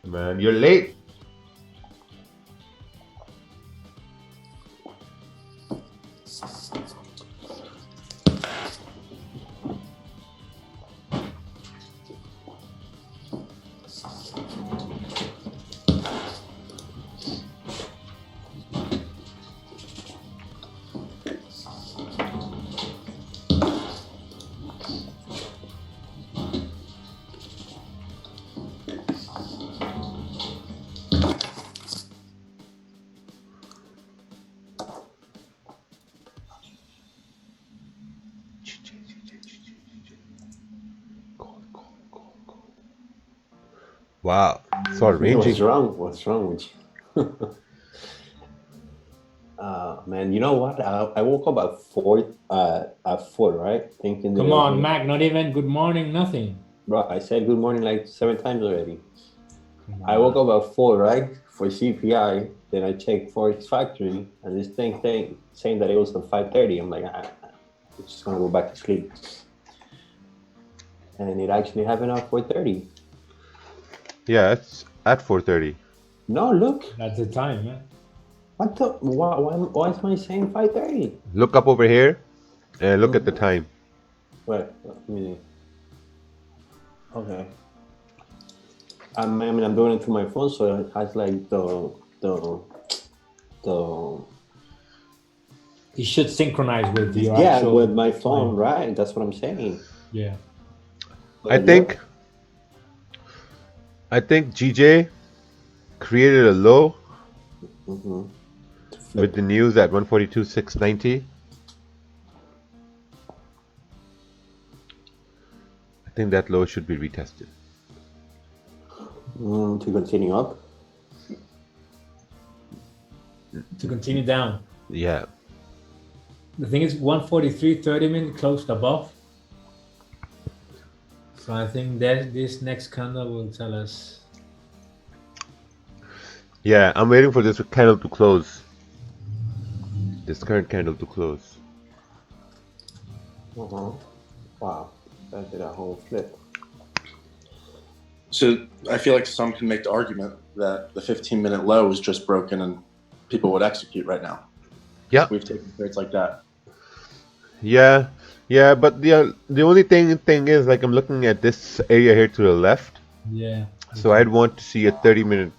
Man, you're late. Wow, sort of What's ranging. wrong? What's wrong with you? Man, you know what? I woke up at four, right? Thinking that Come it was on, gonna. Mac, not even good morning, nothing. Bro, I said good morning like 7 times already. Come I woke on. up at 4, right? For CPI. Then I checked Forex Factory, and this thing saying that it was at 5:30. I'm like, I'm just gonna go back to sleep. And it actually happened at 4:30. Yeah, it's at 4:30. No, look. That's the time, man. What the? Why is my saying 5:30? Look up over here and look at the time. Wait, let me. Okay. I'm doing it through my phone, so it has like the It should synchronize with your yeah, actual with my phone, time. right? That's what I'm saying. Yeah. I But think look, I think GJ created a low mm-hmm. with Flip. the news at 142,690. I think that low should be retested. To continue up. To continue down. Yeah. The thing is 143, 30 minute closed above. So I think that this next candle will tell us. Yeah, I'm waiting for this candle to close. This current candle to close. Wow, that did a whole flip. So I feel like some can make the argument that the 15-minute low is just broken and people would execute right now. Yeah. We've taken trades like that. Yeah. Yeah, but the only thing is, like, I'm looking at this area here to the left. Yeah. So I'd want to see a 30-minute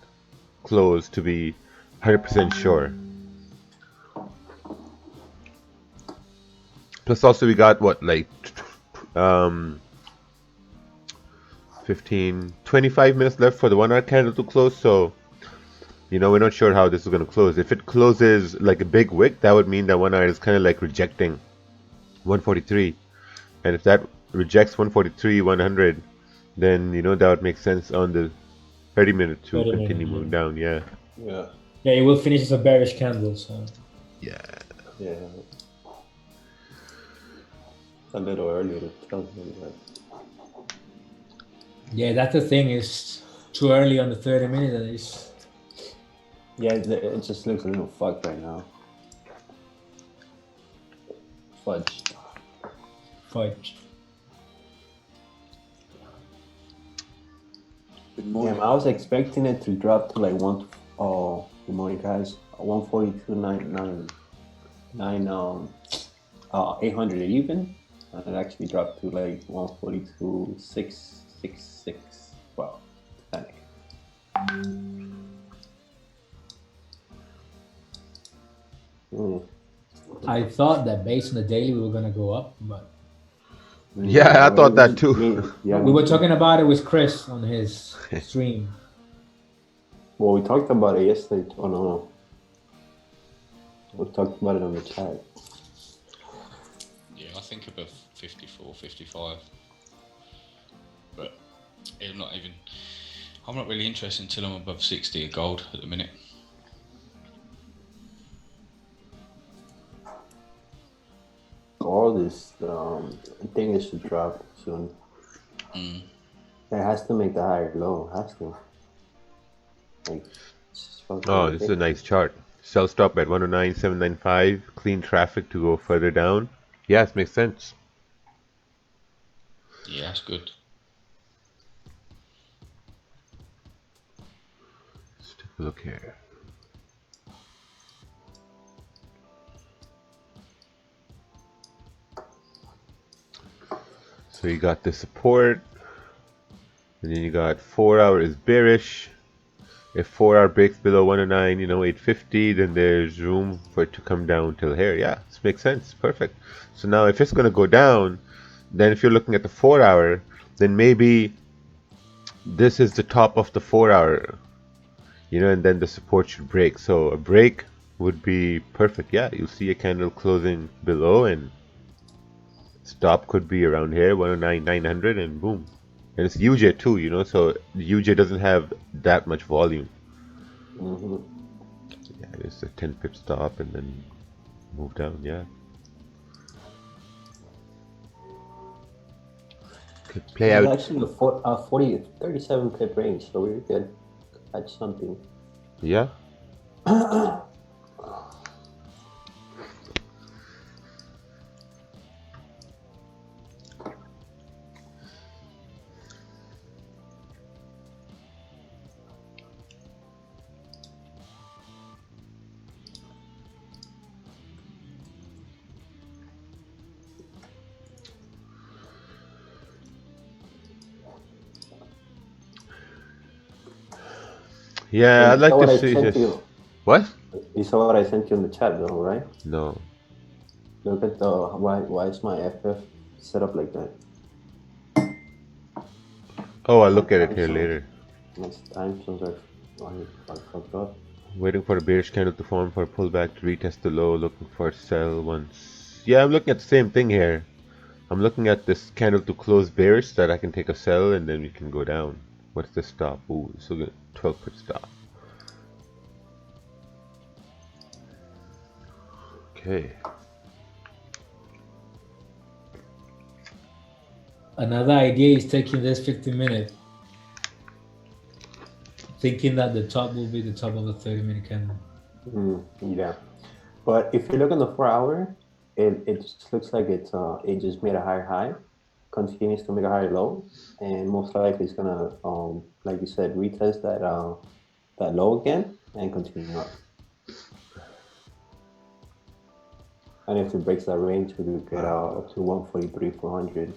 close to be 100% sure. Plus, also we got what, like, 15, 25 minutes left for the 1 hour candle to close. So, we're not sure how this is going to close. If it closes like a big wick, that would mean that 1 hour is kind of like rejecting 143. And if that rejects 143, 100, then that would make sense on the 30-minute to 30 continue minute, moving yeah. down. Yeah. Yeah. Yeah, it will finish as a bearish candle, so Yeah. Yeah. A little early to tell me that. yeah, that's the thing, is too early on the 30 minute and it's Yeah, it just looks a little fucked right now. Fudge. fudge. Good morning. Damn, I was expecting it to drop to like good morning, guys. 800 even. And it actually dropped to like 142,666. Wow, panic. I thought that based on the daily we were gonna go up, but Yeah, I thought that too. we were talking about it with Chris on his stream. Well, we talked about it yesterday. Oh no. We talked about it on the chat. Yeah, I think above 54, 55. But I'm not really interested until I'm above 60 of gold at the minute. All this thing is to drop soon. It has to make the higher low. It has to. Like, Oh, this is a nice chart. Sell stop at 109,795. Clean traffic to go further down. Yes, makes sense. Yeah, that's good. Look here. So you got the support, and then you got 4 hour is bearish. If 4 hour breaks below 109, 850, then there's room for it to come down till here. Yeah, this makes sense. Perfect. So now if it's going to go down, then if you're looking at the 4 hour, then maybe this is the top of the 4 hour, and then the support should break. So a break would be perfect. Yeah, you'll see a candle closing below, and stop could be around here, 109,900, and boom. And it's UJ too, so UJ doesn't have that much volume. Mm-hmm. Yeah, it's a 10 pip stop and then move down, yeah. Could play It's out. actually a 37 pip range, so we're good. Catch something. Yeah. Yeah, I'd like to see this. What? You saw what I sent you in the chat, though, right? No. Look at the why is my FF set up like that? Oh, I'll look at it here later. My time zones are fucked up. Waiting for a bearish candle to form for a pullback to retest the low, looking for a sell once. Yeah, I'm looking at the same thing here. I'm looking at this candle to close bearish so that I can take a sell and then we can go down. What's the stop? Ooh, so good. 12 pip stop. Okay. Another idea is taking this 50-minute, thinking that the top will be the top of a 30-minute candle. Yeah, but if you look on the 4 hour, it just looks like it just made a higher high, continues to make a higher low, and most likely it's gonna like you said, retest that low again and continue up. And if it breaks that range, we could get up to 143, 400.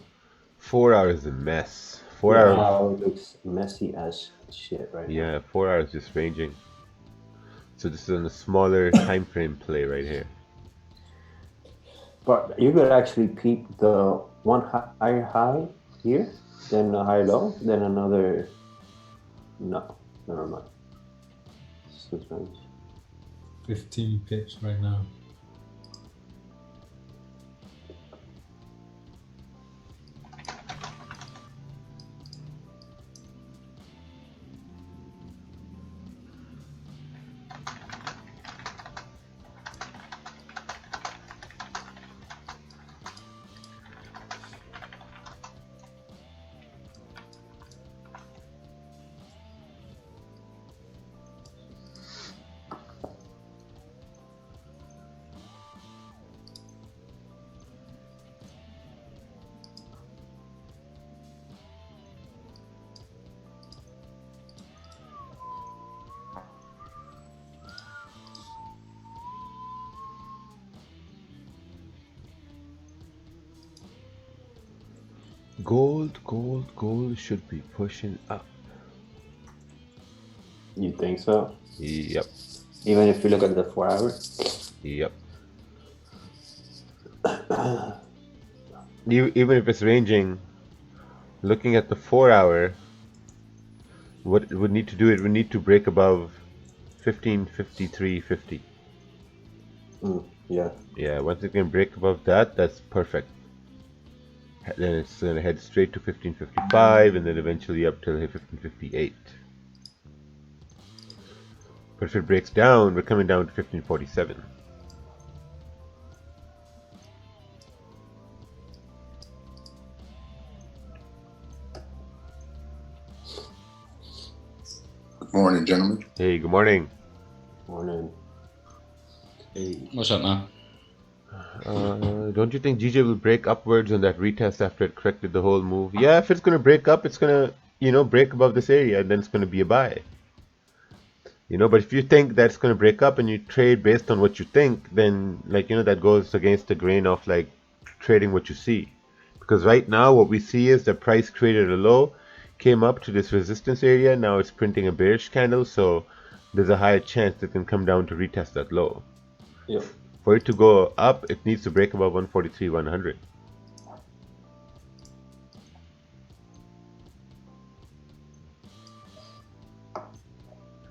4 hours is a mess. 4 hours. Wow, it looks messy as shit right now. Yeah, 4 hours just ranging. So this is on a smaller time frame play right here. But you could actually peep the one higher high here, then a higher low, then another. No, never mind. This is range. 15 pips right now. Gold should be pushing up. You think so? Yep. Even if you look at the 4 hour? Yep. Even if it's ranging, looking at the 4 hour, what it would need to do, it would need to break above 1553.50. Yeah. Yeah, once it can break above that, that's perfect. Then it's gonna head straight to 1555 and then eventually up till 1558. But if it breaks down, we're coming down to 1547. Good morning, gentlemen. Hey, good morning. Morning. Hey. What's up, man? Don't you think GJ will break upwards on that retest after it corrected the whole move? Yeah, if it's gonna break up, it's gonna, break above this area and then it's gonna be a buy. But if you think that's going to break up and you trade based on what you think, then that goes against the grain of like trading what you see. Because right now what we see is the price created a low, came up to this resistance area, now it's printing a bearish candle, so there's a higher chance it can come down to retest that low. Yep. For it to go up, it needs to break above 143, 100.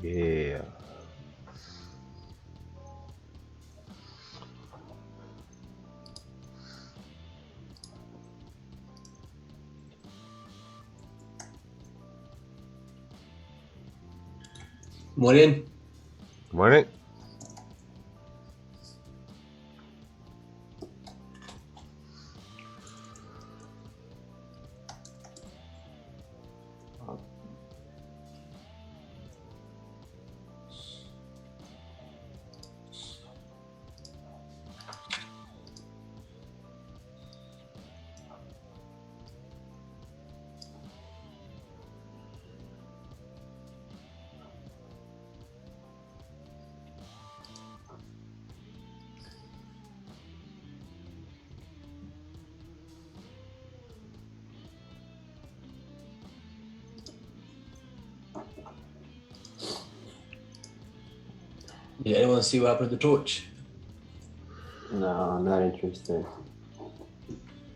Yeah. Morning. Morning. Did anyone see what happened to Torch? No, I'm not interested.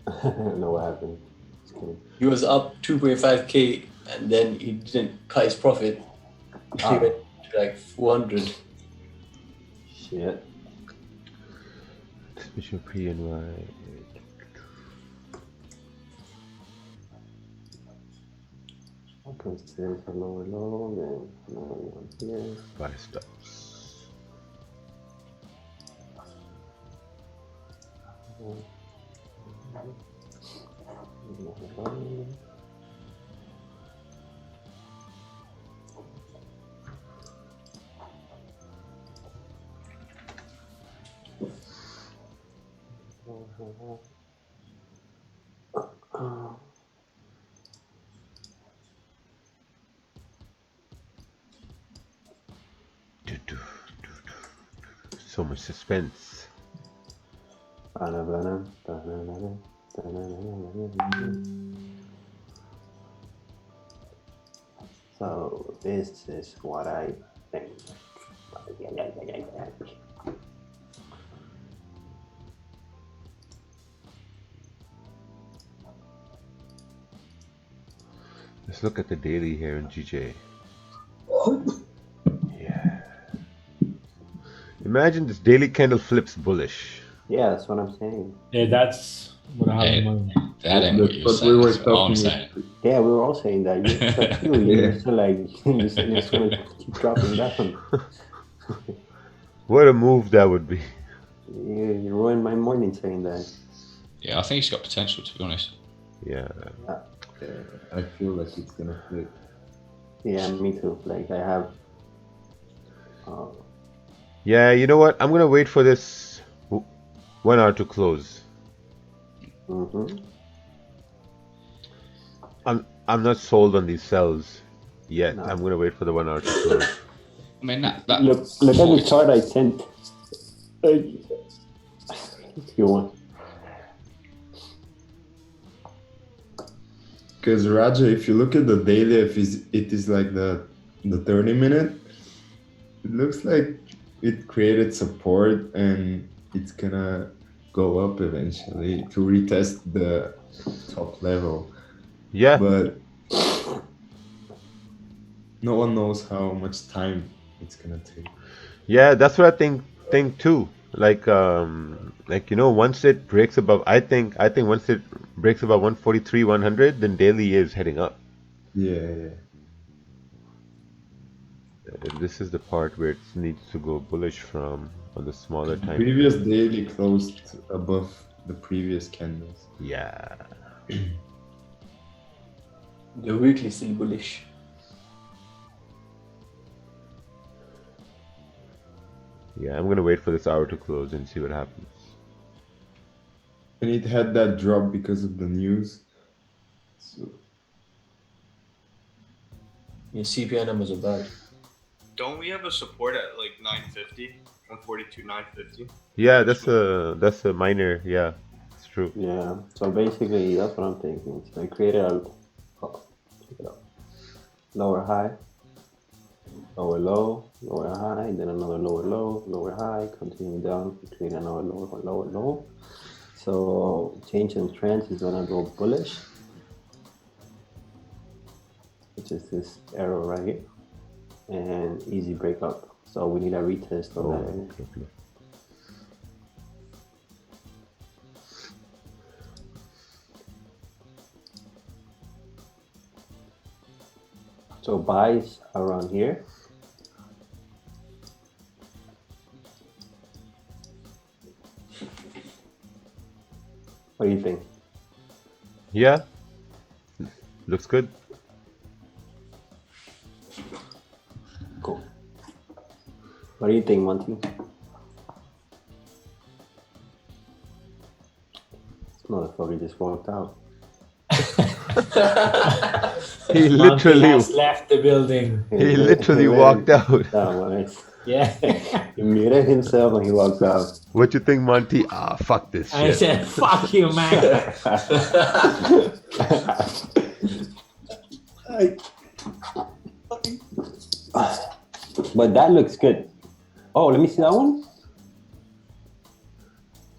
I don't know what happened. Just kidding. He was up 2.5k and then he didn't cut his profit. He Ah. went to like 400. Shit. Special P and Y. I'll consider it a lower low, then another one here. Buy stops. So much suspense. So this is what I think. Let's look at the daily here in GJ. Yeah. Imagine this daily candle flips bullish. Yeah, that's what I'm saying. Yeah, that's what I have in mind. That ain't what you're That's what saying. we were That's what I'm talking saying. Yeah, we were all saying that. You said too. You're still like you're just gonna keep dropping down. What a move that would be. You ruined my morning saying that. Yeah, I think it's got potential, to be honest. Yeah. I feel like it's gonna flip. Yeah, me too. Like I have. Yeah, you know what? I'm gonna wait for this 1 hour to close. I'm not sold on these sells yet. No. I'm gonna wait for the 1 hour to close. I mean, that Look at the chart I sent. If you want. Because Raja, if you look at the daily, if it is like the 30-minute, it looks like it created support and it's gonna go up eventually to retest the top level. Yeah. But no one knows how much time it's gonna take. Yeah, that's what I think too. Once it breaks above, I think once it breaks above 143, 100, then daily is heading up. Yeah. This is the part where it needs to go bullish from on the smaller time. Previous daily closed above the previous candles. Yeah. The weekly still bullish. Yeah, I'm gonna wait for this hour to close and see what happens. And it had that drop because of the news. So Your CPI numbers are bad. don't we have a support at like 950, 142, 950? Yeah, that's a minor. Yeah, it's true. Yeah. So basically, that's what I'm thinking. So I created a check it out. Lower high, lower low, lower high, then another lower low, lower high, continue down, create another lower low. So change in trends is gonna go bullish, which is this arrow right here, and easy breakup. So we need a retest of that area. Okay. So buys around here. What do you think? Yeah, looks good. Cool. What do you think, Monty? This motherfucker just walked out. He Monty literally, has left the building. he literally walked out. Yeah. He muted himself and he walked out. What you think, Monty? Ah, fuck this I shit. said, fuck you, man. But that looks good. Oh, let me see that one.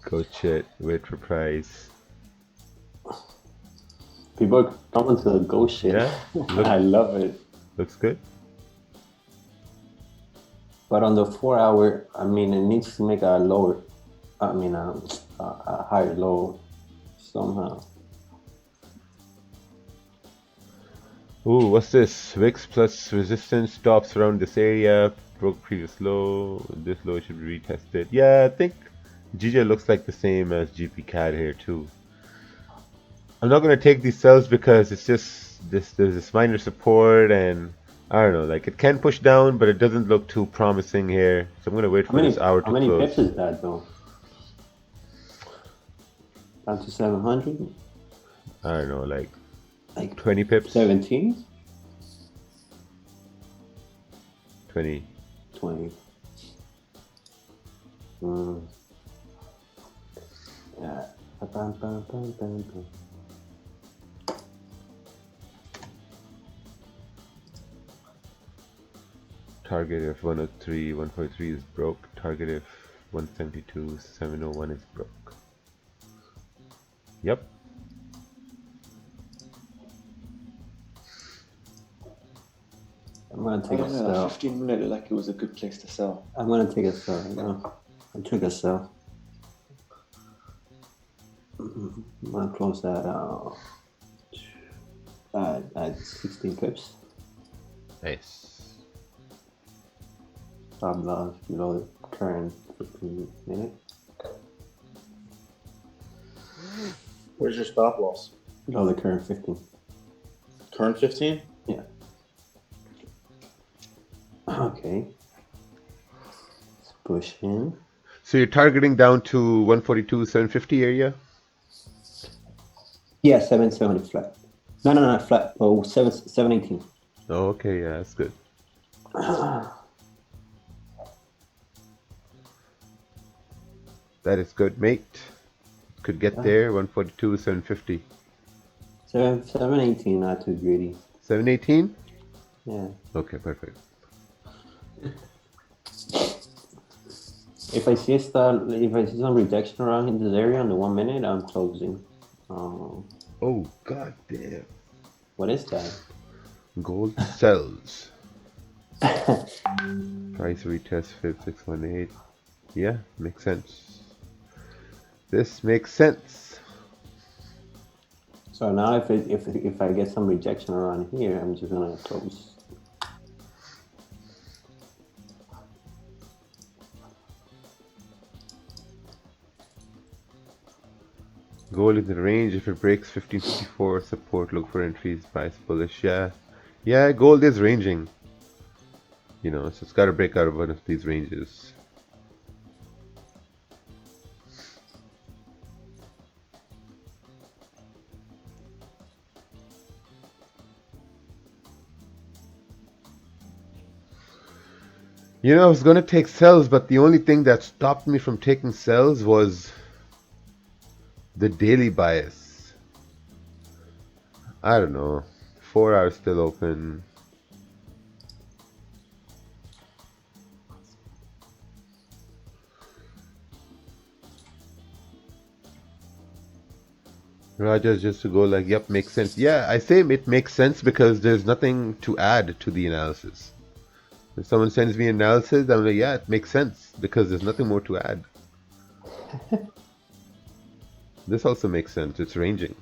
Go shit. Wait for price. People are coming to the ghost shit. Yeah, I love it. looks good. But on the 4 hour, I mean, it needs to make a lower, a higher low somehow. Ooh, what's this? Wicks plus resistance stops around this area. Broke previous low. This low should be retested. Yeah, I think GJ looks like the same as GP CAD here too. I'm not gonna take these sells because it's just there's this minor support and I don't know, like it can push down, but it doesn't look too promising here. So I'm gonna wait for this hour to How many close. pips is that though? Down to 700? I don't know, like Like 20 pips. 17? 20. 20. Yeah. Bam, bam, bam, bam, bam. Target if 103, 143 is broke. Target if 172, 701 is broke. Yep. I'm gonna take I a don't know, sell. 15 minute looked like it was a good place to sell. I'm gonna take a sell right now. I took a sell. I'm gonna close that at 16 pips. Nice. Stop loss below the current 15 minute. Where's your stop loss? Below the current 15. Current 15? Yeah. Okay. Let's push in. So you're targeting down to 142, 750 area? Yeah, 770 flat. No, not flat. Oh, 718. Oh, okay, yeah, that's good. That is good, mate. Could get there, 142, 750. 718, not too greedy. 718? Yeah. Okay, perfect. If I see some rejection around in this area on the 1 minute, I'm closing. Oh, god damn. What is that? Gold sells. Price retest fib 618. Yeah, makes sense. This makes sense. So now if I get some rejection around here, I'm just gonna close. Gold in the range. If it breaks 1554 support, look for entries. Price bullish. Yeah, gold is ranging. You know, so it's got to break out of one of these ranges. You know, I was gonna take sells, but the only thing that stopped me from taking sells was the daily bias. I don't know. 4 hours still open. Raja's just to go like, yep, makes sense. Yeah, I say it makes sense because there's nothing to add to the analysis. If someone sends me analysis, I'm like, yeah, it makes sense because there's nothing more to add. This also makes sense. It's ranging.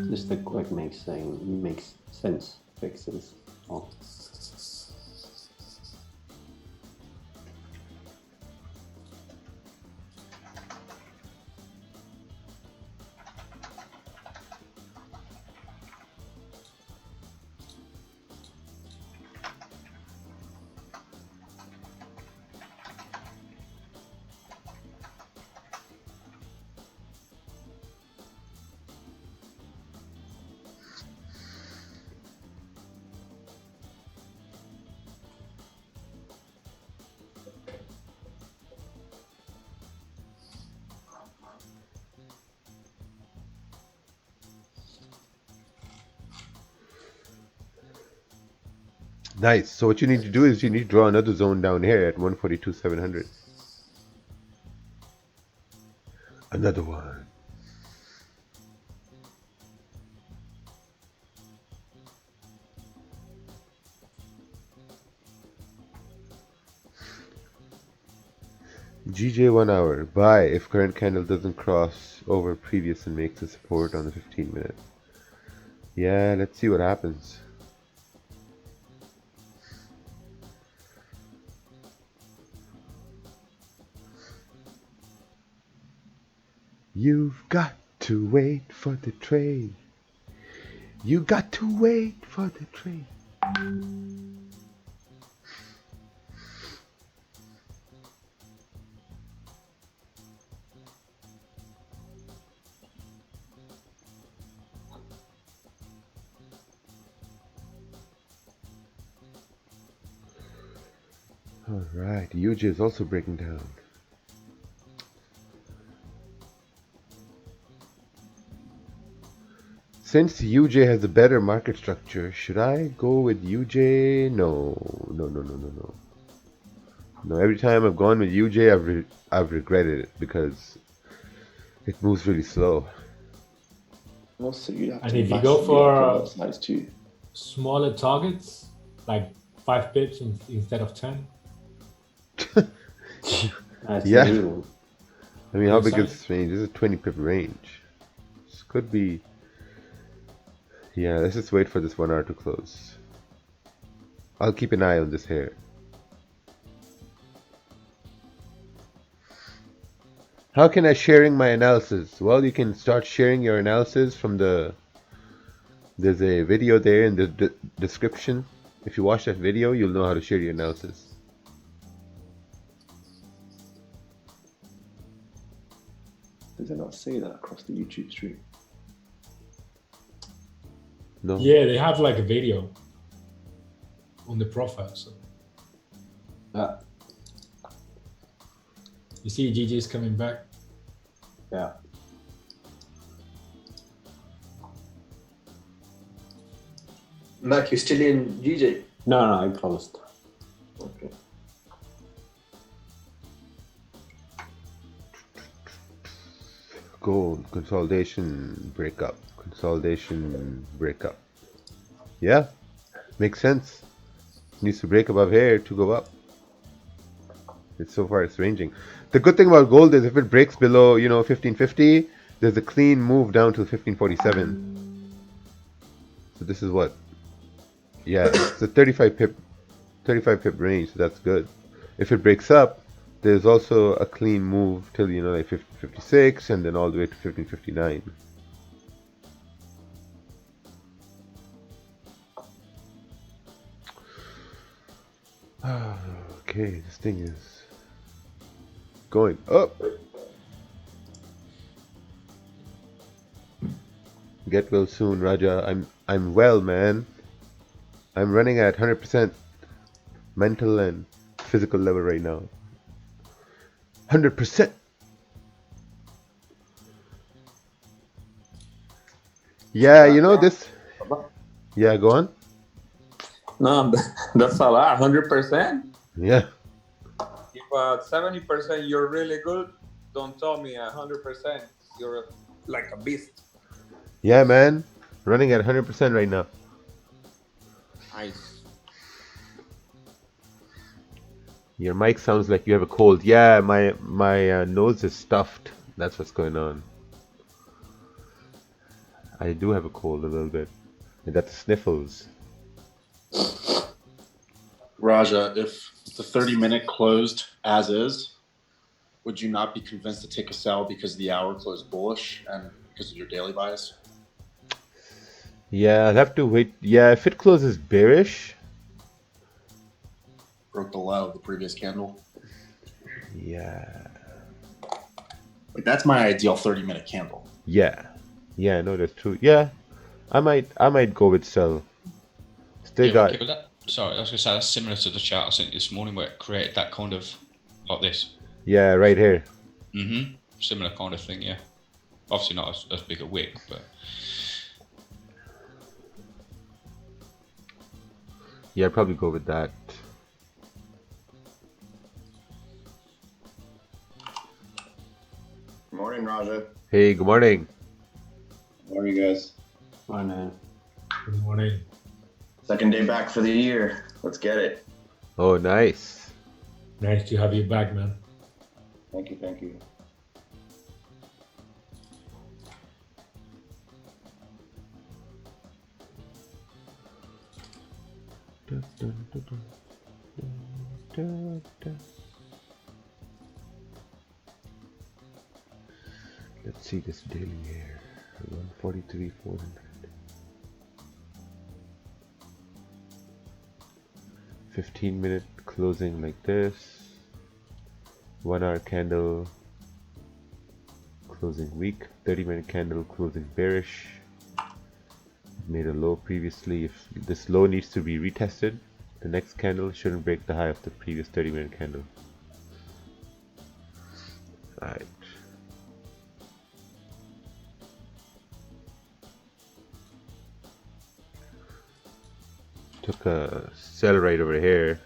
Just a quick makes sense fixes. Oh. Nice. So what you need to do is you need to draw another zone down here at 142,700. Another one. GJ 1 hour. Buy if current candle doesn't cross over previous and makes a support on the 15 minute. Yeah, let's see what happens. You've got to wait for the trade. You got to wait for the trade. All right, UJ is also breaking down. Since UJ has a better market structure, should I go with UJ? No. No, every time I've gone with UJ, I've regretted it because it moves really slow. Also, you have And to if you go massively for upload size too. smaller targets, like 5 pips instead of 10. Yeah. New. I mean, how Yes, big I- is this range? This is a 20 pip range. This could be... Yeah, let's just wait for this 1 hour to close. I'll keep an eye on this here. How can I sharing my analysis? Well, you can start sharing your analysis from the... There's a video there in the description. If you watch that video, you'll know how to share your analysis. Does it not say that across the YouTube stream? No? Yeah, they have like a video on the profile. So you see GG's coming back. Yeah. Mac, you're still in GJ? No, I closed. Okay. Gold, consolidation, breakup. Consolidation, breakup. Yeah, makes sense. Needs to break above here to go up. It's so far it's ranging. The good thing about gold is if it breaks below, 1550, there's a clean move down to 1547. So this is what? Yeah, it's a 35 pip range, so that's good. If it breaks up, there's also a clean move till like 1556 and then all the way to 1559. Okay, this thing is going up. Get well soon, Raja. I'm well, man. I'm running at 100% mental and physical level right now. 100%. Yeah, you know this. Yeah, go on. No, that's a lot. 100%. Yeah. If 70% you're really good, don't tell me 100% you're like a beast. Yeah, man. Running at 100% right now. Nice. Your mic sounds like you have a cold. Yeah, my nose is stuffed. That's what's going on. I do have a cold a little bit. I got the sniffles. Raja, if the 30-minute closed as is, would you not be convinced to take a sell because the hour closed bullish and because of your daily bias? Yeah, I'll have to wait. Yeah, if it closes bearish. Broke the low of the previous candle. Yeah. Like that's my ideal 30-minute candle. Yeah. Yeah, no, that's true. Yeah. I might go with sell. Still Yeah, got okay, but that, sorry, I was gonna say that's similar to the chart I sent you this morning where it created that kind of like this. Yeah, right here. Similar kind of thing, yeah. Obviously not as big a wick, but Yeah, I'd probably go with that. Good morning, Raja. Hey, good morning. How are you guys? Morning. Good morning. Second day back for the year. Let's get it. Oh, nice. Nice to have you back, man. Thank you, thank you. Let's see this daily here. 143, 400. 15-minute closing like this. 1 hour candle closing weak. 30-minute candle closing bearish. Made a low previously. If this low needs to be retested, the next candle shouldn't break the high of the previous 30-minute candle. Alright. Took a sell right over here.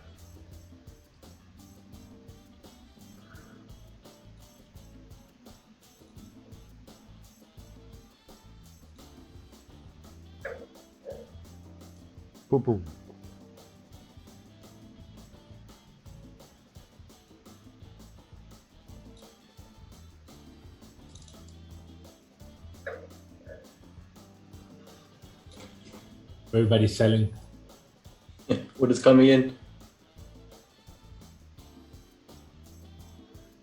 Boom, boom. Everybody's selling. What is coming in?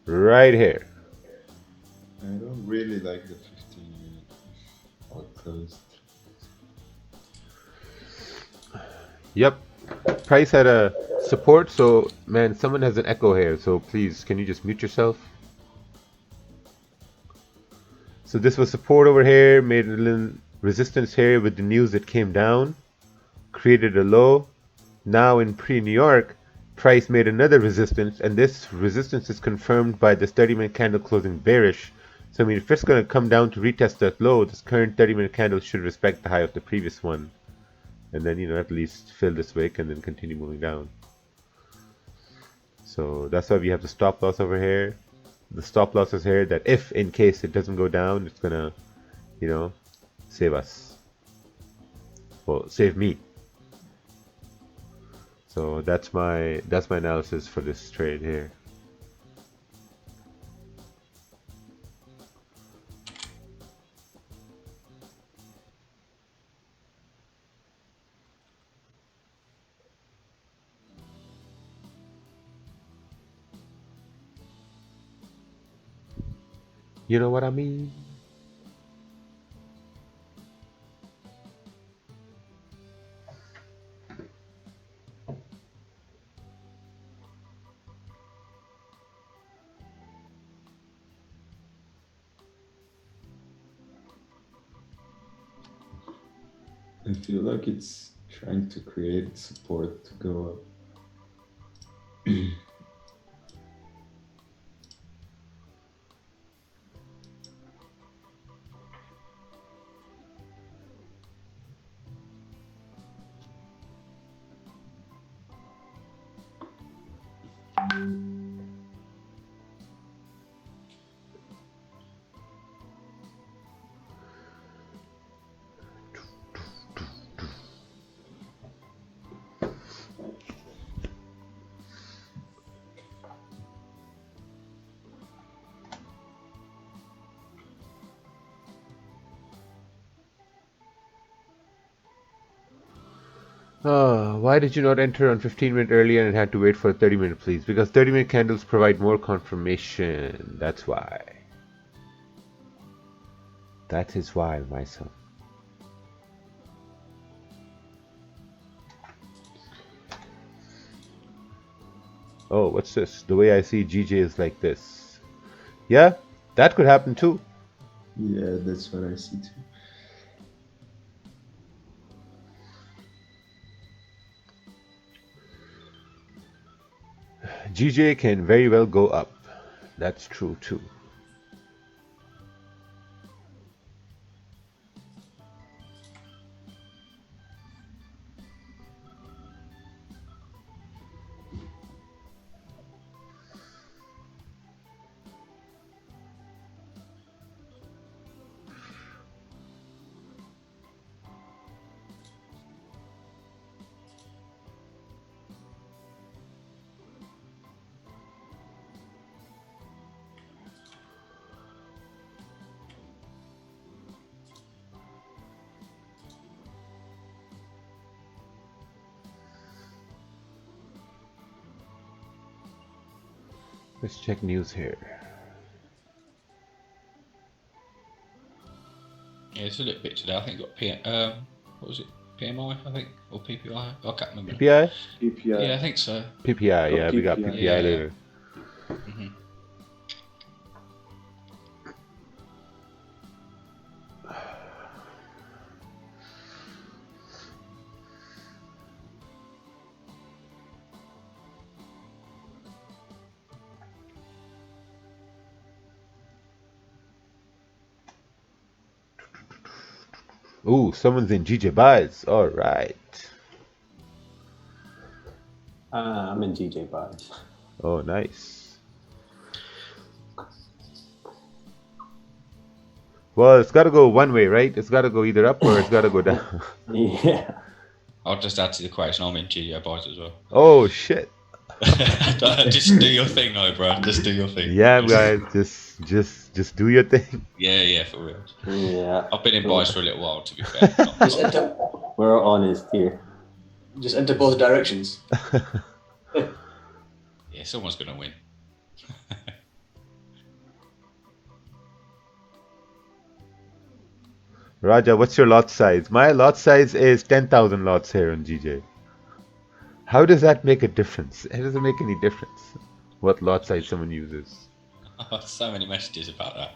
Right here. I don't really like the 15-minute out closed. Yep. Price had a support, so man, someone has an echo here, so please, can you just mute yourself? So this was support over here, made a little resistance here with the news that came down, created a low. Now in pre-New York, price made another resistance, and this resistance is confirmed by this 30-minute candle closing bearish. So I mean, if it's going to come down to retest that low, this current 30-minute candle should respect the high of the previous one. And then, you know, at least fill this wick and then continue moving down. So that's why we have the stop loss over here. The stop loss is here that if in case it doesn't go down, it's going to, you know, save us. Well, save me. So that's my analysis for this trade here. You know what I mean? I feel like it's trying to create support to go up. Why did you not enter on 15-minute earlier and had to wait for a 30-minute, please? Because 30-minute candles provide more confirmation. That's why. That is why, my son. Oh, what's this? The way I see GJ is like this. Yeah, that could happen too. Yeah, that's what I see too. GJ can very well go up. That's true too. Let's check news here. Yeah, it's a little bit today. I think got what was it? PMI, I think, or PPI. I can't remember. PPI? PPI. Yeah, I think so. PPI, yeah, we got PPI Yeah. later. Mm-hmm. Ooh, someone's in GJ buys. All right. I'm in GJ buys. Oh, nice. Well, it's got to go one way, right? It's got to go either up or it's got to go down. Yeah. I'll just add to the equation. I'm in GDO buys as well. Oh shit. Just do your thing, though, bro. Just do your thing. Yeah, guys, just do your thing. Yeah, for real. Yeah. I've been in buys for a little while, to be fair. Just enter, We're honest here. just enter both directions. Yeah, someone's gonna win. Raja, what's your lot size? My lot size is 10,000 lots here on GJ. How does that make a difference? It doesn't make any difference what lot size someone uses. So many messages about that.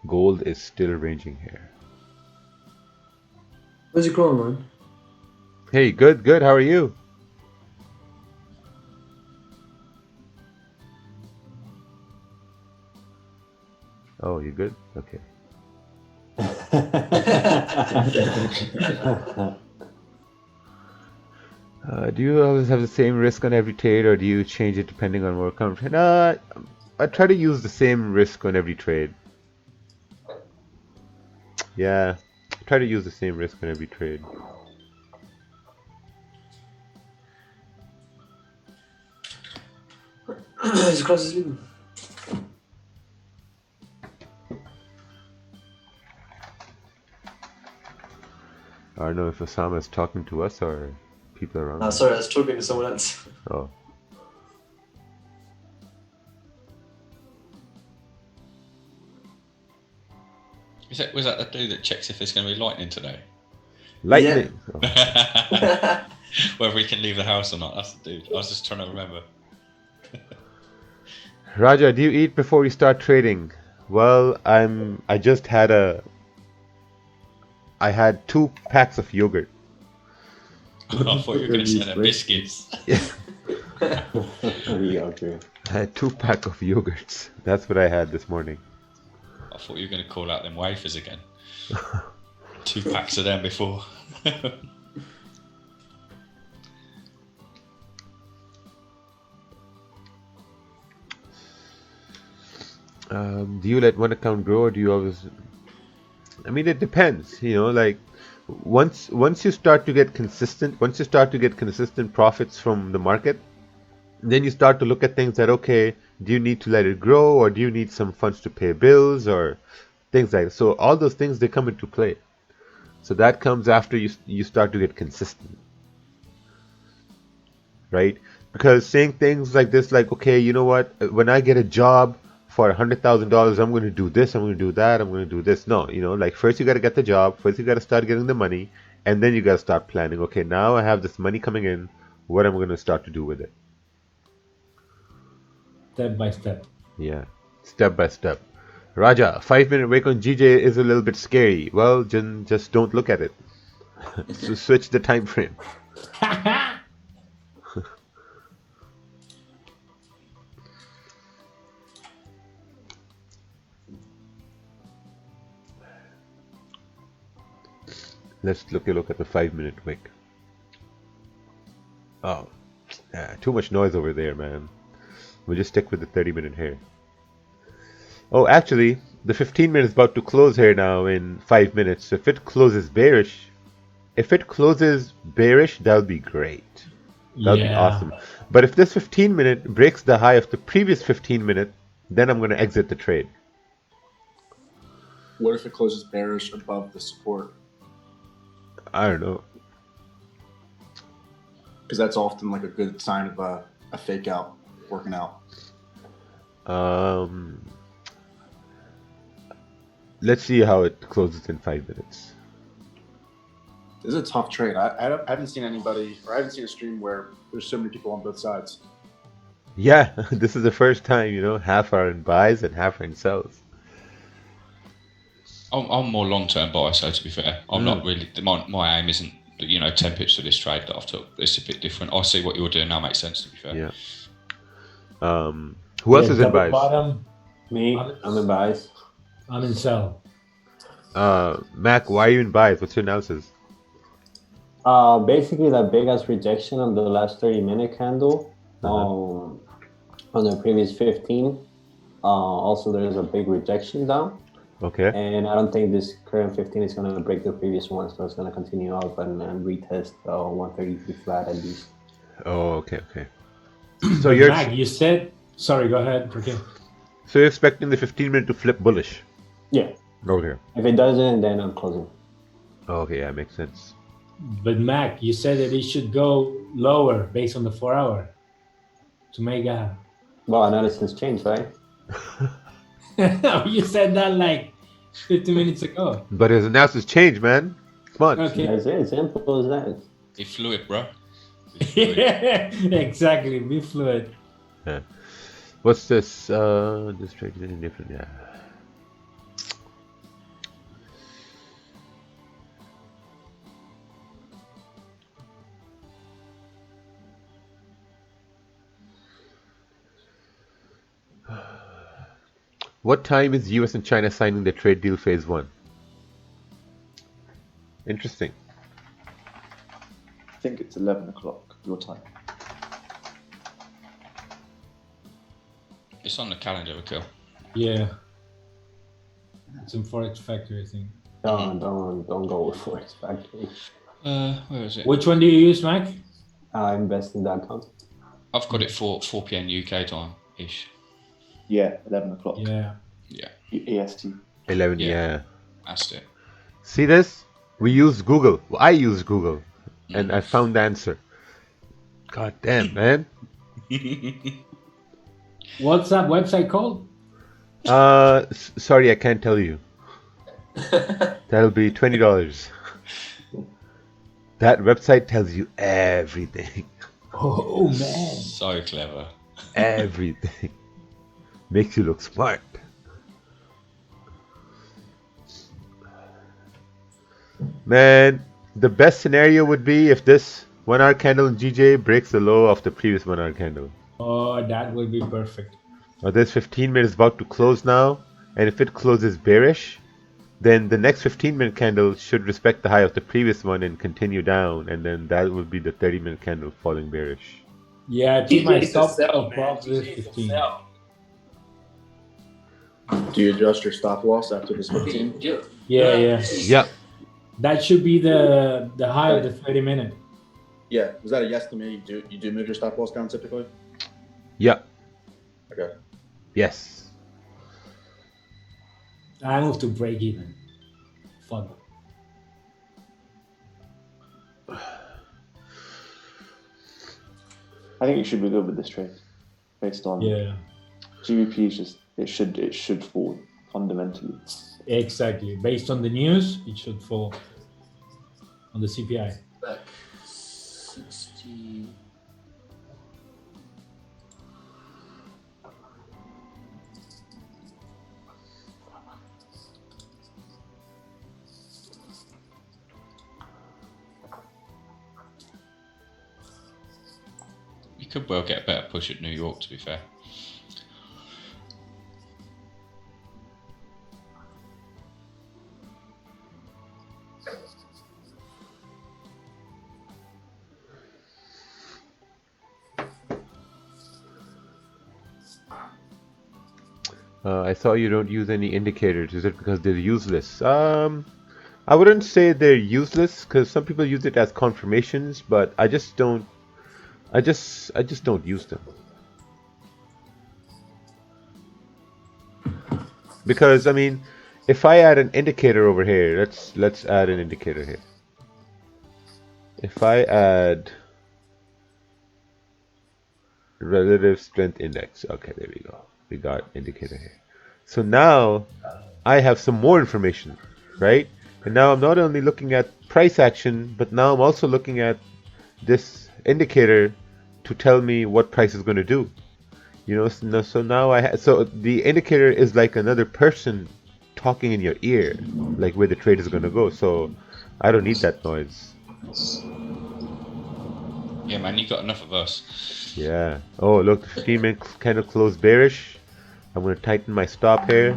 Gold is still ranging here. Where's it going, man? Hey, good. How are you? Oh, you good? Okay. Do you always have the same risk on every trade, or do you change it depending on more confident? I try to use the same risk on every trade. Yeah, try to use the same risk on every trade. It's across the sleeve. I don't know if Osama is talking to us or people around. Oh, sorry, I was talking to someone else. Oh. Was that the dude that checks if there's going to be lightning today? Lightning. Whether we can leave the house or not. That's the dude. I was just trying to remember. Raja, do you eat before you start trading? Well, I just had I had 2 packs of yogurt. I thought you were going to say that biscuits. Yeah. Yogurt. I had 2 packs of yogurts. That's what I had this morning. I thought you were going to call out them wafers again. 2 packs of them before. Do you let one account grow, or do you always? I mean, it depends. Like once you start to get consistent, profits from the market, then you start to look at things that, okay, do you need to let it grow, or do you need some funds to pay bills, or things like that. So all those things, they come into play. So that comes after you start to get consistent, right? Because saying things like this, like, okay, you know what, when I get a job for $100,000, I'm going to do this, I'm going to do that, I'm going to do this. No, like first you got to get the job, first you got to start getting the money, and then you got to start planning. Okay, now I have this money coming in, what am I going to start to do with it? Step by step. Yeah, step by step. Raja, 5-minute wake on GJ is a little bit scary. Well, just don't look at it. So switch the time frame. Let's look at the 5-minute wick. Oh, yeah, too much noise over there, man. We'll just stick with the 30-minute here. Oh, actually, the 15-minute is about to close here now in 5 minutes. So if it closes bearish, that'll be great. That'll be awesome. But if this 15-minute breaks the high of the previous 15-minute, then I'm going to exit the trade. What if it closes bearish above the support? I don't know. Because that's often like a good sign of a fake out working out. Let's see how it closes in 5 minutes. This is a tough trade. I haven't seen anybody, or I haven't seen a stream where there's so many people on both sides. Yeah, this is the first time, half are in buys and half are in sells. I'm more long-term buy, so to be fair, I'm not really. My aim isn't, 10 pips for this trade that I've took. It's a bit different. I see what you're doing now. Makes sense, to be fair. Yeah. Who else is in buys? Bottom. Me, I'm in buys. I'm in sell. Mac, why are you in buys? What's your analysis? Basically, the biggest rejection on the last 30-minute candle on the previous 15. Also, there's a big rejection down. Okay. And I don't think this current 15 is going to break the previous one, so it's going to continue up and retest 133 flat at least. Oh, okay. So you're Mac, you said. Sorry, go ahead. Okay. So you're expecting the 15-minute to flip bullish? Yeah. Okay. If it doesn't, then I'm closing. Okay, yeah, makes sense. But Mac, you said that it should go lower based on the 4-hour to make a. Well, analysis changed, right? You said that like 50 minutes ago. But his analysis changed, man. Come on. Okay. That's it. Simple as that. Be fluid, bro. Exactly. Be fluid. Yeah. What's this? This trade is any different? Yeah. What time is US and China signing the trade deal phase 1? Interesting. I think it's 11 o'clock your time. It's on the calendar, Rakeel. Yeah. It's in Forex Factory, I think. Don't go with Forex Factory. Where is it? Which one do you use, Mac? Investing.com. I've got it for 4 p.m. UK time ish. Yeah, 11 o'clock. Yeah. Yeah. EST. 11, yeah. That's it. See this? We use Google. Well, I use Google. And I found the answer. God damn, man. What's that website called? Sorry, I can't tell you. That'll be $20. That website tells you everything. Oh man. So clever. Everything. Makes you look smart. Man, the best scenario would be if this 1 hour candle in GJ breaks the low of the previous 1 hour candle. Oh, that would be perfect. Now this 15 minute is about to close now, and if it closes bearish, then the next 15-minute candle should respect the high of the previous one and continue down, and then that would be the 30-minute candle falling bearish. Yeah, I took my GJ is a stop sell, man. above this GJ is a 15. sell. Do you adjust your stop loss after this 15? Yeah. Yep. That should be the high of the 30-minute. Yeah. Was that a yes to me? You do move your stop loss down typically? Yep. Okay. Yes. I moved to break even. Fun. I think you should be good with this trade, based on GBP. Is just it should fall fundamentally. Exactly. Based on the news, it should fall on the CPI. Back 60. You could well get a better push at New York, to be fair. I saw you don't use any indicators. Is it because they're useless? I wouldn't say they're useless because some people use it as confirmations, but I just don't. I just don't use them. Because I mean, if I add an indicator over here, let's add an indicator here. If I add relative strength index, okay, there we go. We got indicator here. So now I have some more information, right? And now I'm not only looking at price action, but now I'm also looking at this indicator to tell me what price is going to do. You know, so now so the indicator is like another person talking in your ear, like where the trade is going to go. So I don't need that noise. Yeah, man, you got enough of us. Yeah. Oh, look, the 15-minute kind of closed bearish. I'm going to tighten my stop here.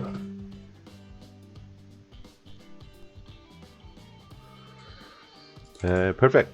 Perfect.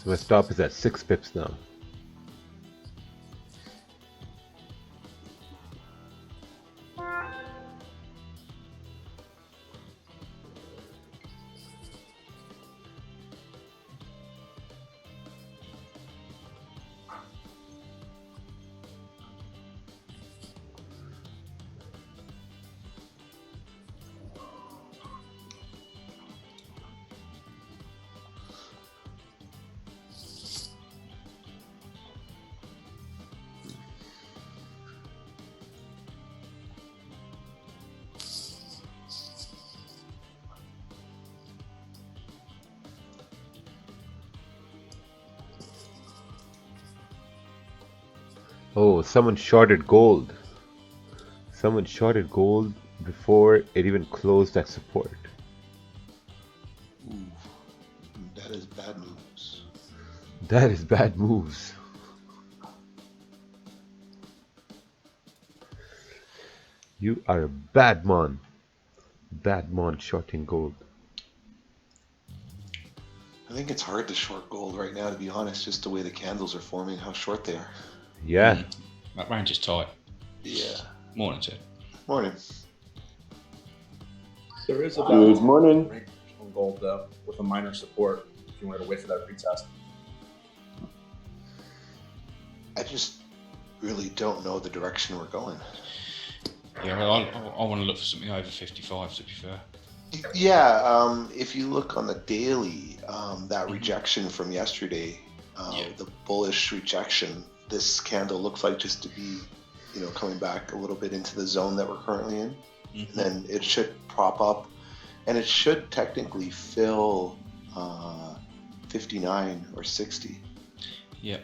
So my stop is at 6 pips now. Oh, someone shorted gold. Someone shorted gold before it even closed at support. Ooh, that is bad moves. That is bad moves. You are a bad man. Bad man shorting gold. I think it's hard to short gold right now, to be honest, just the way the candles are forming, how short they are. Yeah. That range is tight. Yeah. Morning, sir. Morning. There is a Good morning. range on gold though, with a minor support if you wanted to wait for that retest. I just really don't know the direction we're going. Yeah, I want to look for something over 55, to be fair. Yeah, if you look on the daily, that rejection from yesterday, the bullish rejection, this candle looks like just to be, coming back a little bit into the zone that we're currently in. And then it should prop up, and it should technically fill 59 or 60. Yeah.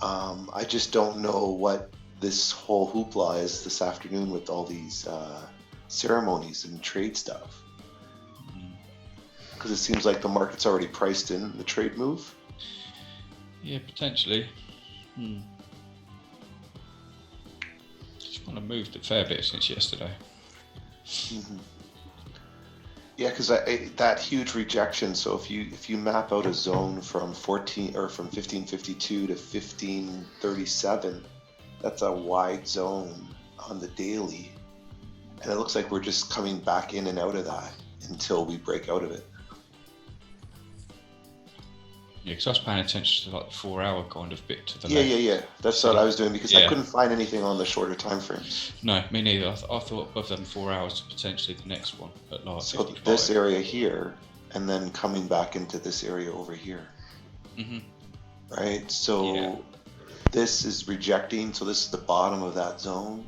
I just don't know what this whole hoopla is this afternoon with all these ceremonies and trade stuff. Because it seems like the market's already priced in the trade move. Yeah, potentially. It's kind of moved a fair bit since yesterday. Yeah, because that huge rejection. So if you map out a zone from 1552 to 1537, that's a wide zone on the daily, and it looks like we're just coming back in and out of that until we break out of it. Yeah, because I was paying attention to like the 4-hour kind of bit to the Yeah, left. yeah. That's what I was doing because I couldn't find anything on the shorter time frames. No, me neither. I thought above than 4 hours, potentially the next one at like So 55. this area here, and then coming back into this area over here. Right? So this is rejecting, so this is the bottom of that zone.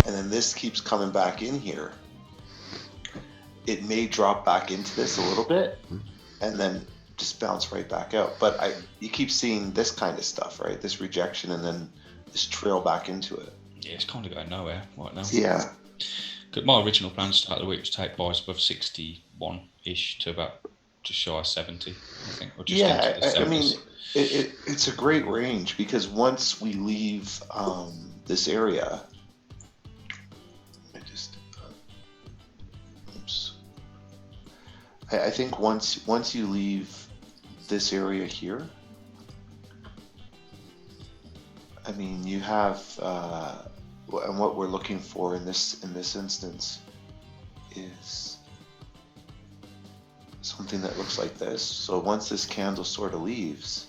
And then this keeps coming back in here. It may drop back into this a little bit, and then just bounce right back out. But you keep seeing this kind of stuff, right? This rejection and then this trail back into it. Yeah, it's kind of going nowhere right now. Yeah. Because my original plan to start the week was to take buys above 61-ish to about just shy of 70, I think. Or just into the 70s. I mean, it's a great range because once we leave this area, I think once you leave this area here, I mean, you have, and what we're looking for in this instance is something that looks like this. So once this candle sort of leaves,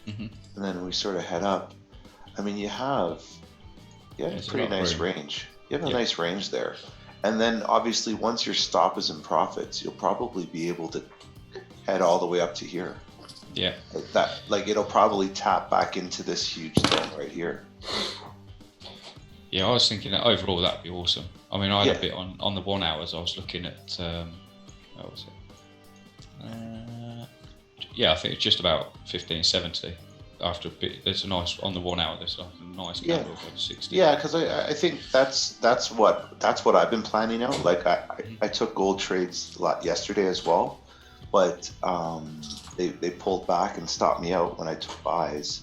and then we sort of head up, I mean, you have a pretty nice range. You have a nice range there. And then obviously once your stop is in profits, you'll probably be able to head all the way up to here. Yeah. Like it'll probably tap back into this huge zone right here. Yeah, I was thinking that overall that'd be awesome. I mean, I had a bit on the 1 hours. I was looking at what was it? Yeah, I think it's just about 1570. After a bit, there's a nice on the 1 hour. There's a nice candle for 60. Yeah, because I think that's what I've been planning out. Like I took gold trades a lot yesterday as well, but they pulled back and stopped me out when I took buys.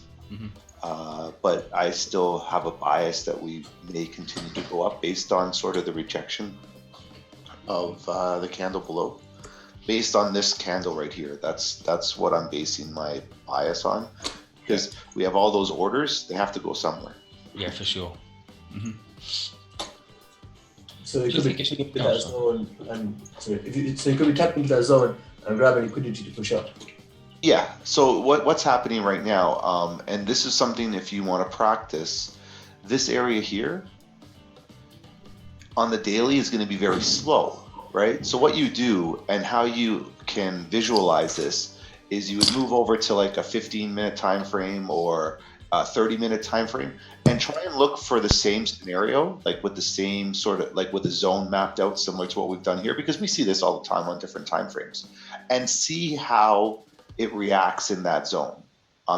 But I still have a bias that we may continue to go up based on sort of the rejection of the candle below. Based on this candle right here, that's what I'm basing my bias on. Because we have all those orders, they have to go somewhere. Yeah, for sure. So you could be tapping into that zone, and so you could be tapping into that zone and grabbing liquidity to push up. Yeah. So what's happening right now, and this is something if you want to practice, this area here on the daily is going to be very slow, right? So what you do and how you can visualize this is you would move over to like a 15-minute time frame or a 30-minute time frame and try and look for the same scenario, like with the same sort of like with the zone mapped out similar to what we've done here, because we see this all the time on different time frames, and see how it reacts in that zone,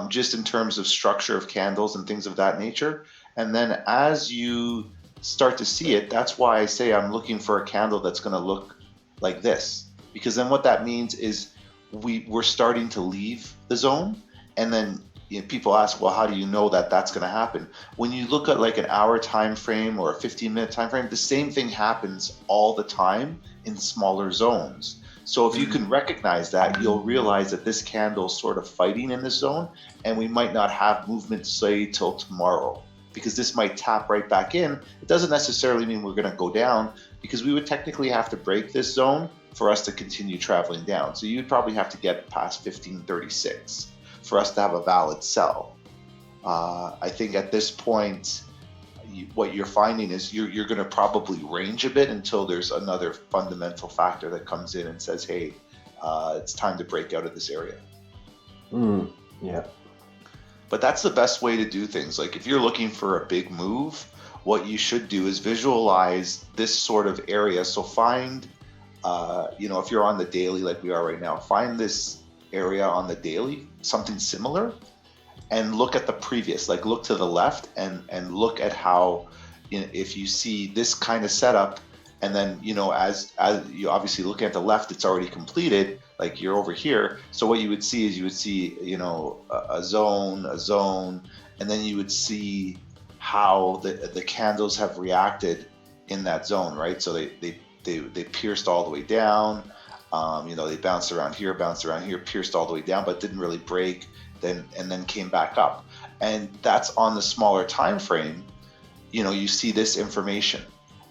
just in terms of structure of candles and things of that nature. And then as you start to see it, that's why I say I'm looking for a candle that's going to look like this, because then what that means is we're starting to leave the zone. And then people ask, well, how do you know that that's going to happen? When you look at like an hour time frame or a 15-minute time frame, the same thing happens all the time in smaller zones. So if you can recognize that, you'll realize that this candle's sort of fighting in this zone, and we might not have movement, say, till tomorrow, because this might tap right back in. It doesn't necessarily mean we're going to go down, because we would technically have to break this zone for us to continue traveling down. So you'd probably have to get past 1536 for us to have a valid sell. I think at this point, what you're finding is you're going to probably range a bit until there's another fundamental factor that comes in and says, hey, it's time to break out of this area. Yeah. But that's the best way to do things. Like if you're looking for a big move, what you should do is visualize this sort of area. So find, if you're on the daily like we are right now, find this area on the daily, something similar, and look at the previous, like look to the left and look at how, if you see this kind of setup, and then, as you obviously look at the left, it's already completed, like you're over here. So what you would see is a zone, and then you would see how the candles have reacted in that zone, right? So they pierced all the way down, they bounced around here, pierced all the way down, but didn't really break, and then came back up. And that's on the smaller time frame. You see this information.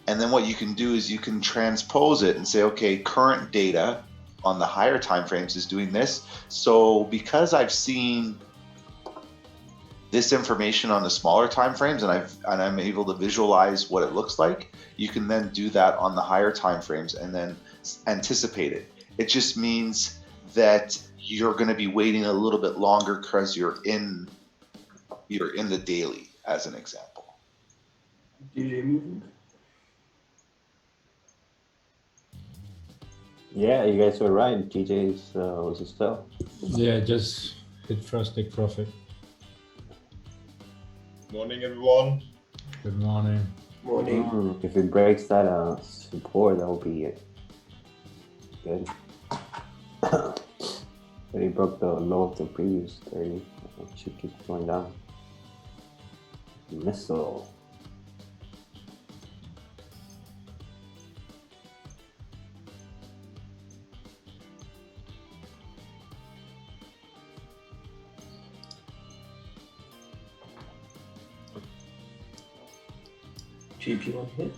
And then what you can do is you can transpose it and say, okay, current data on the higher time frames is doing this. So because I've seen this information on the smaller time frames and I'm able to visualize what it looks like, you can then do that on the higher time frames and then anticipate it. It just means that you're going to be waiting a little bit longer because you're in the daily, as an example. Yeah, you guys were right. TJ's was a sell. Yeah, just hit first take profit. Morning, everyone. Good morning. Morning. If it breaks that support, that will be good. But it broke the low of the previous 30. It should keep going down. Missile. GP1 hit.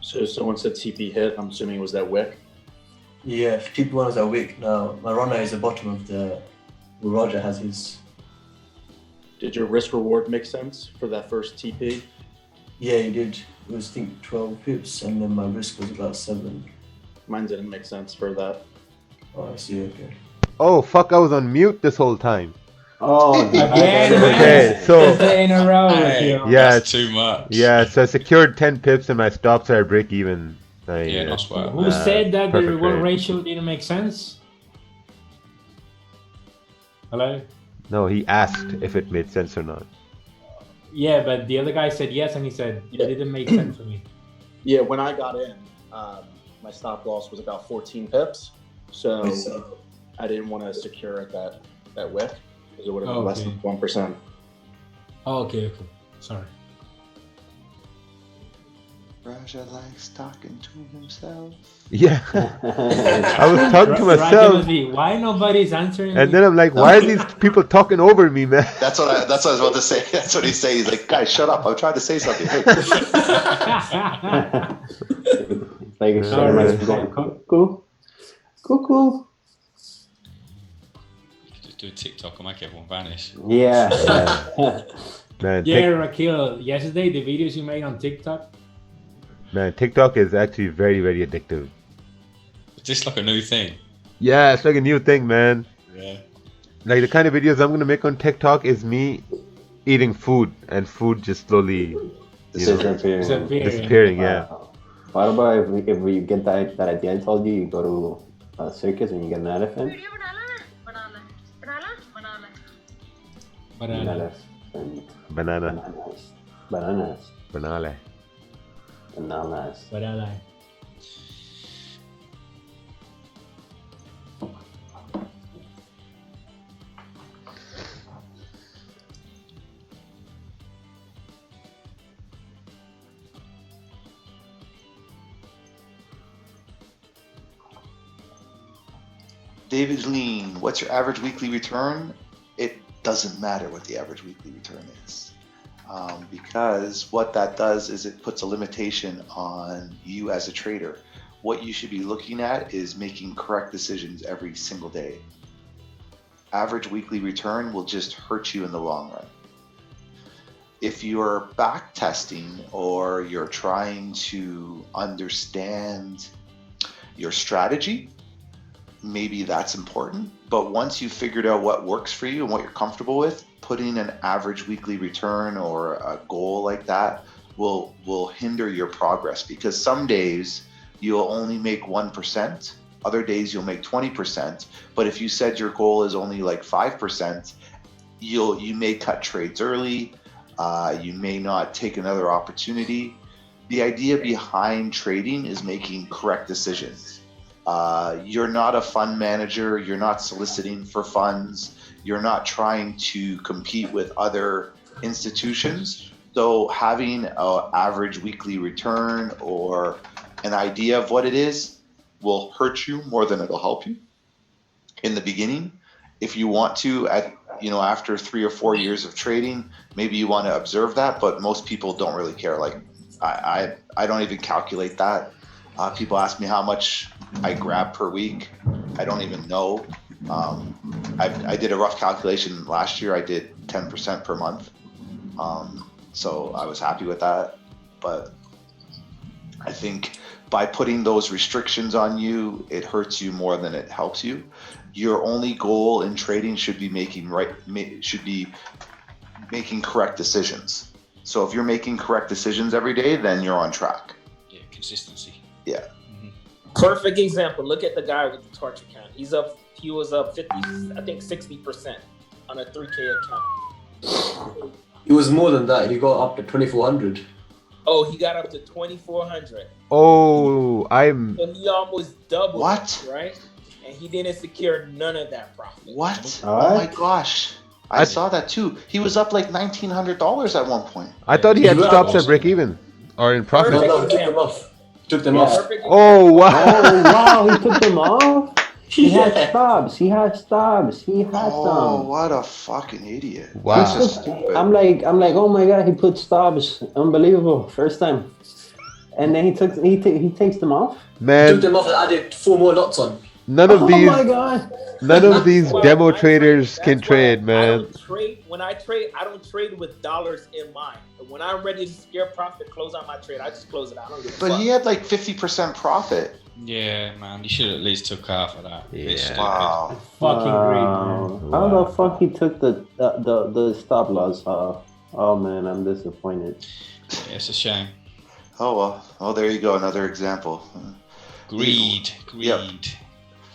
So someone said TP hit. I'm assuming it was that wick. Yeah, TP1 is a wick. Now, my runner is the bottom of where Roger has his. Did your risk reward make sense for that first TP? Yeah, he did. It was, I think, 12 pips, and then my risk was about 7. Mine didn't make sense for that. Oh, I see, okay. Oh, fuck, I was on mute this whole time. Oh, again, okay, so in a row. Yeah, that's too much. Yeah, so I secured 10 pips and my stops are break even. Yeah, nice work. Who said that the perfect reward trade. ratio didn't make sense? Hello? No, he asked if it made sense or not. Yeah, but the other guy said yes, and he said it didn't make sense for me. Yeah, when I got in, my stop loss was about 14 pips, so I didn't want to secure at that wick because it would have been less than 1%. Oh, okay. Sorry. Raja likes talking to himself. Yeah. I was talking to myself. Why nobody's answering And me? then I'm like, why are these people talking over me, man? That's what I was about to say. That's what he's saying. He's like, guys, shut up. I'm trying to say something. Hey. Like a cuckoo. Cuckoo. Just do a TikTok and make everyone vanish. Yeah. Man, Yeah, Rakeel, yesterday the videos you made on TikTok. Man, TikTok is actually very, very addictive. It's just like a new thing. Yeah, it's like a new thing, man. Yeah. Like the kind of videos I'm gonna make on TikTok is me eating food and food just slowly disappearing. Yeah. What about if we get that idea I told you, you go to a circus and you get an elephant? Bananas. David Lean, what's your average weekly return? It doesn't matter what the average weekly return is. Because what that does is it puts a limitation on you as a trader. What you should be looking at is making correct decisions every single day. Average weekly return will just hurt you in the long run. If you're back testing or you're trying to understand your strategy, maybe that's important. But once you've figured out what works for you and what you're comfortable with, putting an average weekly return or a goal like that will hinder your progress, because some days you'll only make 1%, other days you'll make 20%. But if you said your goal is only like 5%, you may cut trades early, you may not take another opportunity. The idea behind trading is making correct decisions. You're not a fund manager, you're not soliciting for funds, you're not trying to compete with other institutions. So having an average weekly return or an idea of what it is will hurt you more than it'll help you in the beginning. If you want to, after 3 or 4 years of trading, maybe you want to observe that, but most people don't really care. Like I don't even calculate that. People ask me how much I grab per week. I don't even know. I did a rough calculation last year. I did 10% per month. So I was happy with that. But I think by putting those restrictions on you, it hurts you more than it helps you. Your only goal in trading should be making correct decisions. So if you're making correct decisions every day, then you're on track. Yeah, consistency. Yeah. Perfect example. Look at the guy with the torch account. He was up 50, I think 60% on a 3K account. It was more than that. He got up to 2,400. Oh, he got up to 2,400. Oh, So he almost doubled. What? It, right? And he didn't secure none of that profit. What? Oh my gosh. I saw that too. He was up like $1,900 at one point. I thought he had stops at break even or in profit. No, he took them off. Took them off. Oh wow! Oh wow! He took them off. He had stops. He had stops. He had some. What a fucking idiot! Wow. I'm like, oh my god! He put stops. Unbelievable. First time. And then he takes them off. Man, he took them off and added 4 more lots on. None of these. Oh my god! None of these demo traders can trade, man. When I trade, I don't trade with dollars in mind. When I'm ready to secure profit, close out my trade. I just close it out. I don't give a fuck. But he had like 50% profit. Yeah, man. You should at least took half of that. Yeah. Wow. Fucking great, man. How the fuck he took the stop loss off? Oh man, I'm disappointed. Yeah, it's a shame. Oh well. Oh, there you go. Another example. Greed. Yep.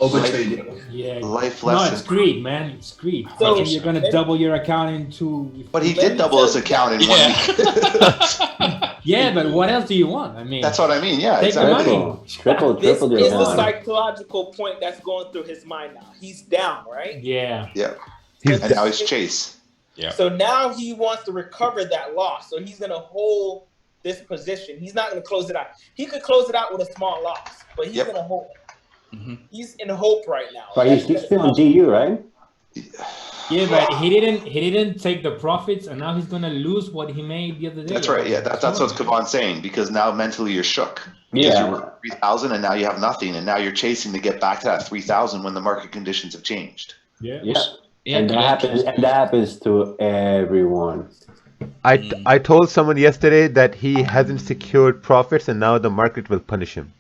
Overtrading. Yeah. Life No, lesson. it's greed, man. It's greed. So- You're gonna double your account in 2. But he did double his account in 1 week. Yeah, but what else do you want? I mean, That's what I mean. Yeah, take the exactly. money. Triple This your is the one. psychological point that's going through his mind now. He's down, right? Yeah. Yeah. And now he's chase. Yeah. So now he wants to recover that loss. So he's going to hold this position. He's not going to close it out. He could close it out with a small loss, but he's going to hold. He's in hope right now. But he's still on GU, right? Yeah, but he didn't take the profits, and now he's gonna lose what he made the other day. That's right. Yeah, that's what Kavan's saying, because now mentally you're shook. Because Yeah. you're 3,000 and now you have nothing, and now you're chasing to get back to that 3,000 when the market conditions have changed. Yeah. Yeah. And that happens to everyone. I told someone yesterday that he hasn't secured profits, and now the market will punish him.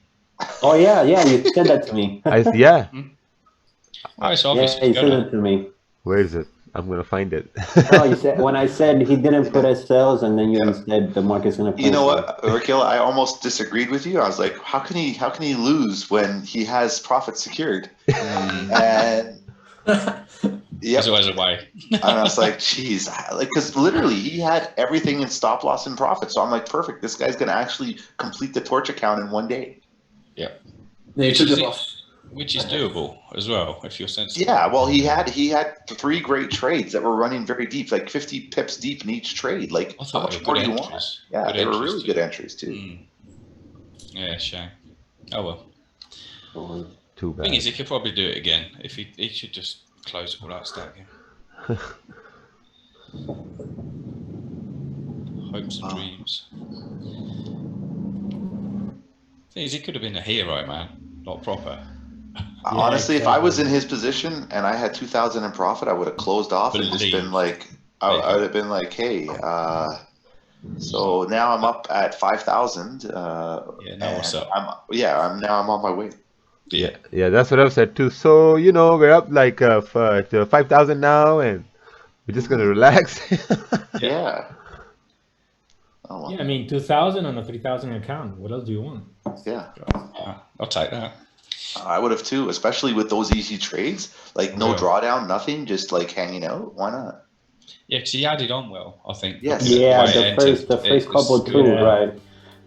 Oh yeah, you said that to me. Yeah. Well, it's Yeah, obvious. you said it to me. Where is it? I'm gonna find it. No, you said when I said he didn't put as sales, and then you said the market's gonna. You know what, Rakeel? I almost disagreed with you. I was like, how can he lose when he has profits secured? And There's always a way. And I was like, geez, because literally he had everything in stop loss and profit. So I'm like, perfect. This guy's gonna actually complete the torch account in 1 day. Yeah. They took them off. Which is doable as well, if you're sensible. Yeah, well, he had 3 great trades that were running very deep, like 50 pips deep in each trade. Like, how much more do you want? Yeah, Good they were entries really too. good entries too. Yeah, shame. Oh well. Too bad. Thing is, he could probably do it again. If he should just close it all out, start again. Hopes and dreams. Thing is, he could have been a hero, man. Not proper. Honestly, if I was in his position and I had 2,000 in profit, I would have closed off and just been like, I would have been like, hey, so now I'm up at 5,000. Yeah, now what's up? I'm on my way. Yeah, that's what I've said too. So we're up like to 5,000 now, and we're just gonna relax. Yeah. Oh, yeah, I mean 2,000 on a 3,000 account. What else do you want? Yeah, I'll take that. I would have too, especially with those easy trades, like no drawdown, nothing, just like hanging out. Why not? Yeah, because he added on well, I think. Yes. Yeah, the first couple too, right?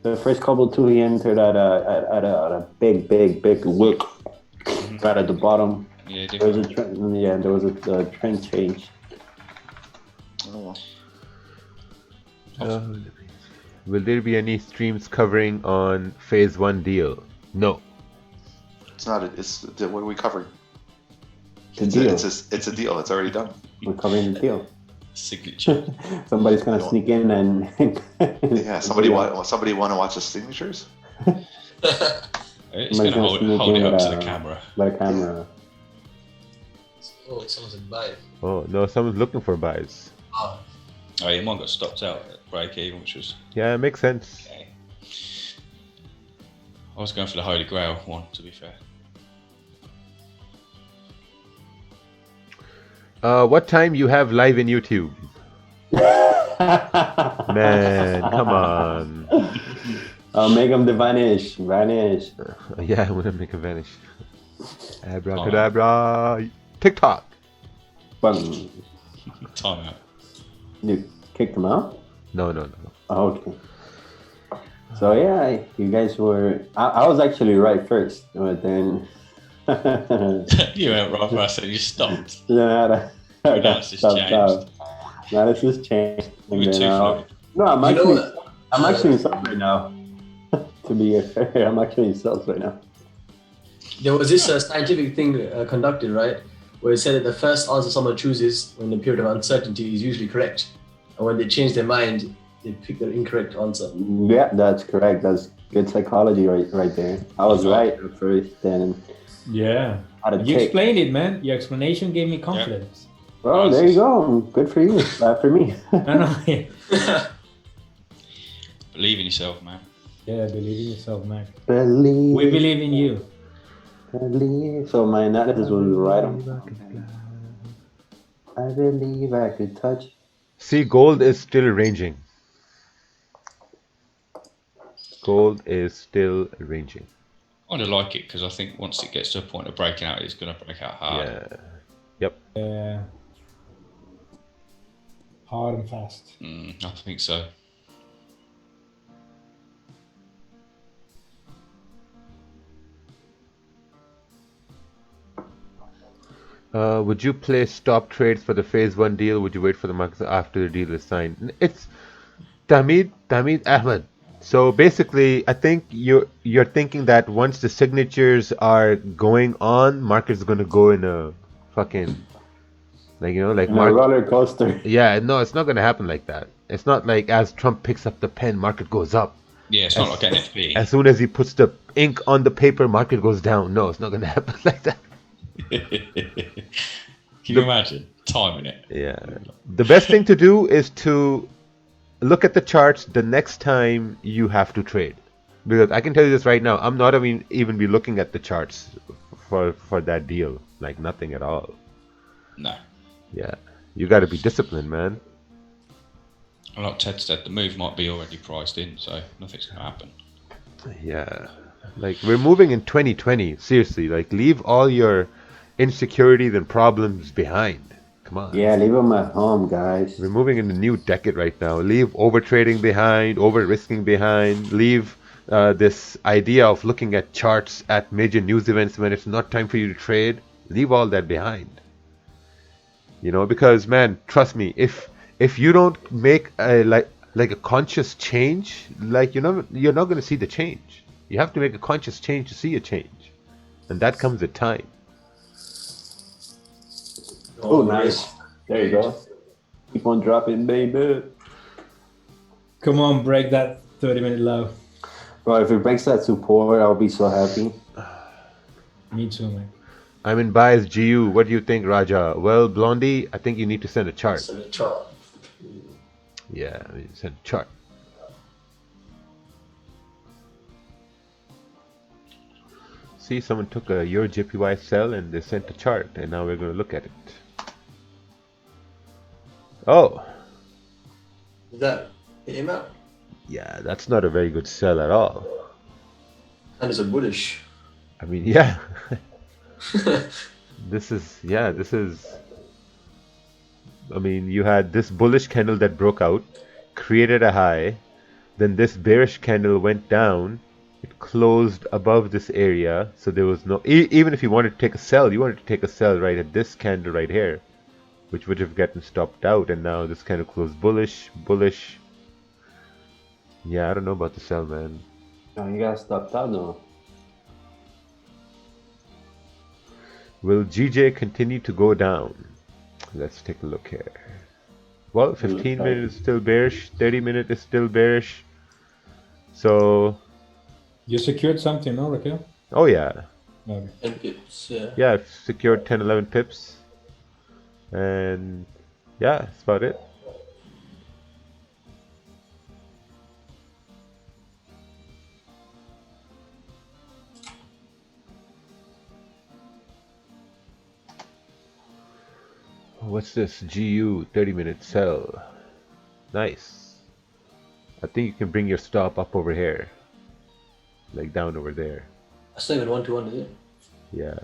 The first couple too, he entered at a big wick right at the bottom. Yeah, there was a trend change. Oh. Will there be any streams covering on phase 1 deal? No. It's not. What are we covering? The deal. It's a deal. It's already done. We're covering the deal. Signature. Somebody's gonna sneak in and. Yeah, somebody want to watch the signatures? It's gonna hold it up to the camera. By the camera. Oh, someone's in buy. Oh no, someone's looking for buys. Oh, yeah, mine got stopped out at break even, which was. Yeah, it makes sense. Okay. I was going for the Holy Grail one, to be fair. What time you have live in YouTube? Man, come on. I'll make them vanish. Yeah, I'm gonna make it vanish. Abracadabra. TikTok. Bum. Time out. You kicked them out? No. Oh, okay. So yeah, you guys were. I was actually right first, but then. You went right first, so you stopped. Yeah, analysis changed. Analysis changed. You were too fluid. No, I'm actually in subs right now. To be fair, I'm actually in subs right now. there was this scientific thing conducted, right, where it said that the first answer someone chooses in a period of uncertainty is usually correct, and when they change their mind, they pick the incorrect answer. Yeah, that's correct. That's good psychology right there. I was right at first, then. Yeah. You explained it, man. Your explanation gave me confidence. Well, there you go. Good for you. Bad for me. I know. Believe in yourself, man. Yeah, believe in yourself, man. Believe. We believe in you. Believe. So my analysis was right on. I believe I could touch. See, gold is still ranging. Gold is still ranging. I kind of like it because I think once it gets to a point of breaking out, it's going to break out hard. Yeah. Yep. Yeah. Hard and fast. I think so. Would you place stop trades for the phase 1 deal? Would you wait for the market after the deal is signed? It's Tamid Ahmed. So basically, I think you're thinking that once the signatures are going on, market's gonna go in a fucking like roller coaster. Yeah, no, it's not gonna happen like that. It's not like as Trump picks up the pen, market goes up. Yeah, it's not like NFP. As soon as he puts the ink on the paper, market goes down. No, it's not gonna happen like that. Can you imagine timing it? Yeah. The best thing to do is to look at the charts the next time you have to trade, because I can tell you this right now, I'm not even be looking at the charts for that deal, like nothing at all. No. Yeah, you got to be disciplined, man. Like Ted said, the move might be already priced in, so nothing's gonna happen. Yeah, like we're moving in 2020. Seriously, like leave all your insecurities and problems behind. Come on. Yeah, leave them at home, guys. We're moving in a new decade right now. Leave overtrading behind, over-risking behind. Leave this idea of looking at charts at major news events when it's not time for you to trade. Leave all that behind. You know, because man, trust me, if you don't make a a conscious change, like you're not going to see the change. You have to make a conscious change to see a change. and that comes with time. Oh, nice. There you go. Keep on dropping, baby. Come on, break that 30-minute low. Bro, if it breaks that support, I'll be so happy. Me too, man. I'm in bias GU. What do you think, Raja? Well, Blondie, I think you need to send a chart. Send a chart. Yeah, send a chart. See, someone took a your JPY sell and they sent a chart, and now we're going to look at it. Oh. Is that hit him out? Yeah, that's not a very good sell at all. And it's a bullish. I mean, yeah. This is, I mean, you had this bullish candle that broke out, created a high, then this bearish candle went down, it closed above this area, so there was no, even if you wanted to take a sell, you wanted to take a sell right at this candle right here, which would have gotten stopped out, and now this candle closed bullish. Yeah, I don't know about the sell, man. No, you got stopped out though. Will GJ continue to go down? Let's take a look here. Well, 15 minutes is still bearish, 30 minutes is still bearish. So... You secured something, no, Rakeel? Oh, yeah. Okay. 10 pips, yeah. Yeah, I've secured 10, 11 pips. And yeah, that's about it. What's this? GU 30-minute sell. Nice. I think you can bring your stop up over here. Like down over there. That's not even 1-to-1, is it? Yeah.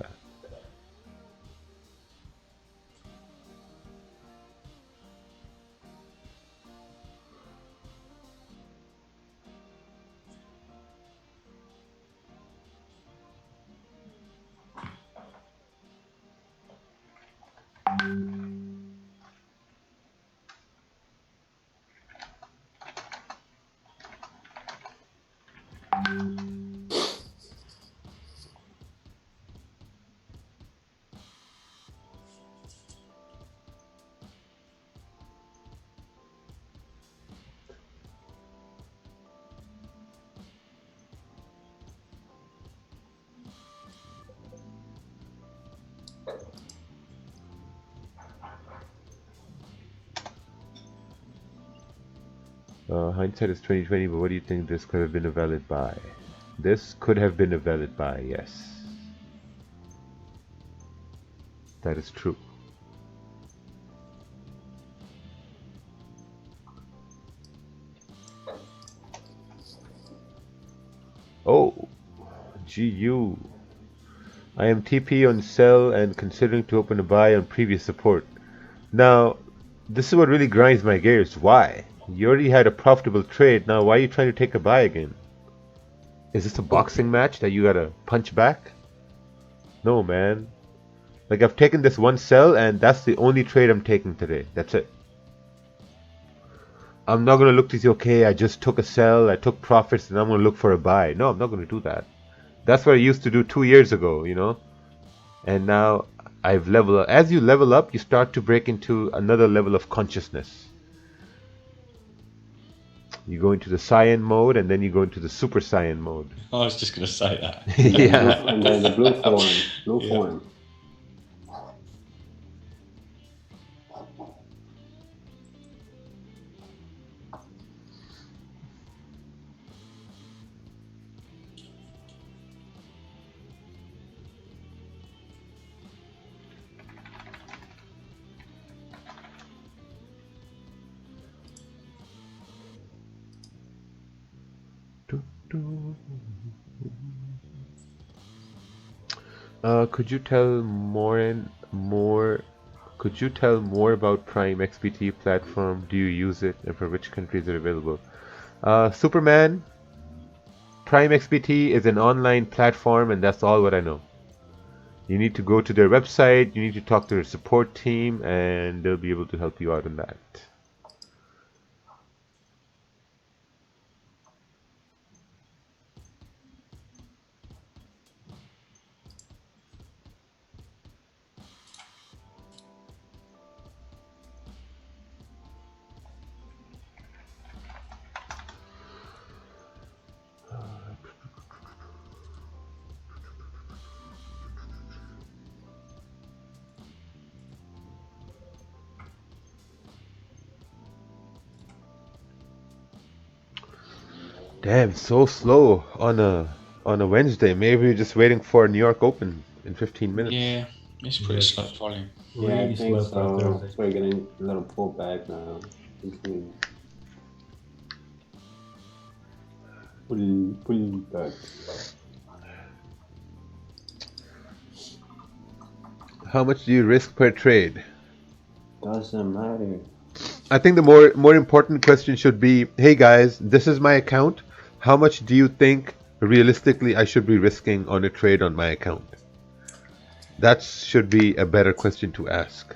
Hindsight is 2020, but what do you think this could have been a valid buy? This could have been a valid buy, yes. That is true. Oh, GU. I am TP on sell and considering to open a buy on previous support. Now, this is what really grinds my gears. Why? You already had a profitable trade, now why are you trying to take a buy again? Is this a boxing match that you gotta punch back? No, man. Like, I've taken this one sell and that's the only trade I'm taking today. That's it. I'm not gonna look to see, okay, I just took a sell, I took profits, and I'm gonna look for a buy. No, I'm not gonna do that. That's what I used to do 2 years ago, you know? And now I've leveled up. As you level up, you start to break into another level of consciousness. You go into the cyan mode, and then you go into the super cyan mode. I was just going to say that. Yeah. And then the blue form. Blue form. Could you tell could you tell more about Prime XPT platform? Do you use it, and for which countries are available? Superman, Prime XPT is an online platform, and that's all what I know. You need to go to their website, you need to talk to their support team, and they'll be able to help you out on that. Damn, so slow on a Wednesday. Maybe we're just waiting for New York Open in 15 minutes. Yeah, it's pretty slow volume. Yeah, I Really think slow for a so. Thursday. We're getting a little pullback now. Pull back. How much do you risk per trade? Doesn't matter. I think the more important question should be, hey guys, this is my account. How much do you think realistically I should be risking on a trade on my account? That should be a better question to ask.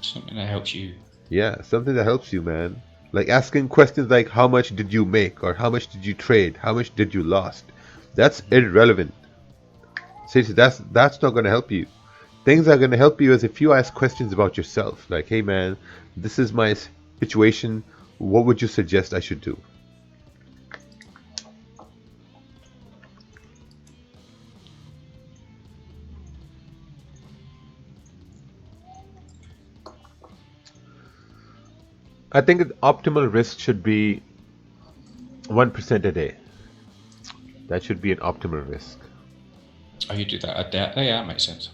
Something that helps you. Yeah, something that helps you, man. Like asking questions like how much did you make, or how much did you trade, how much did you lost? That's irrelevant. Seriously, that's not going to help you. Things that are going to help you is if you ask questions about yourself, like, hey man, this is my situation, what would you suggest I should do? I think the optimal risk should be 1% a day. That should be an optimal risk. Oh, you do that a day? Oh, yeah, that makes sense.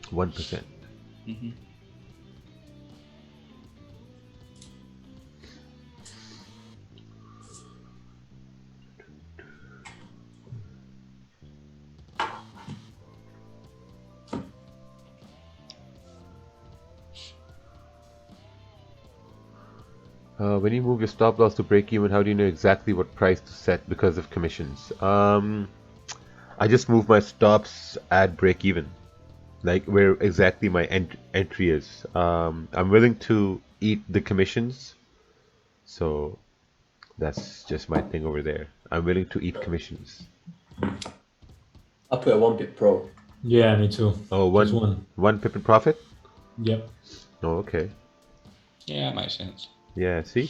1%. Mm-hmm. When you move your stop loss to break even, how do you know exactly what price to set because of commissions? I just move my stops at break even, like where exactly my entry is. I'm willing to eat the commissions, so that's just my thing over there. I'm willing to eat commissions. I put a 1 pip pro. Yeah, me too. Oh, one pip in profit? Yep. Oh, okay. Yeah, that makes sense. Yeah, see?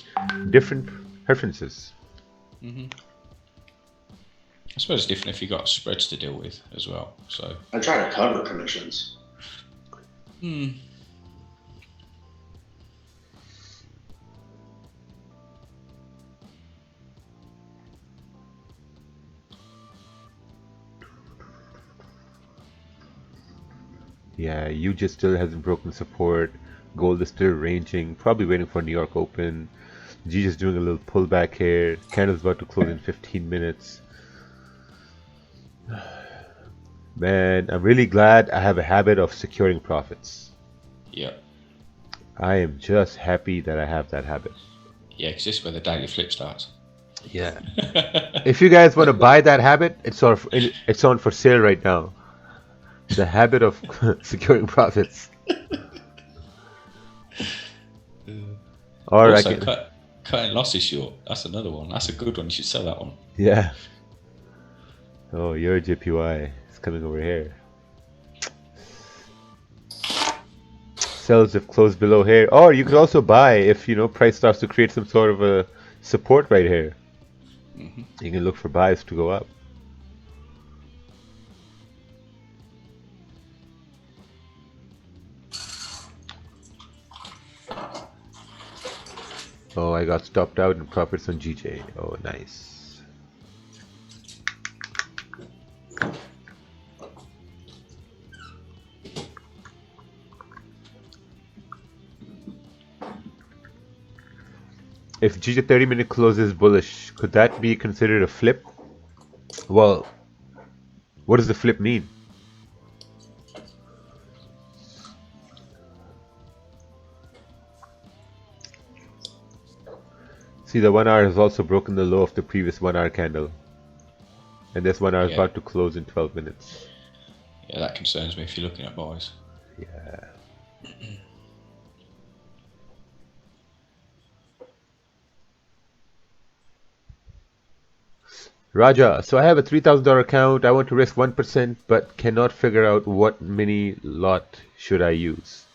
Different preferences. Mm-hmm. I suppose it's different if you've got spreads to deal with as well. So I try to cover commissions. Yeah, UJ still hasn't broken support. Gold is still ranging, probably waiting for New York Open. G just doing a little pullback here. Candle's about to close in 15 minutes. Man, I'm really glad I have a habit of securing profits. Yeah. I am just happy that I have that habit. Yeah, because this is where the daily flip starts. Yeah. If you guys want to buy that habit, it's on for sale right now. The habit of securing profits. Or also, cutting losses short. That's another one. That's a good one. You should sell that one. Yeah. Oh, your JPY is coming over here. Sells if closed below here. Or you could also buy if, price starts to create some sort of a support right here. Mm-hmm. You can look for buys to go up. Oh, I got stopped out in profits on GJ. Oh, nice. If GJ 30-minute closes bullish, could that be considered a flip? Well, what does the flip mean? See, the 1 hour has also broken the low of the previous 1 hour candle. And this 1 hour is about to close in 12 minutes. Yeah, that concerns me if you're looking at buys. Yeah. Raja, so I have a $3,000 account. I want to risk 1%, but cannot figure out what mini lot should I use.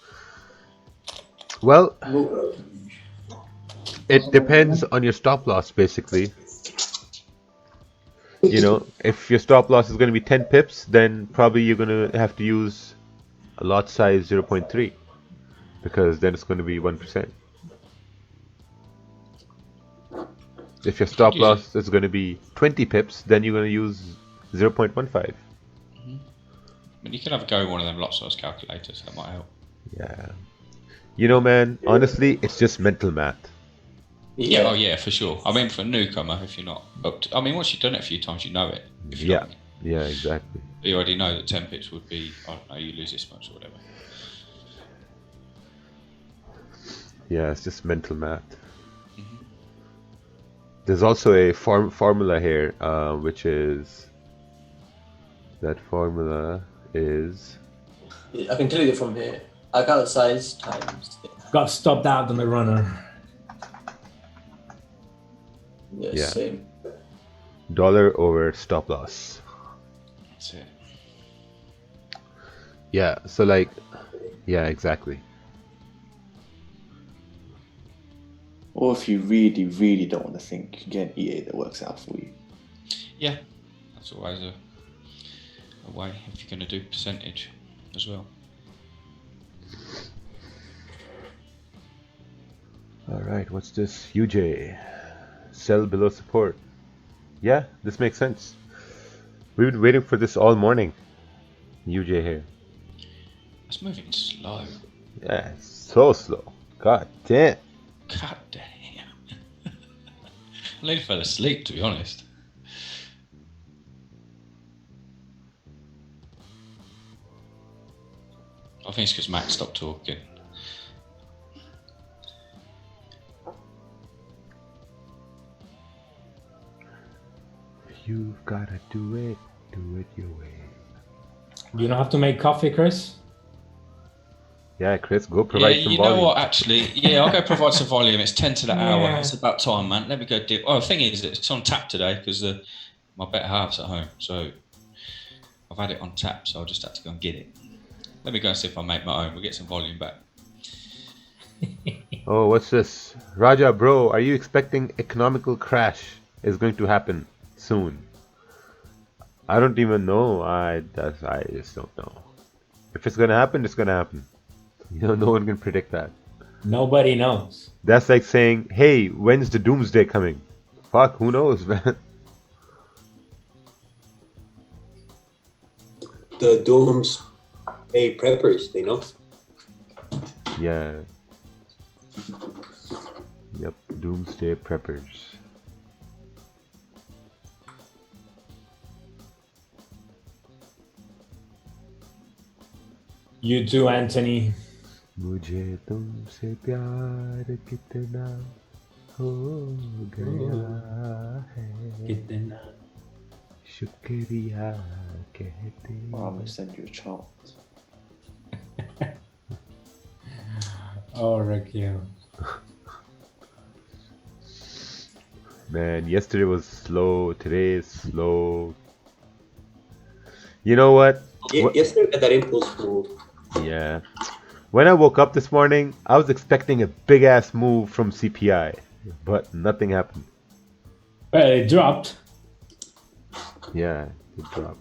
Well, it depends on your stop loss, basically. If your stop loss is going to be 10 pips, then probably you're going to have to use a lot size 0.3, because then it's going to be 1%. If your stop use loss is going to be 20 pips, then you're going to use 0.15. But you can have a go with one of them lot size calculators. That might help. Yeah. You know, man, honestly, it's just mental math. Yeah, oh yeah, for sure. I mean, for a newcomer, if you're not up to, I mean, once you've done it a few times, you know it. If you don't, Yeah, exactly. you already know that 10 pips would be, I don't know, you lose this much or whatever. Yeah, it's just mental math. There's also a formula here, which is, that formula is... I can tell you from here. I got the size times. Got stopped out on the runner. Yeah, same. Dollar over stop loss. That's it. Yeah, so like, yeah, exactly. Or if you really, really don't want to think, you can get an EA that works out for you. Yeah, that's always a way if you're going to do percentage as well. All right, what's this? UJ. Sell below support. Yeah, this makes sense. We've been waiting for this all morning. UJ here. It's moving slow. Yeah, it's so slow. God damn. God damn. I nearly fell asleep, to be honest. I think it's because Max stopped talking. You've gotta do it your way. You don't have to make coffee, Chris? Yeah, Chris, go provide some volume. Know what, actually? Yeah, I'll go provide some volume. It's 10 to the hour. It's about time, man. Let me go dip. Oh, the thing is, it's on tap today because my better half's at home. So I've had it on tap, so I'll just have to go and get it. Let me go and see if I make my own. We'll get some volume back. Oh, what's this? Raja, bro, are you expecting economical crash is going to happen soon? I don't even know. I just don't know. If it's gonna happen, it's gonna happen. You know, no one can predict that. Nobody knows. That's like saying, hey, when's the doomsday coming? Fuck, who knows, man? The doomsday preppers, they know. Yeah. Yep, doomsday preppers. You too, Anthony. मुझे तुमसे प्यार कितना हो गया है कितना शुक्रिया कहते I'm gonna send you a chart. Oh, rakeel. Man, yesterday was slow, today is slow. You know what? Yesterday had that impulse move. Yeah. When I woke up this morning, I was expecting a big ass move from CPI, but nothing happened. Well, it dropped. Yeah, it dropped.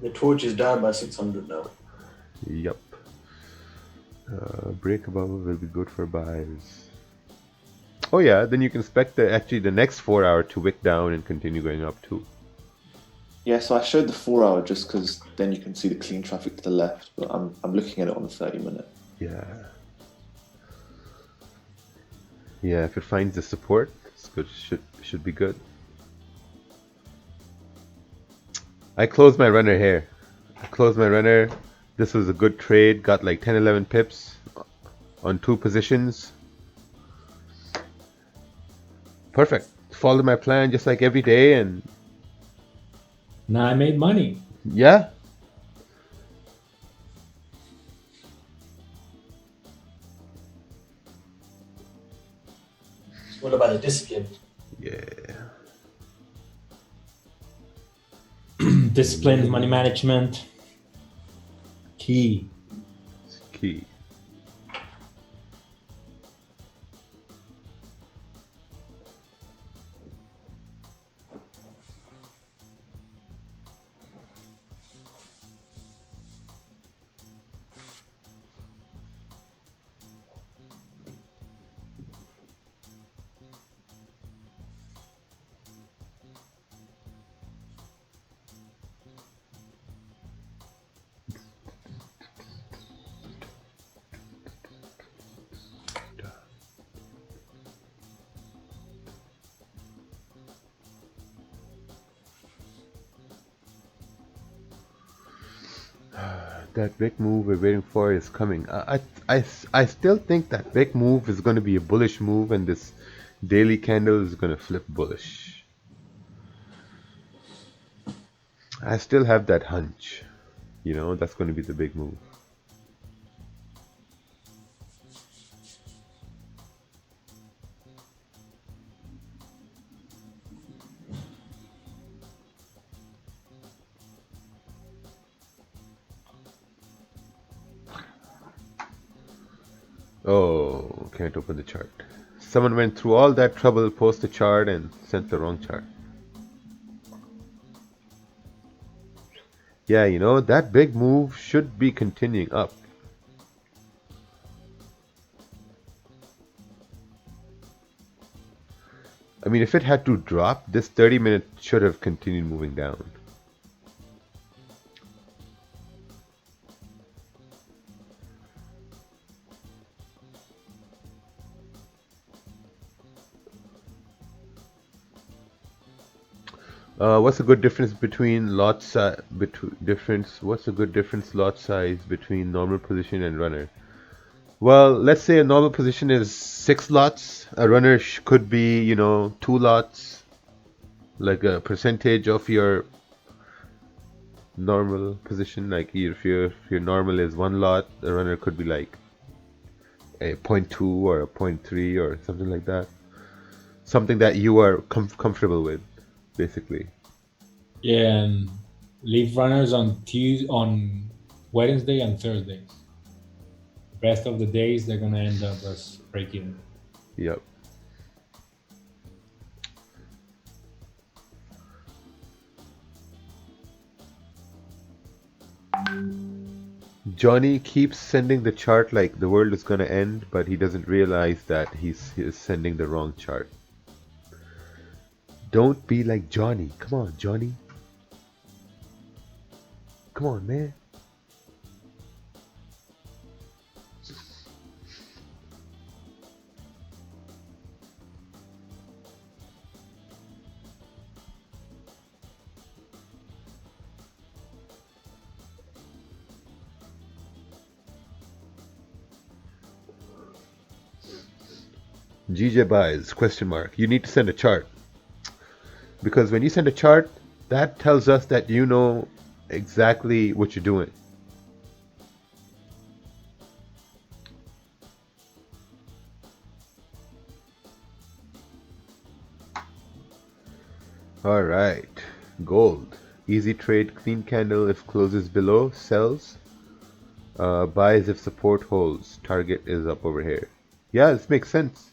The torch is down by 600 now. Yup. Break above will be good for buys. Oh yeah, then you can expect the next 4 hour to wick down and continue going up too. Yeah, so I showed the 4 hour just because then you can see the clean traffic to the left, but I'm looking at it on the 30-minute. Yeah. Yeah, if it finds the support, it's good. Should be good. I closed my runner here. This was a good trade. Got like 10-11 pips on 2 positions. Perfect. Followed my plan just like every day, and now I made money. Yeah. What about the discipline? Yeah. Discipline, money management. Key. It's key. that big move we're waiting for is coming. I still think that big move is going to be a bullish move, and this daily candle is going to flip bullish. I still have that hunch. You know, that's going to be the big move. Oh, can't open the chart. Someone went through all that trouble, post the chart, and sent the wrong chart. Yeah, you know, that big move should be continuing up. I mean, if it had to drop, this 30-minute should have continued moving down. What's a good difference between lot size? What's a good difference lot size between normal position and runner? Well, let's say a normal position is 6 lots. A runner could be, you know, 2 lots, like a percentage of your normal position. Like if your normal is 1 lot, a runner could be like a 0.2 or a 0.3 or something like that. Something that you are comfortable with, basically. Yeah, and leave runners on Wednesday and Thursdays. The rest of the days they're gonna end up as break-even. Yep. Johnny keeps sending the chart like the world is gonna end, but he doesn't realize that he's sending the wrong chart. Don't be like Johnny. Come on, Johnny. Come on, man. GJ buys, question mark. You need to send a chart. Because when you send a chart, that tells us that you know exactly what you're doing. All right, gold. Easy trade, clean candle if closes below, sells. Buys if support holds. Target is up over here. Yeah, this makes sense.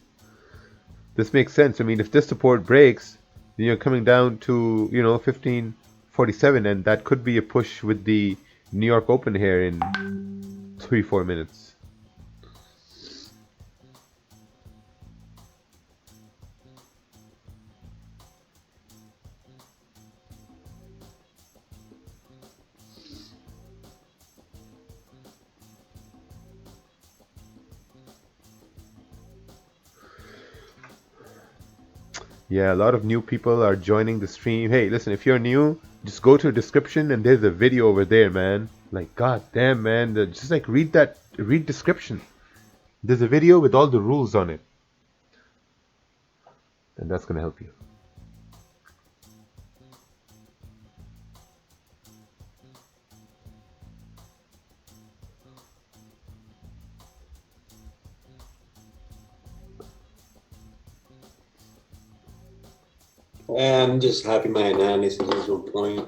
This makes sense. I mean, if this support breaks, then you're coming down to, you know, 1547, and that could be a push with the New York Open here in 3-4 minutes. Yeah, a lot of new people are joining the stream. Hey, listen, if you're new, just go to the description and there's a video over there, man. Like, god damn, man. Just like read description. There's a video with all the rules on it. And that's gonna help you. I'm just happy my analysis is on point.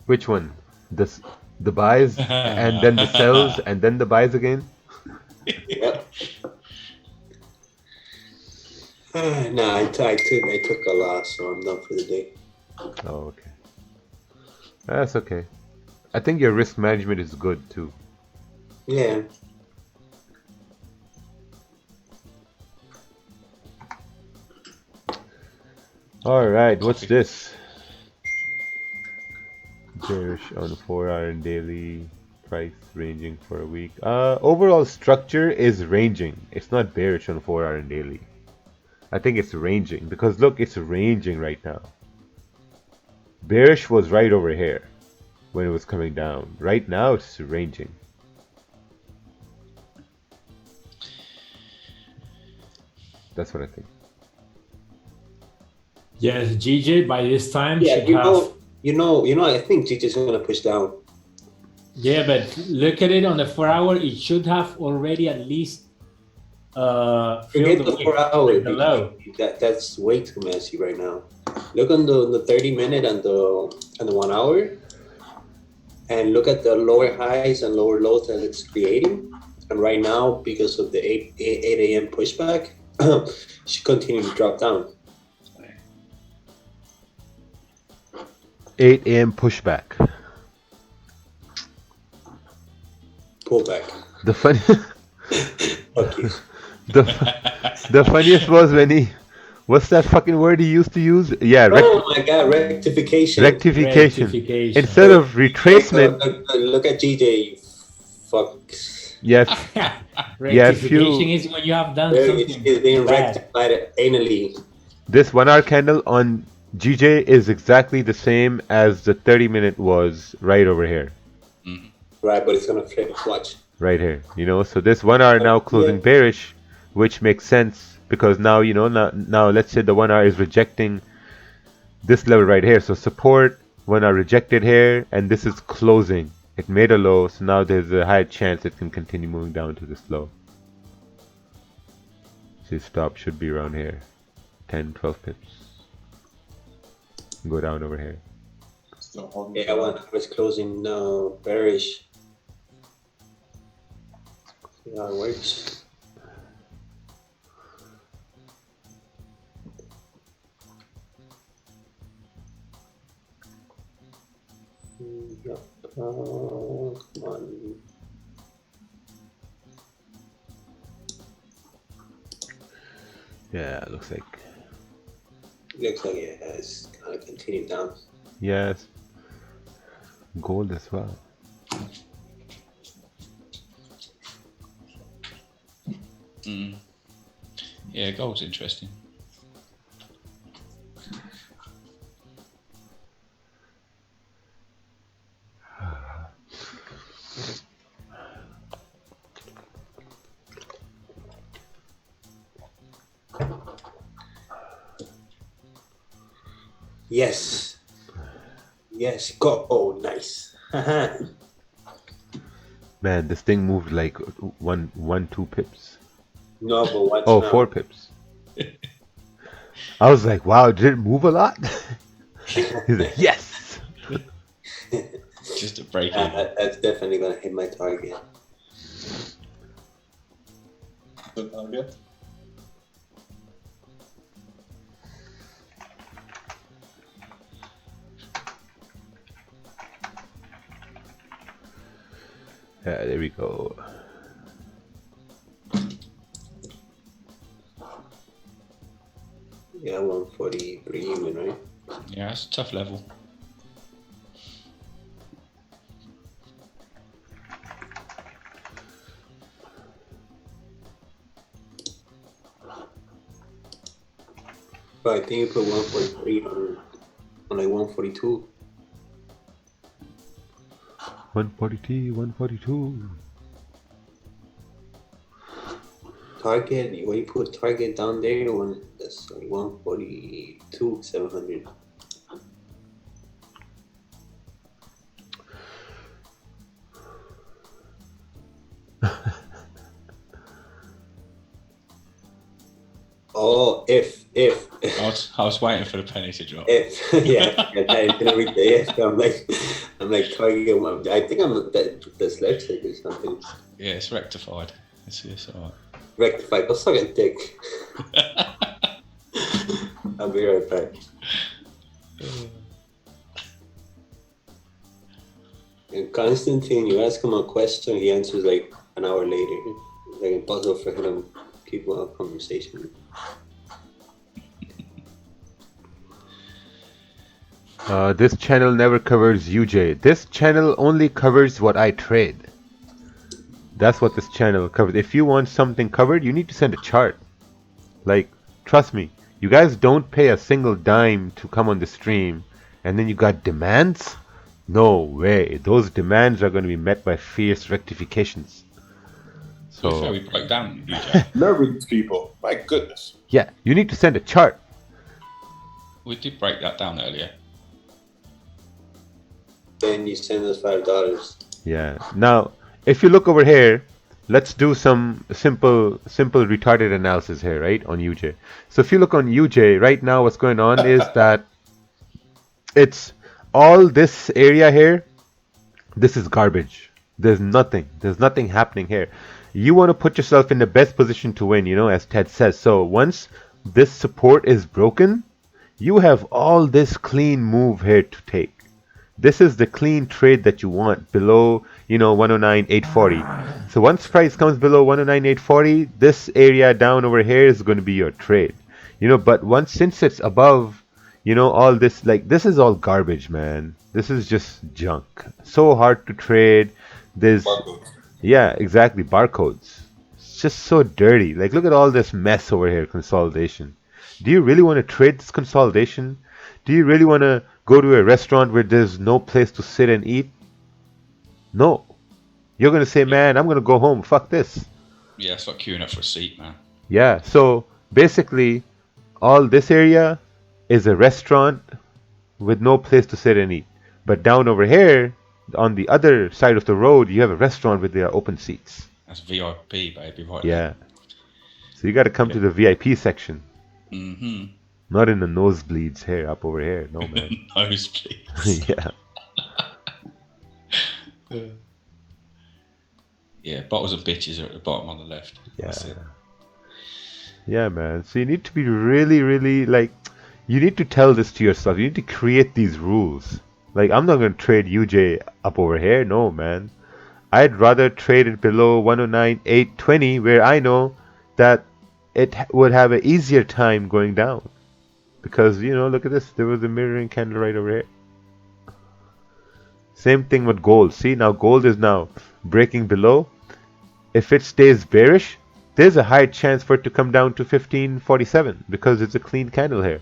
Which one? The buys and then the sells and then the buys again? Yep. No, I took a loss, so I'm done for the day. Oh, okay. That's okay. I think your risk management is good too. Yeah. All right, what's this? Bearish on 4-hour and daily, price ranging for a week. Overall structure is ranging. It's not bearish on 4-hour and daily. I think it's ranging because look, it's ranging right now. Bearish was right over here. when it was coming down. Right now it's ranging. That's what I think. Yes, GJ by this time Yeah, should have. I think GJ's gonna push down. Yeah, but look at it on the 4 hour. It should have already at least Forget the 4 hour. the low. That's way too messy right now. Look on the 30-minute and the 1 hour, and look at the lower highs and lower lows that it's creating. And right now, because of the 8 a.m. pushback, it should continue to drop down. 8 a.m. pushback. Pullback. The funny. Okay. The funniest was when he, what's that fucking word he used to use? Yeah, oh my god, rectification. Rectification. Instead of retracement. Look at GJ. Fuck. Yeah. Rectification is when you have done something. It's being rectified anally. This 1 hour candle on GJ is exactly the same as the 30-minute was right over here. Right, but it's gonna flip. Watch. Right here, so this 1 hour now closing bearish, which makes sense because now, now let's say the 1 hour is rejecting this level right here. So support, 1 hour rejected here, and this is closing. It made a low, so now there's a high chance it can continue moving down to this low. So stop should be around here, 10, 12 pips. Go down over here. Yeah, one was closing bearish. See how it works. Yep. Come on. Yeah, looks like. Looks like it has kind of continued down. Yes. Gold as well. Yeah, gold's interesting. Yes. Yes, go. Oh, nice. Man, this thing moved like 2 pips. No, but watch Oh, now. 4 pips. I was like, wow, did it move a lot? He's like, yes. Just a break in. That's definitely gonna hit my target. The target. Yeah, there we go. Yeah, 143 even, right? Yeah, it's a tough level. But I think you put 143 on like 142. 142, 142. Target, when you put target down there, that's like 142, 700. Oh, if. I was waiting for the penny to drop. If, yeah, I didn't read the if. I'm like target. I think I'm dyslexic or something. Yeah, it's rectified. It's alright. Rectified. Go suck a dick. I'll be right back. And Constantine, you ask him a question, he answers like an hour later. It's like impossible for him to keep a conversation. This channel never covers UJ. This channel only covers what I trade. That's what this channel covers. If you want something covered, you need to send a chart. Like, trust me, you guys don't pay a single dime to come on the stream, and then you got demands? No way. Those demands are going to be met by fierce rectifications. So we broke down UJ. Nerve these people. My goodness. Yeah, you need to send a chart. We did break that down earlier. Then you send us $5. Yeah. Now, if you look over here, let's do some simple retarded analysis here, right, on UJ. So if you look on UJ right now, what's going on is that it's all this area here. This is garbage. There's nothing happening here. You want to put yourself in the best position to win, as Ted says. So once this support is broken, you have all this clean move here to take. This is the clean trade that you want below, 109.840. So once price comes below 109.840, this area down over here is going to be your trade. But since it's above, all this, this is all garbage, man. This is just junk. So hard to trade. Yeah, exactly. Barcodes. It's just so dirty. Look at all this mess over here. Consolidation. Do you really want to trade this consolidation? Do you really want to go to a restaurant where there's no place to sit and eat? No. You're going to say, man, I'm going to go home. Fuck this. Yeah, it's like queuing up for a seat, man. Yeah, so basically, all this area is a restaurant with no place to sit and eat. But down over here, on the other side of the road, you have a restaurant with their open seats. That's VIP, baby, right? Yeah. So you got to come to the VIP section. Mm-hmm. Not in the nosebleeds here, up over here. No, man. Nosebleeds. Yeah. Yeah, bottles of bitches are at the bottom on the left. Yeah. Yeah, man. So you need to be really, really, you need to tell this to yourself. You need to create these rules. I'm not going to trade UJ up over here. No, man. I'd rather trade it below 109.820 where I know that it would have an easier time going down. Because, look at this. There was a mirroring candle right over here. Same thing with gold. See, now gold is now breaking below. If it stays bearish, there's a high chance for it to come down to 1547 because it's a clean candle here.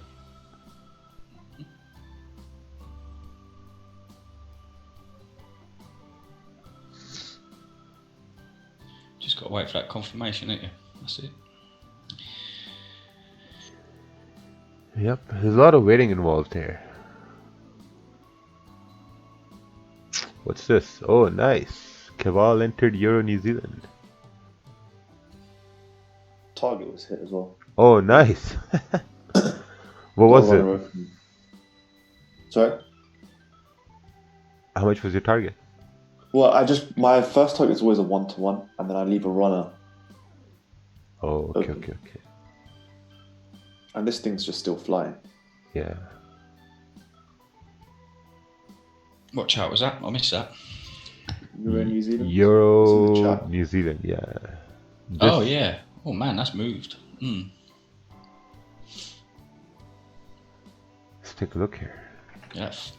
Just got to wait for that confirmation, ain't you? That's it. Yep, there's a lot of waiting involved here. What's this? Oh, nice. Keval entered Euro New Zealand. Target was hit as well. Oh, nice. What was it? Sorry? How much was your target? Well, my first target is always a 1-to-1, and then I leave a runner. Oh, okay. And this thing's just still flying. Yeah. What chart was that? I missed that. Euro New Zealand? Euro New Zealand, yeah. Oh, yeah. Oh, man, that's moved. Let's take a look here. Yes.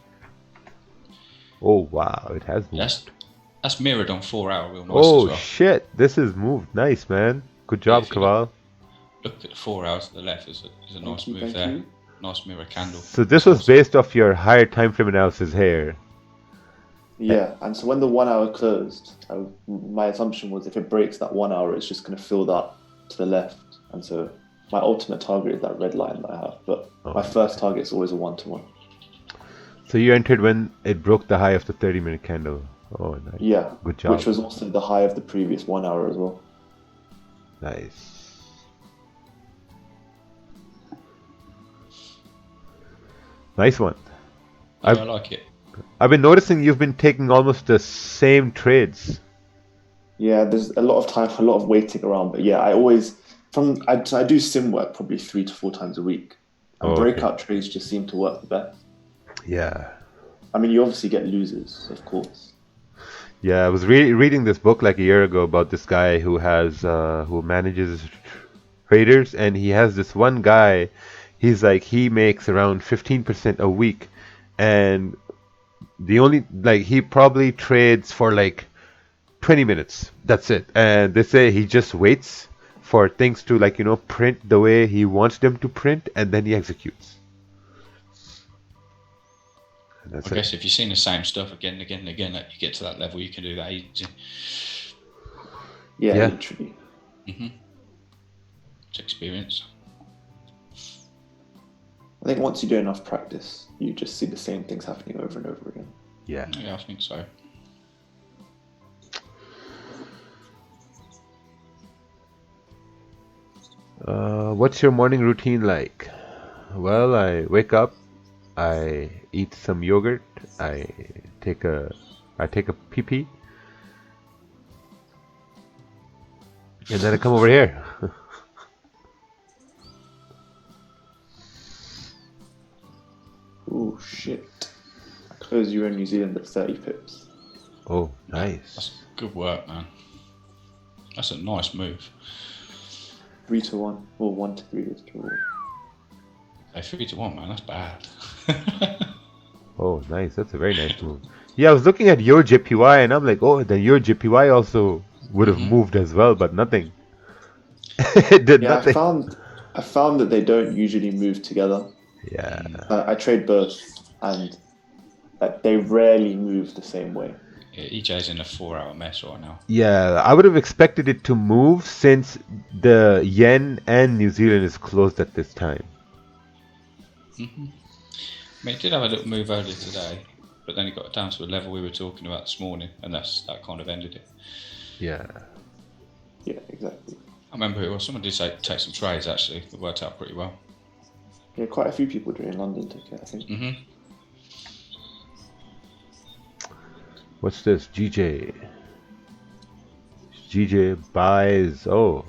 Oh, wow, it has moved. That's mirrored on 4 hour real nice as well. Shit, this is moved. Nice, man. Good job, Keval. Look at the 4 hours to the left. There's a nice move there. Nice mirror candle. So this was based off your higher time frame analysis here. Yeah, and so when the 1 hour closed, my assumption was if it breaks that 1 hour, it's just going to fill that to the left. And so my ultimate target is that red line that I have. But my first target is always a 1-to-1. So you entered when it broke the high of the 30-minute candle. Oh, nice. Yeah, good job. Which was also the high of the previous 1 hour as well. Nice. Nice one. I like it. I've been noticing you've been taking almost the same trades. Yeah, there's a lot of time, a lot of waiting around. But yeah, I do sim work probably 3 to 4 times a week. And breakout trades just seem to work the best. Yeah. I mean, you obviously get losers, of course. Yeah, I was reading this book like a year ago about this guy who manages traders, and he has this one guy. He's like, he makes around 15% a week, and he probably trades for 20 minutes. That's it. And they say he just waits for things to print the way he wants them to print, and then he executes. I guess if you've seen the same stuff again and again and again, that you get to that level, you can do that easy. Yeah, literally. It's experience. I think once you do enough practice, you just see the same things happening over and over again. Yeah, I think so. What's your morning routine like? Well, I wake up, I eat some yogurt, I take a pee pee, and then I come over here. Oh shit! I closed you in New Zealand at 30 pips. Oh, nice. That's good work, man. That's a nice move. 3-1, or 1-3 is to 3-1, man. That's bad. Oh, nice. That's a very nice move. Yeah, I was looking at your JPY, and I'm like, oh, then your JPY also would have moved as well, but nothing. It did nothing. I found that they don't usually move together. Yeah. I trade both, and they rarely move the same way. Yeah, EJ's in a 4-hour mess right now. Yeah, I would have expected it to move since the yen and New Zealand is closed at this time. I mean, it did have a little move earlier today, but then it got down to a level we were talking about this morning, and that kind of ended it. Yeah. Yeah, exactly. I remember it was someone did say take some trades. Actually, it worked out pretty well. Yeah, quite a few people do in London took it, I think. What's this? GJ buys. Oh.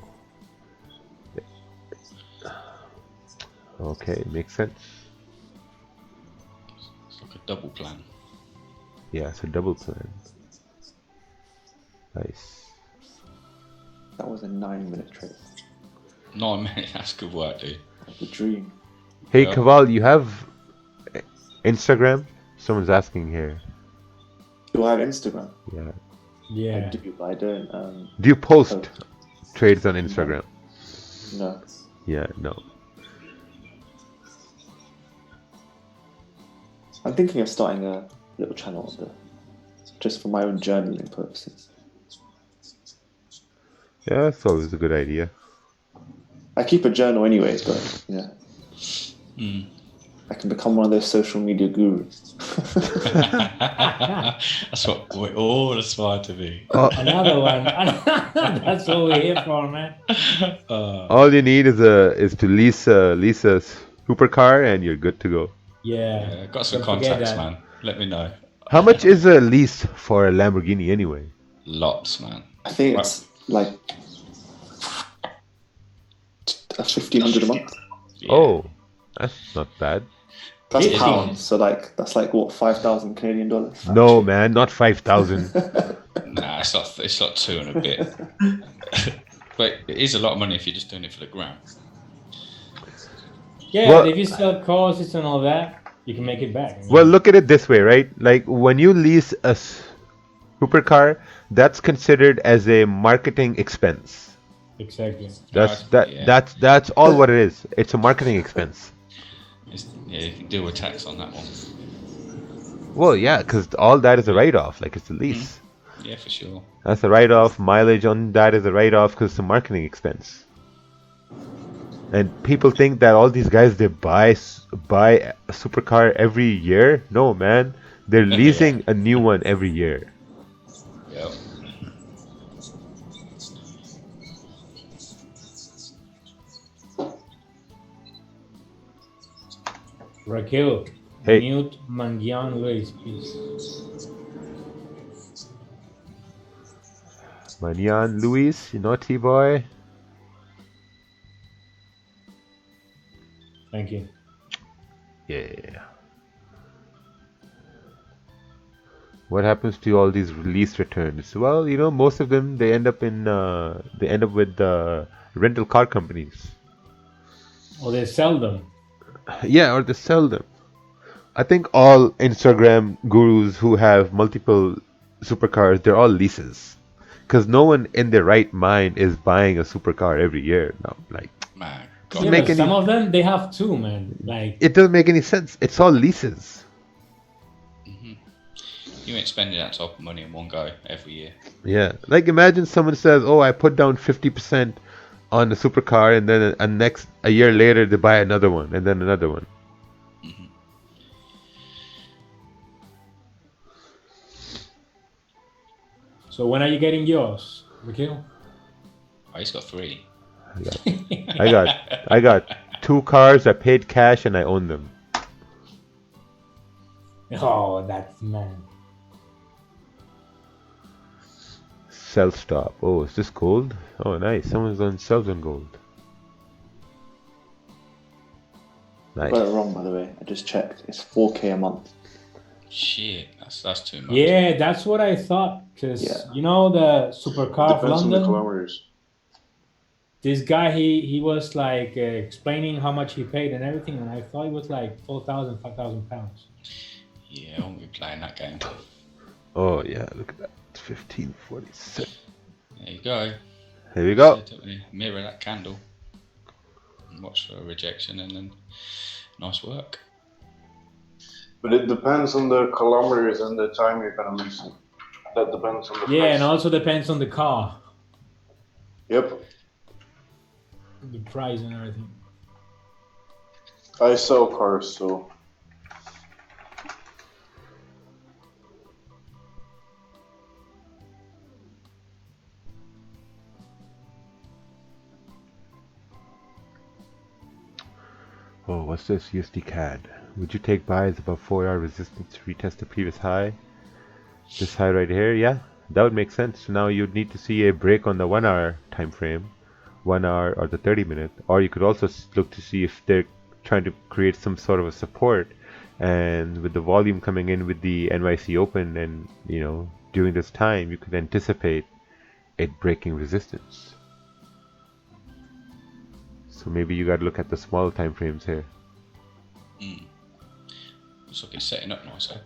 Okay, makes sense. It's like a double plan. Yeah, it's a double plan. Nice. That was a 9-minute trade. 9 minutes, that's good work, dude. The dream. Hey, Kaval, you have Instagram? Someone's asking here. Do I have Instagram? Yeah. Yeah. I do, but I don't. Do you post trades on Instagram? No. Yeah, no. I'm thinking of starting a little channel on there, just for my own journaling purposes. Yeah, that's always a good idea. I keep a journal anyway, but yeah. I can become one of those social media gurus. That's what we all aspire to be. Another one. That's what we're here for, man. All you need is to lease a supercar and you're good to go. Yeah. Got some contacts, man. Let me know. How much is a lease for a Lamborghini anyway? Lots, man. I think it's like 1,500 a month. Yeah. Oh, that's not bad. That's pounds, so that's like what, 5,000 Canadian dollars? No, man, not 5,000. Nah, it's like 2 and a bit. But it is a lot of money if you're just doing it for the gram. Yeah, well, if you sell courses and all that, you can make it back. Well, look at it this way, right? Like when you lease a supercar, that's considered as a marketing expense. Exactly. That's all what it is. It's a marketing expense. Yeah, you can deal with tax on that one. Well, yeah, because all that is a write-off. Like it's a lease. Yeah, for sure. That's a write-off. Mileage on that is a write-off because it's a marketing expense. And people think that all these guys, they buy a supercar every year. No, man. They're leasing a new one every year. Yep. Rakeel, hey. Mute Mangian Luis, please. Manyan Luis, you naughty boy. Thank you. Yeah. What happens to all these release returns? Well, most of them they end up with rental car companies. Or they sell them. Yeah, or they sell them. I think all Instagram gurus who have multiple supercars, they're all leases. Because no one in their right mind is buying a supercar every year. No, like, man. Yeah, some of them they have two, man. Like it doesn't make any sense. It's all leases. You ain't spending that type of money in one go every year. Yeah, like imagine someone says, "Oh, I put down 50% on the supercar," and then a year later they buy another one, and then another one. Mm-hmm. So when are you getting yours, Rakeel? Oh, he's got 3. I got 2 cars. I paid cash and I own them. Oh, that's man. Sell stop. Oh, is this gold? Oh, nice. Someone's on sells on gold. Nice. Got it wrong, by the way. I just checked. It's 4K a month. Shit, that's too much. Yeah, that's what I thought. Because you know the supercar of Depends on the London. kilometers. This guy, he was like explaining how much he paid and everything, and I thought it was like 4,000, 5,000 pounds. Yeah, I won't be playing that game. Oh yeah, look at that. It's 1546. There you go. Here we go. Mirror that candle. And watch for a rejection, and then nice work. But it depends on the kilometers and the time you're gonna lose it. That depends on the Yeah, price. and also depends on the car. Yep. The price and everything. I sell cars, so Oh, what's this? USD CAD. Would you take buys above 4-hour resistance to retest the previous high? This high right here, yeah, that would make sense. So now you'd need to see a break on the 1-hour time frame, 1 hour or the 30-minute, or you could also look to see if they're trying to create some sort of a support. And with the volume coming in with the NYC Open, and you know, during this time, you could anticipate it breaking resistance. So maybe you got to look at the small time frames here. Looks like it's setting up nicely.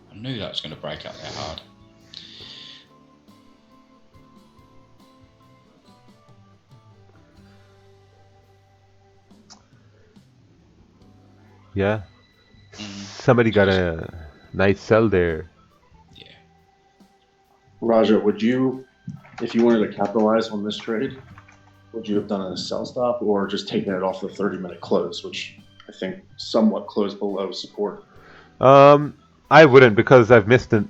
I knew that was going to break out there hard. Yeah. Somebody got a nice sell there. Raja, would you, if you wanted to capitalize on this trade, would you have done a sell stop or just taken it off the 30-minute close, which I think somewhat closed below support? I wouldn't, because I've missed the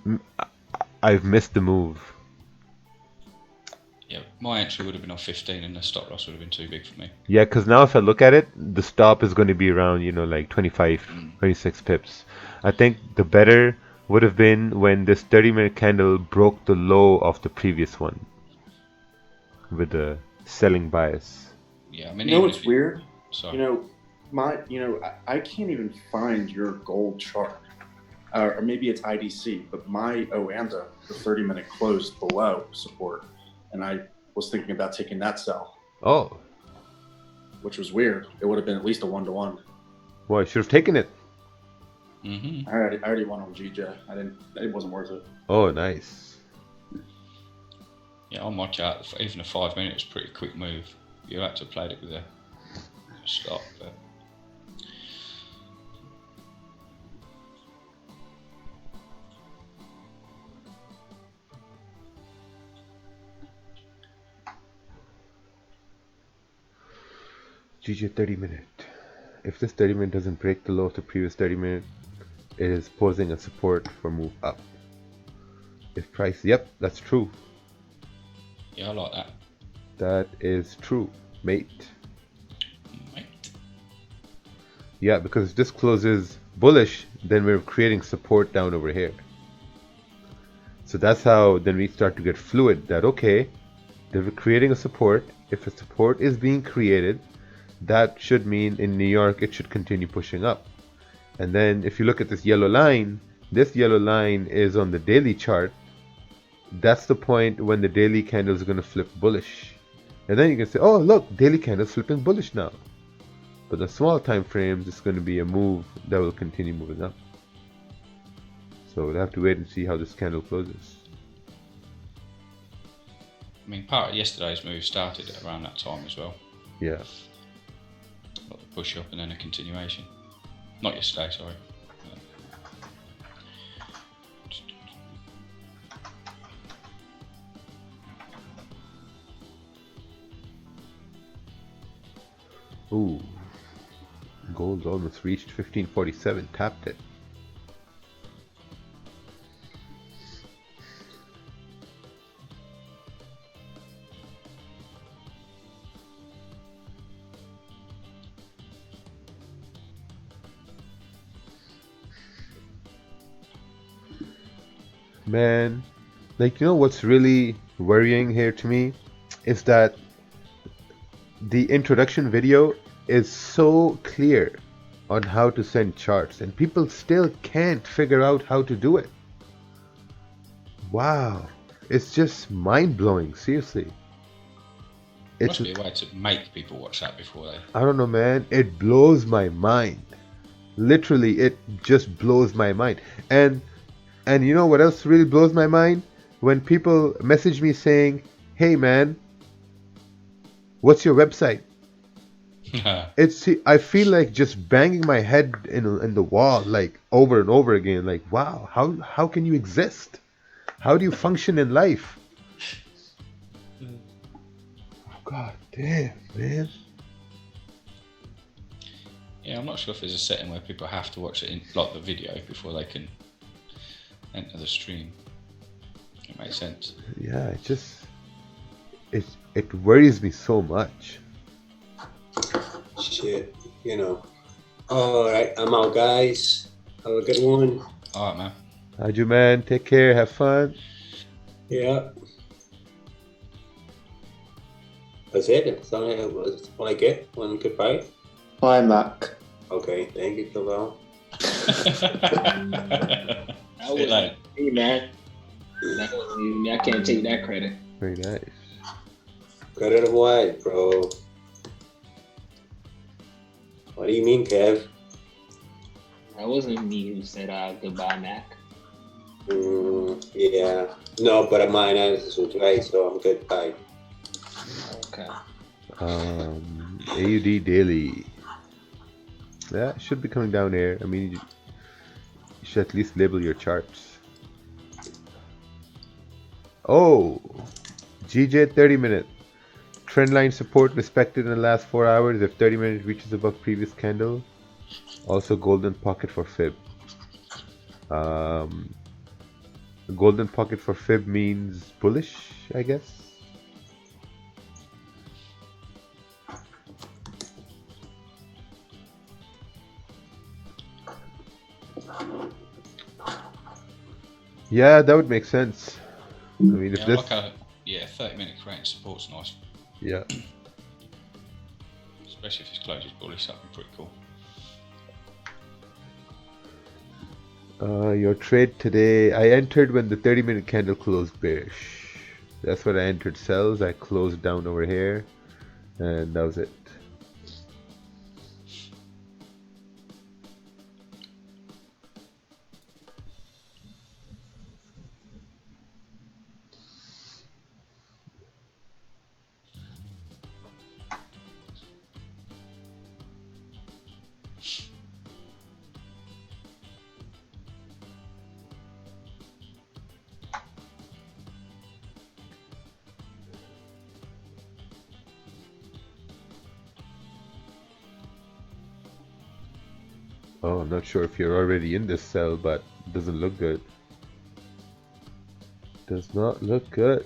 move. Yeah, my entry would have been off 15 and the stop loss would have been too big for me. Yeah, because now if I look at it, the stop is going to be around, you know, like 25, 26 pips. I think the better would have been when this 30-minute candle broke the low of the previous one with the selling bias. Yeah, I mean, you know what's weird? Sorry. I can't even find your gold chart. Or maybe it's IDC, but my Oanda, the 30-minute closed below support. And I was thinking about taking that sell. Oh. Which was weird. It would have been at least a 1-to-1. Well, I should have taken it. Mm-hmm. I already won on GJ. It wasn't worth it. Oh, nice. Yeah, on my chart, even a 5 minute was a pretty quick move. You had to have played it with a stop, but GG 30-minute. If this 30-minute doesn't break the low of the previous 30-minute, it is posing a support for move up. If price, yep, that's true. yeah, I like that. That is true, mate. Yeah, because if this closes bullish, then we're creating support down over here. So that's how then we start to get fluid, that okay, that we're creating a support. If a support is being created, that should mean in New York it should continue pushing up. And then if you look at this yellow line is on the daily chart. That's the point when the daily candle is going to flip bullish. And then you can say, oh look, daily candle is flipping bullish now. But the small time frames is going to be a move that will continue moving up. So we'll have to wait and see how this candle closes. I mean, part of yesterday's move started at around that time as well. Yeah. Got the push up and then a continuation. Not yesterday, sorry. Ooh. Gold almost reached 1547. Tapped it. Man, like, you know what's really worrying here to me is that the introduction video is so clear on how to send charts and people still can't figure out how to do it. Wow, it's just mind-blowing, seriously. Must be a way to make people watch that before they... I don't know, man, it blows my mind. Literally, it just blows my mind. And you know what else really blows my mind? When people message me saying, hey man, what's your website? I feel like just banging my head in the wall, like over and over again. Like, wow, how can you exist? How do you function in life? God damn, man. Yeah, I'm not sure if there's a setting where people have to watch it in like the video before they can enter the stream. It makes sense. Yeah, it worries me so much. Shit, you know. Alright, I'm out, guys. Have a good one. Alright, man. How'd you, man? Take care, have fun. Yeah. That's it. That's all I get. One goodbye. Bye, Mac. Okay, thank you, Cavell. That was me, man. That was me. I can't take that credit. Very nice. Credit of what, bro? What do you mean, Kev? That wasn't me who said goodbye, Mac. Yeah. No, but my analysis was right, so I'm good. Bye. Okay. AUD daily. That should be coming down here. I mean, you should at least label your charts. Oh, GJ 30 minute. Trendline support respected in the last 4 hours if 30 minutes reaches above previous candle. Also golden pocket for fib. Golden pocket for fib means bullish, I guess. Yeah, that would make sense. I mean, if this... 30-minute creating support's nice. Yeah. Especially if it's closes bullish, that'd be pretty cool. Your trade today, I entered when the 30-minute candle closed bearish. That's what I entered sells. I closed down over here, and that was it. Oh, I'm not sure if you're already in this cell, but it doesn't look good. Does not look good.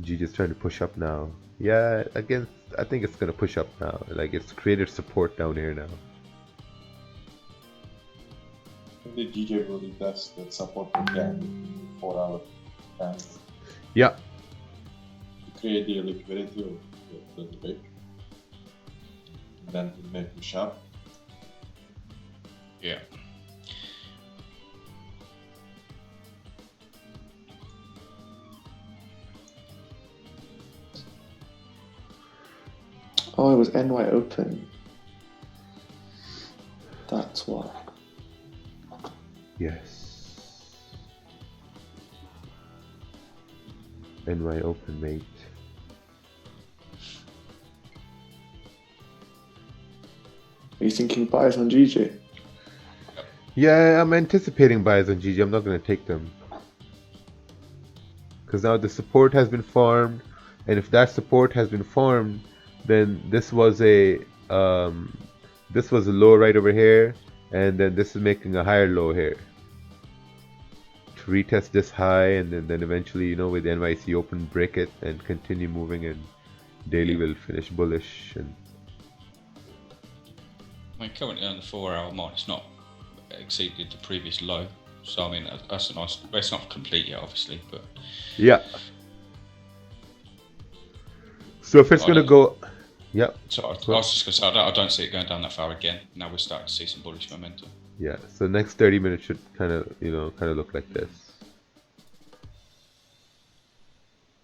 G just trying to push up now. Yeah, again, I think it's gonna push up now. Like, it's created support down here now. The GJ really test that support again 4 hour time. Yeah. To create the liquidity of the break. And then to make push up. Yeah. Oh, it was NY open. That's why. Yes. NY open, mate. Are you thinking buys on GJ? Yeah, I'm anticipating buys on GG. I'm not going to take them. Because now the support has been formed. And if that support has been formed, then this was a low right over here. And then this is making a higher low here. To retest this high and then eventually, with the NYC open, break it and continue moving, and daily will finish bullish. And I mean, currently on the 4-hour Mon, it's not exceeded the previous low, so I mean that's a nice. It's not complete yet, obviously, but yeah. So if it's gonna go, yeah. So I was just gonna say I don't see it going down that far again. Now we're starting to see some bullish momentum. Yeah. So next 30 minutes should kind of look like this.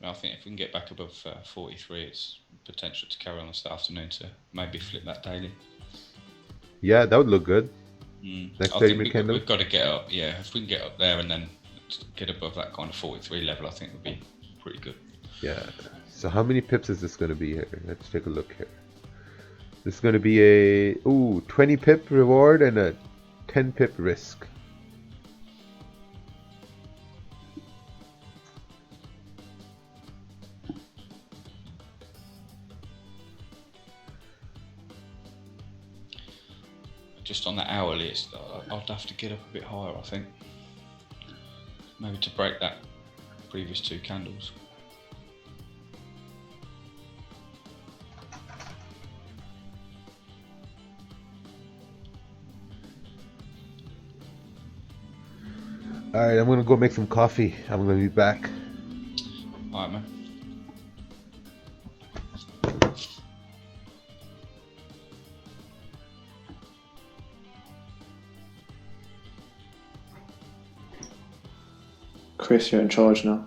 I think if we can get back above 43, it's potential to carry on this afternoon to maybe flip that daily. Yeah, that would look good. Next 30-minute candle. We've got to get up. Yeah, if we can get up there and then get above that kind of 43 level, I think would be pretty good. Yeah. So how many pips is this going to be here? Let's take a look here. This is going to be a 20 pip reward and a 10 pip risk. Just on the hourly, I'll have to get up a bit higher, I think. Maybe to break that previous 2 candles. Alright, I'm gonna go make some coffee. I'm gonna be back. Alright, man. Chris, you're in charge now.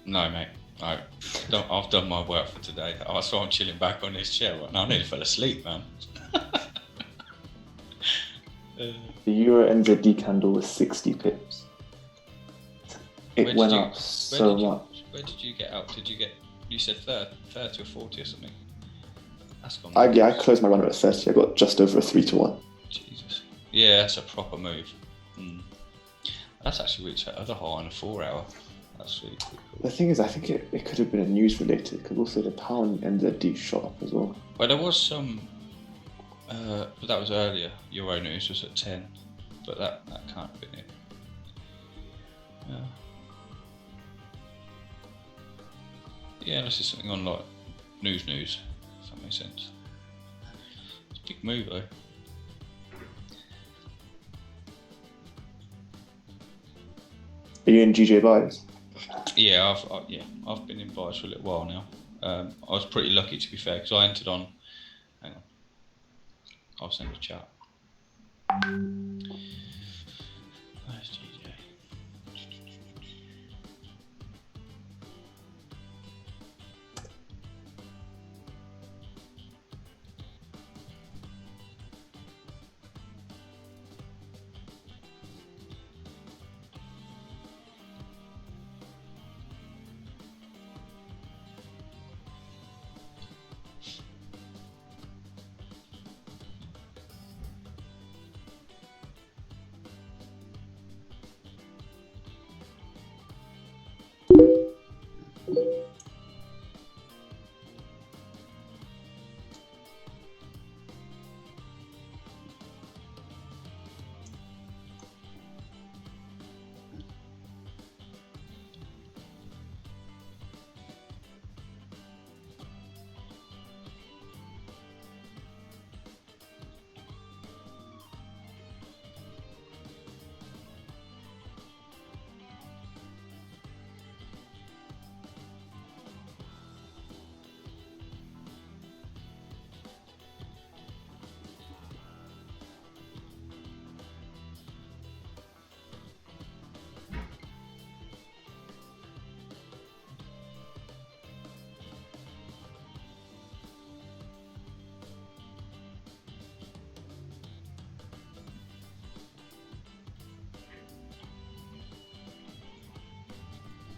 No, mate. I've done my work for today. That's why I'm chilling back on this chair right now. I nearly fell asleep, man. The Euro NZD candle was 60 pips. It went up so much. Where did you get up? You said 30 or 40 or something? That's gone. I closed my runner at 30. I got just over a 3-1. Jesus. Yeah, that's a proper move. That's actually reached that other high on a 4-hour. That's really cool. The thing is, I think it could have been a news related, because also the pound NZD shot up as well. Well, there was some, but that was earlier. Euro news was at 10, but that can't have been it. Yeah, this is something on like news, if that makes sense. It's a big move though. Are you in GJ buys? Yeah, I've been in buys for a little while now. I was pretty lucky, to be fair, because I entered on. Hang on, I'll send a chat. Where's GJ?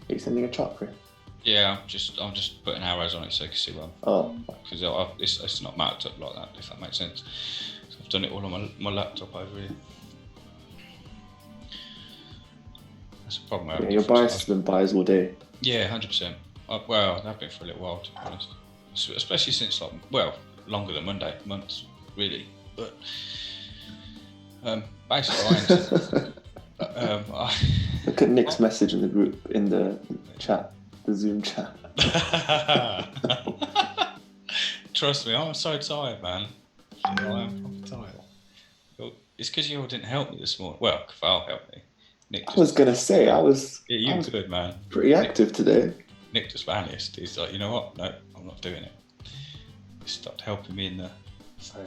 Are you sending a chart, Chris? Yeah, I'm just putting arrows on it so you can see where because it's not marked up like that, if that makes sense. So I've done it all on my laptop over here. That's a problem. Yeah, your bias has been buys all day. Yeah, 100%. Well, they've been for a little while, to be honest. Especially since longer than months, really. But basically, Look at Nick's message in the group, in the chat, the Zoom chat. Trust me, I'm so tired, man. I am proper tired. It's because you all didn't help me this morning. Well, Kval helped me. Nick I was gonna say, I was good, man. Pretty active today. Nick just vanished. He's like, you know what? No, I'm not doing it. He stopped helping me in the. I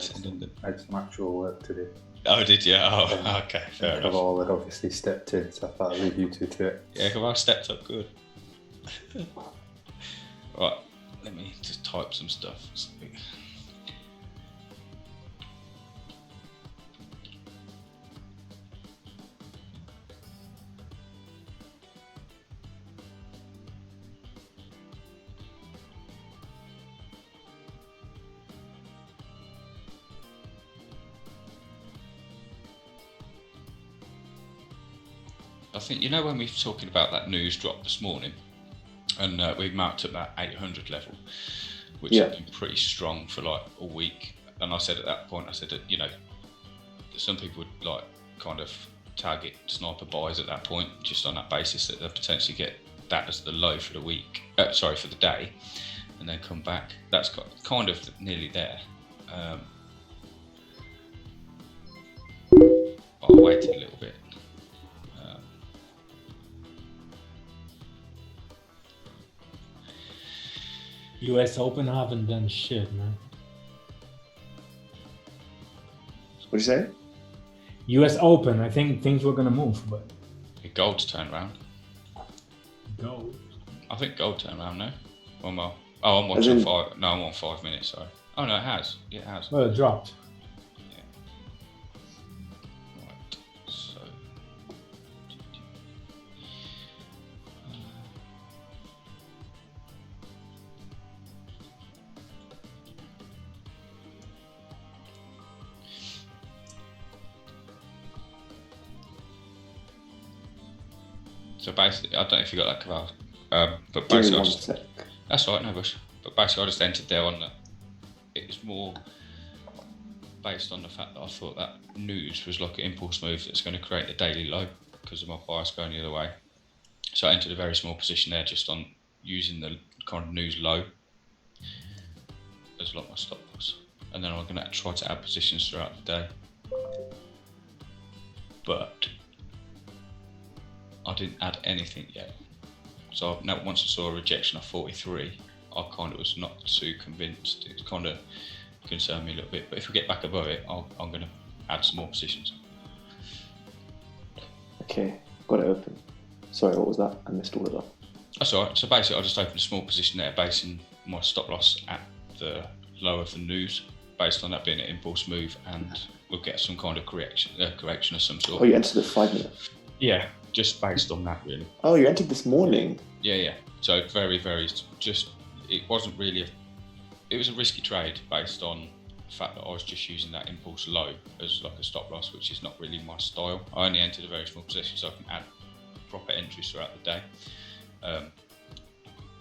had some actual work to do. Oh, did you? Oh, okay, fair enough. Kval had obviously stepped in, so I thought I'd leave you two to it. Yeah, Kval stepped up good. Right, let me just type some stuff. I think, you know, when we were talking about that news drop this morning, and we marked up that 800 level, which has been pretty strong for like a week. And I said at that point, I said that, you know, some people would like kind of target sniper buys at that point, just on that basis that they'll potentially get that as the low for the week, for the day, and then come back. That's kind of nearly there. I'll wait a little bit. US Open haven't done shit, man. What'd you say? US Open, I think things were gonna move, but Gold's turned around. Gold? I think gold turned around, no? One more. Oh, I'm watching 5. No, I'm on 5 minutes, sorry. Oh no, it has. It has. Well, it dropped. Yeah. Right. So. So basically, I don't know if you got that, Kval. But basically, that's all right, no rush. But basically, I just entered there on that. It was more based on the fact that I thought that news was like an impulse move that's going to create a daily low because of my bias going the other way. So I entered a very small position there, just on using the kind of news low as like my stop loss, and then I'm going to try to add positions throughout the day. But I didn't add anything yet. So now, once I saw a rejection of 43, I kind of was not too convinced. It kind of concerned me a little bit. But if we get back above it, I'm going to add some more positions. Okay, got it open. Sorry, what was that? I missed all of that. That's all right. So basically, I just opened a small position there, basing my stop loss at the low of the news, based on that being an impulse move, and we'll get some kind of correction of some sort. Oh, you entered the 5 minute? Yeah, just based on that, really. Oh, you entered this morning? Yeah. So very, just, it wasn't really, it was a risky trade based on the fact that I was just using that impulse low as like a stop loss, which is not really my style. I only entered a very small position so I can add proper entries throughout the day.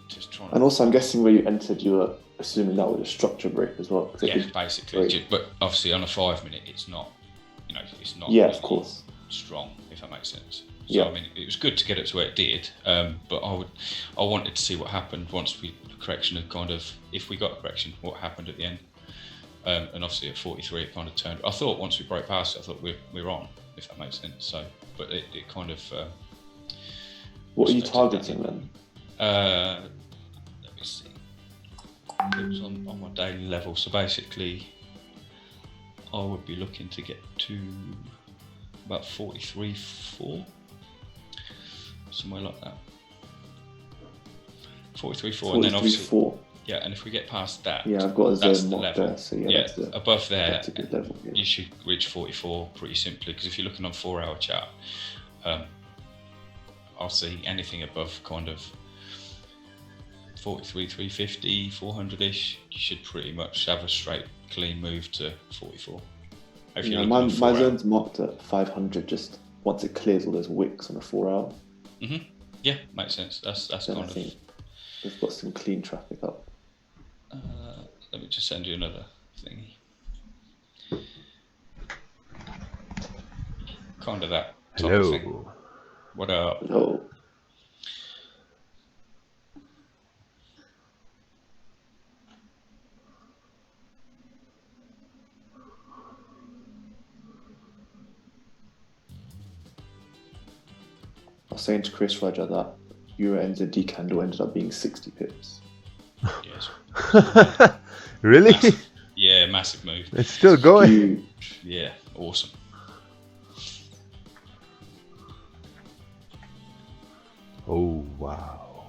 Just trying. And also, I'm guessing where you entered, you were assuming that was a structure break as well. Yeah, basically. But obviously, on a 5 minute, it's not. It's not. Yeah, really of course. Strong, if that makes sense. So I mean, it was good to get it to where it did. But I wanted to see what happened once the correction had kind of, if we got a correction, what happened at the end. And obviously at 43, it kind of turned. I thought once we broke past it, I thought we're on, if that makes sense. So, but it kind of. What are you targeting then? Let me see. It was on my daily level. So basically, I would be looking to get to about 43.4, somewhere like that. 43.4, and then obviously 4. Yeah, and if we get past that, yeah, I've got a that's zone the marked level. there. So yeah, above there, that's a good level. Yeah. You should reach 44 pretty simply, because if you're looking on 4 hour chart, I'll see anything above kind of 43, 350, 400-ish, you should pretty much have a straight, clean move to 44. If Yeah, you're my looking at 4 zone's marked at 500 just once it clears all those wicks on a 4 hour. Yeah, makes sense. That's Then kind I of. think we've got some clean traffic up. Let me just send you another thingy. Kind of that type of thing. Hello. What up? Hello. I was saying to Chris Roger that Euro NZD candle ended up being 60 pips. Yes. Really? Massive move. It's still going. Huge. Yeah, awesome. Oh, wow.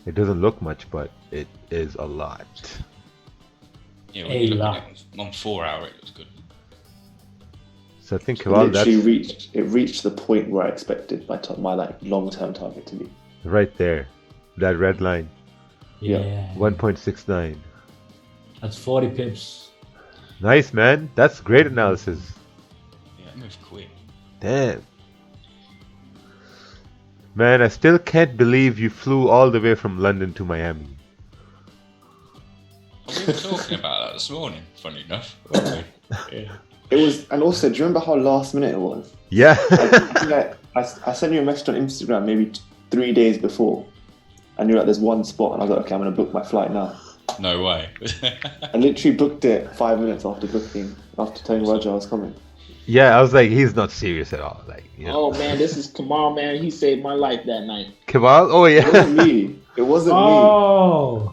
It doesn't look much, but it is a lot. Yeah, when you're looking at it on 4 hour, it looks good. So I think It literally reached the point where I expected my like long-term target to be. Right there. That red line. Yeah. 1.69. That's 40 pips. Nice, man. That's great analysis. Yeah, it moves quick. Damn. Man, I still can't believe you flew all the way from London to Miami. We were talking about that this morning, funny enough. Weren't we? Yeah. It was, and also, do you remember how last minute it was? Yeah. I sent you a message on Instagram maybe 3 days before, and you're like, "There's one spot," and I was like, "Okay, I'm gonna book my flight now." No way. I literally booked it 5 minutes after booking, after telling Roger I was coming. Yeah, I was like, he's not serious at all. Like, you know. Oh man, this is Kamal, man. He saved my life that night. Kamal? Oh yeah. It wasn't me. It wasn't Oh.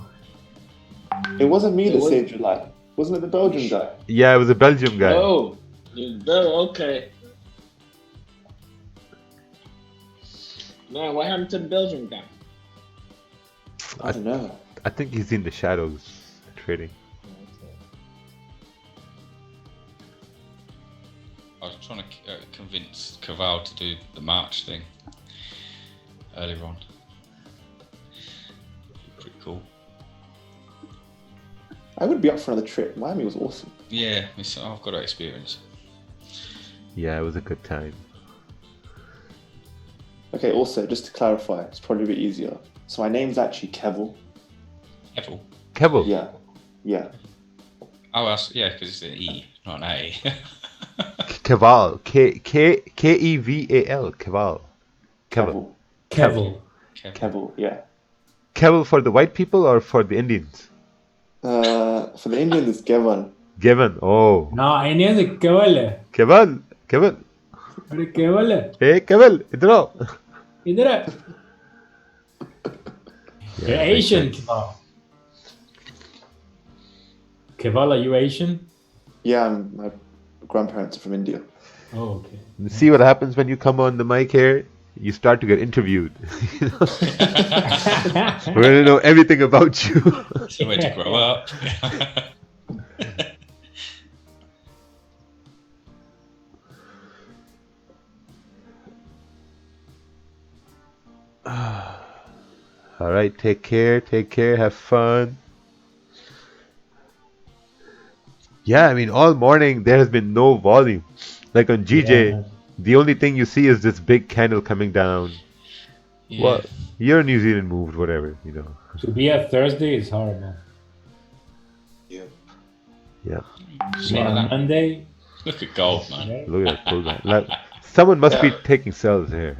me. It wasn't me that saved your life. Wasn't it the Belgian guy? Yeah, it was a Belgium guy. Oh, okay. Man, what happened to the Belgian guy? I don't know. I think he's in the shadows trading. I was trying to convince Caval to do the March thing earlier on. Pretty cool. I would be up for another trip. Miami was awesome. Yeah, I've got to experience. Yeah, it was a good time. Okay, also, just to clarify, it's probably a bit easier. So my name's actually Keval. Keval? Keval? Yeah. Yeah. Oh, yeah, because it's an E, not an A. Keval. Keval. Keval. Keval. Keval, yeah. Keval for the white people or for the Indians? For the Indians, it's Keval. Keval. Oh. No, Indians is Keval. Keval. Keval. अरे केवल Hey, Keval, इधर आओ. इधर है. You're Asian, Keval. Keval, are you Asian? Yeah, my grandparents are from India. Oh, okay. See what happens when you come on the mic here? You start to get interviewed. We're going to know everything about you. Somewhere to grow up. All right, take care, have fun. Yeah, I mean, all morning there has been no volume. Like on GJ, the only thing you see is this big candle coming down. Yeah. Well, your New Zealand moved, whatever, you know. To be a Thursday is horrible. Yep. Yeah. On Monday. Look at gold, man. Look at that pullback. Like, someone must be taking sells here.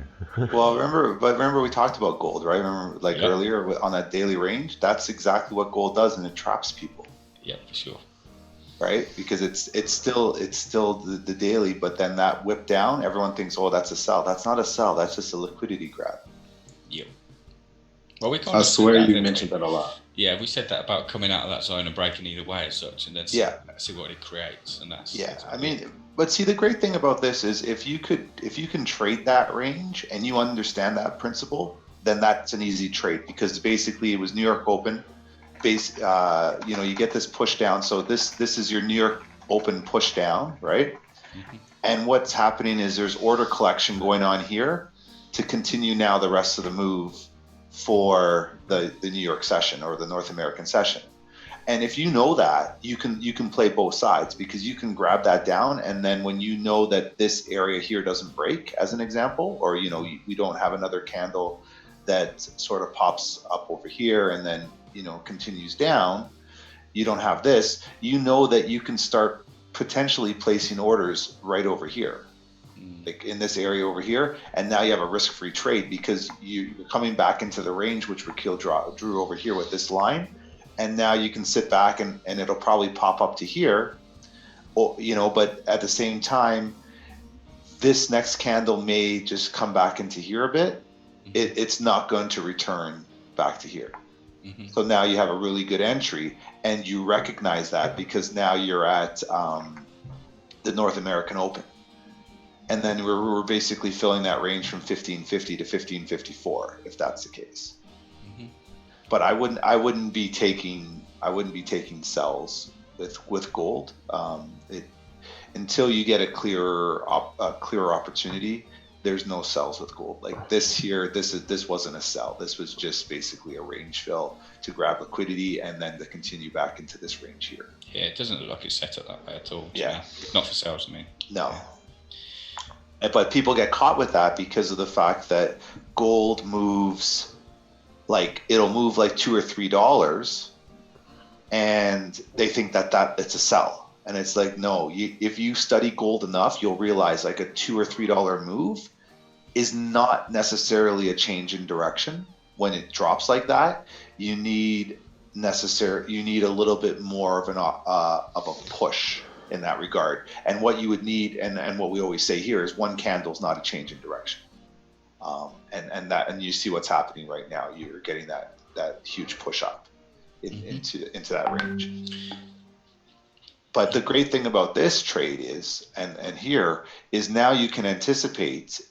Well, remember we talked about gold, right? Remember, earlier on that daily range. That's exactly what gold does, and it traps people. Yeah, for sure. Right, because it's still the daily, but then that whip down, everyone thinks, oh, that's a sell. That's not a sell. That's just a liquidity grab. Yep. Well, we kind I of swear said that, you mentioned that a lot. Yeah, we said that about coming out of that zone and breaking either way as such, and then see what it creates, and that's I mean, but see, the great thing about this is if you can trade that range and you understand that principle, then that's an easy trade, because basically it was New York Open. You get this push down. So this is your New York Open push down, right? Mm-hmm. And what's happening is there's order collection going on here to continue now the rest of the move for the New York session or the North American session. And if you know that, you can play both sides, because you can grab that down, and then when you know that this area here doesn't break, as an example, or we don't have another candle that sort of pops up over here and then continues down, you don't have this, that you can start potentially placing orders right over here, like in this area over here, and now you have a risk-free trade, because you're coming back into the range which Rakeel drew over here with this line. And now you can sit back and it'll probably pop up to here, but at the same time, this next candle may just come back into here a bit. It's not going to return back to here. So now you have a really good entry, and you recognize that because now you're at the North American Open. And then we're basically filling that range from 1550 to 1554, if that's the case. But I wouldn't be taking sells with gold until you get a clearer opportunity. There's no sells with gold. Like this here, this wasn't a sell. This was just basically a range fill to grab liquidity and then to continue back into this range here. Yeah, it doesn't look like it's set up that way at all. Yeah, not for sales, I mean. No. But people get caught with that because of the fact that gold moves. Like it'll move like $2 or $3, and they think that it's a sell, and it's like no. If you study gold enough, you'll realize like a $2 or $3 move is not necessarily a change in direction. When it drops like that, you need a little bit more of a push in that regard. And what you would need, and what we always say here is one candle is not a change in direction. And you see what's happening right now. You're getting that huge push up into that range. But the great thing about this trade is, and here is now you can anticipate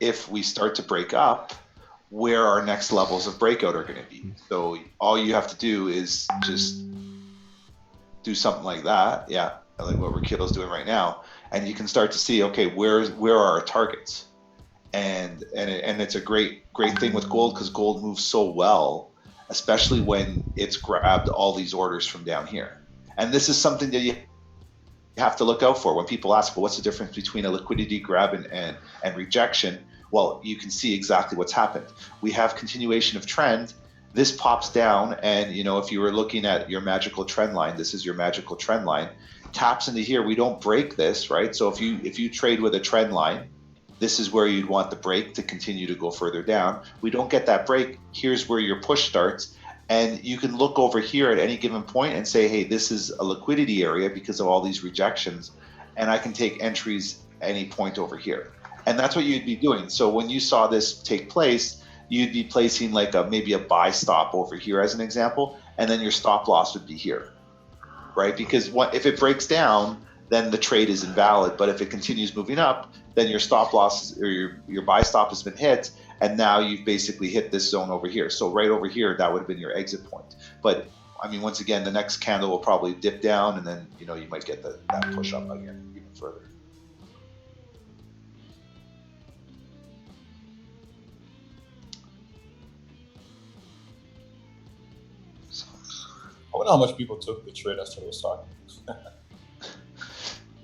if we start to break up, where our next levels of breakout are going to be. So all you have to do is just do something like that, like what Rakeel's doing right now, and you can start to see, okay, where are our targets. And it's a great thing with gold, because gold moves so well, especially when it's grabbed all these orders from down here. And this is something that you have to look out for when people ask, well, what's the difference between a liquidity grab and rejection? Well, you can see exactly what's happened. We have continuation of trend. This pops down, and if you were looking at your magical trend line, this is your magical trend line, taps into here. We don't break this, right? So if you trade with a trend line, this is where you'd want the break to continue to go further down. We don't get that break. Here's where your push starts. And you can look over here at any given point and say, hey, this is a liquidity area because of all these rejections. And I can take entries at any point over here. And that's what you'd be doing. So when you saw this take place, you'd be placing like maybe a buy stop over here as an example. And then your stop loss would be here, right? Because if it breaks down, then the trade is invalid. But if it continues moving up, then your stop loss or your buy stop has been hit, and now you've basically hit this zone over here. So right over here, that would have been your exit point. But I mean, once again, the next candle will probably dip down, and then you might get that push up again even further. I wonder how much people took the trade after it was starting.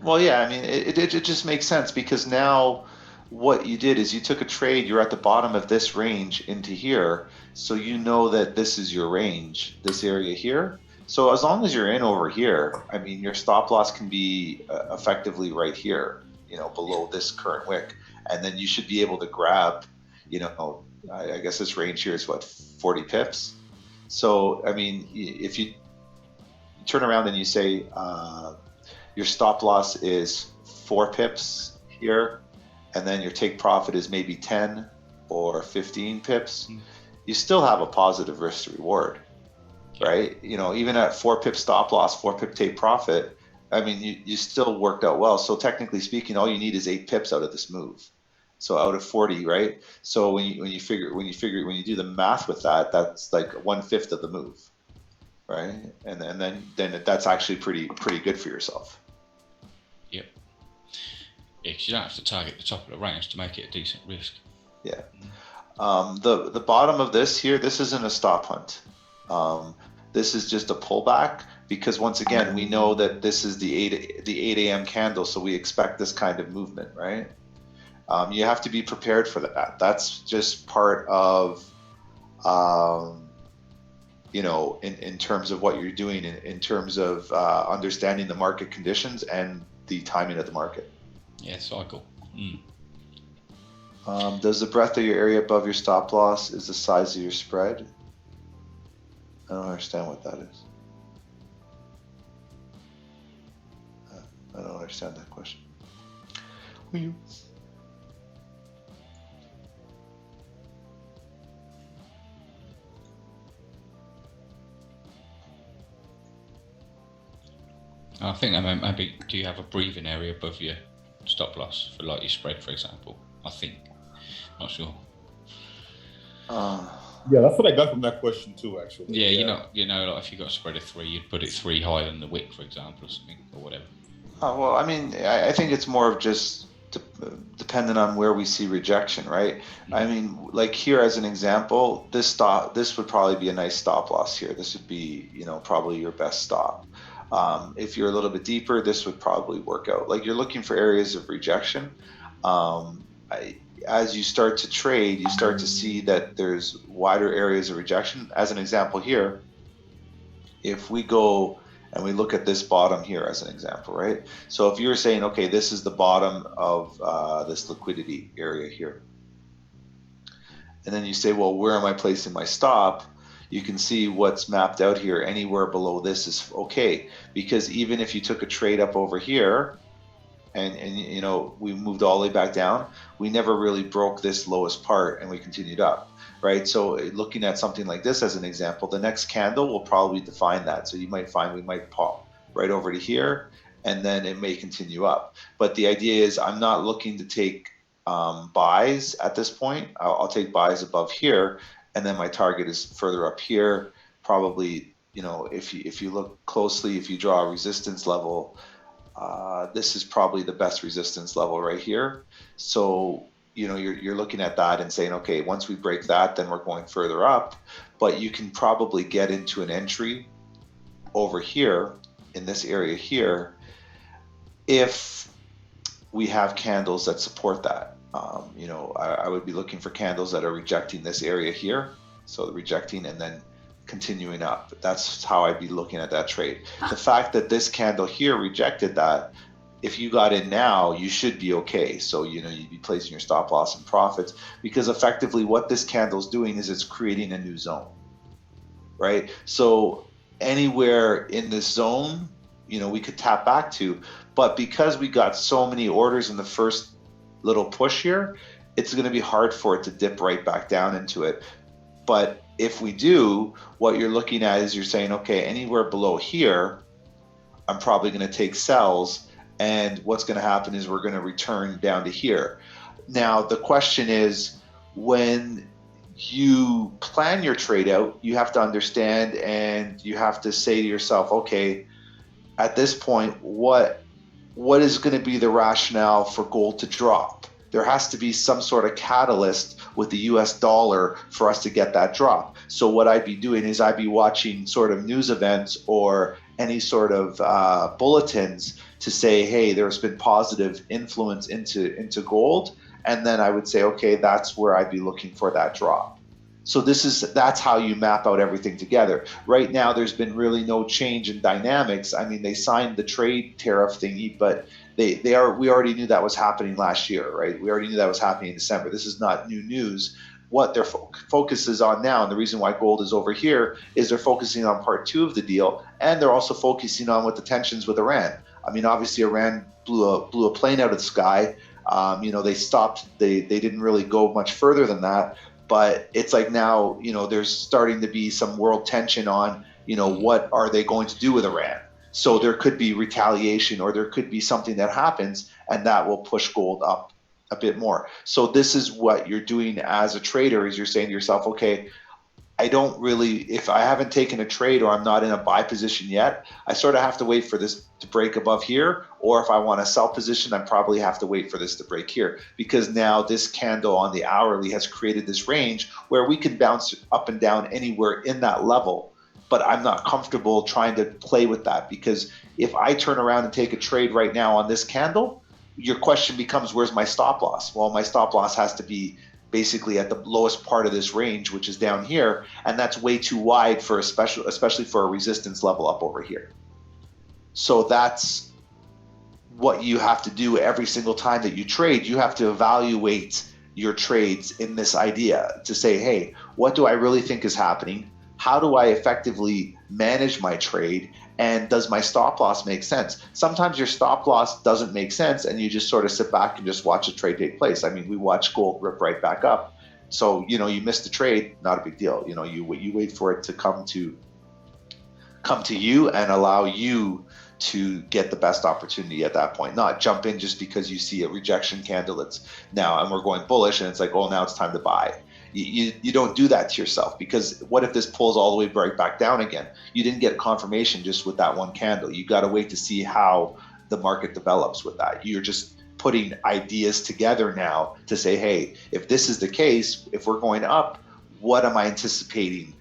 Well, yeah, I mean, it just makes sense, because now what you did is you took a trade, you're at the bottom of this range into here, so you know that this is your range, this area here. So as long as you're in over here, I mean, your stop loss can be effectively right here, below this current wick, and then you should be able to grab, I guess this range here is what, 40 pips? So, I mean, if you turn around and you say, your stop loss is 4 pips here, and then your take profit is maybe 10 or 15 pips, you still have a positive risk to reward, right? Even at 4 pip stop loss, 4 pip take profit, I mean, you still worked out well. So technically speaking, all you need is 8 pips out of this move. So out of 40, right? So when you do the math with that, that's like 1/5 of the move, right? And then that's actually pretty good for yourself. Yep. Yeah, because you don't have to target the top of the range to make it a decent risk. Yeah. The bottom of this here, this isn't a stop hunt. This is just a pullback because once again, we know that this is the 8 a.m. candle, so we expect this kind of movement, right? You have to be prepared for that. That's just part of, you know, in terms of what you're doing, in terms of understanding the market conditions and the timing of the market. Yeah, cycle. Does the breadth of your area above your stop loss is the size of your spread? I don't understand what that is. I don't understand that question. Who are you? I think that maybe, do you have a breathing area above your stop loss for like your spread, for example? I think. Not sure. Yeah, that's what I got from that question too, actually. Yeah, you know, like if you got a spread of 3, you'd put it 3 higher than the wick, for example, or something, or whatever. Well, I mean, I think it's more of just dependent on where we see rejection, right? I mean, like here as an example, this would probably be a nice stop loss here. This would be, you know, probably your best stop. If you're a little bit deeper, this would probably work out. Like you're looking for areas of rejection. As you start to trade, you start to see that there's wider areas of rejection. As an example here, if we go and we look at this bottom here as an example, right? So if you're saying, okay, this is the bottom of this liquidity area here. And then you say, well, where am I placing my stop? You can see what's mapped out here. Anywhere below this is okay. Because even if you took a trade up over here, and you know, we moved all the way back down, we never really broke this lowest part and we continued up, right? So looking at something like this as an example, the next candle will probably define that. So you might find we might pop right over to here and then it may continue up. But the idea is I'm not looking to take buys at this point. I'll take buys above here, and then my target is further up here. Probably, you know, if you look closely, if you draw a resistance level, this is probably the best resistance level right here. So, you know, you're looking at that and saying, okay, once we break that, then we're going further up. But you can probably get into an entry over here in this area here if we have candles that support that. You know, I would be looking for candles that are rejecting this area here. So rejecting and then continuing up. That's how I'd be looking at that trade. The fact that this candle here rejected that, if you got in now, you should be okay. So, you know, you'd be placing your stop loss and profits, because effectively what this candle's doing is it's creating a new zone, right? So anywhere in this zone, you know, we could tap back to, but because we got so many orders in the first little push here, it's going to be hard for it to dip right back down into it. But if we do, what you're looking at is you're saying, okay, anywhere below here, I'm probably going to take sells, and what's going to happen is we're going to return down to here. Now, the question is, when you plan your trade out, you have to understand and you have to say to yourself, okay, at this point, what is going to be the rationale for gold to drop? There has to be some sort of catalyst with the US dollar for us to get that drop. So what I'd be doing is I'd be watching sort of news events or any sort of bulletins to say, hey, there's been positive influence into gold. And then I would say, okay, that's where I'd be looking for that drop. So that's how you map out everything together. Right now, there's been really no change in dynamics. I mean, they signed the trade tariff thingy, but we already knew that was happening last year, right? We already knew that was happening in December. This is not new news. What their focus is on now, and the reason why gold is over here, is they're focusing on part 2 of the deal, and they're also focusing on what the tensions with Iran. I mean, obviously, Iran blew a plane out of the sky. You know, they stopped. They didn't really go much further than that. But it's like now, you know, there's starting to be some world tension on, you know, what are they going to do with Iran? So there could be retaliation, or there could be something that happens, and that will push gold up a bit more. So this is what you're doing as a trader, is you're saying to yourself, okay, I don't really, if I haven't taken a trade or I'm not in a buy position yet, I sort of have to wait for this to break above here. Or if I want to sell position, I probably have to wait for this to break here, because now this candle on the hourly has created this range where we can bounce up and down anywhere in that level. But I'm not comfortable trying to play with that, because if I turn around and take a trade right now on this candle, your question becomes, where's my stop loss? Well, my stop loss has to be basically at the lowest part of this range, which is down here, and that's way too wide for especially for a resistance level up over here. So that's what you have to do every single time that you trade. You have to evaluate your trades in this idea to say, hey, what do I really think is happening? How do I effectively manage my trade? And does my stop loss make sense? Sometimes your stop loss doesn't make sense and you just sort of sit back and just watch the trade take place. I mean, we watched gold rip right back up. So, you know, you missed the trade, not a big deal. You know, you wait for it to come to you and allow you to get the best opportunity at that point, not jump in just because you see a rejection candle that's now, and we're going bullish and it's like, oh, now it's time to buy. You don't do that to yourself, because what if this pulls all the way right back down again? You didn't get confirmation just with that one candle. You got to wait to see how the market develops with that. You're just putting ideas together now to say, hey, if this is the case, if we're going up, what am I anticipating?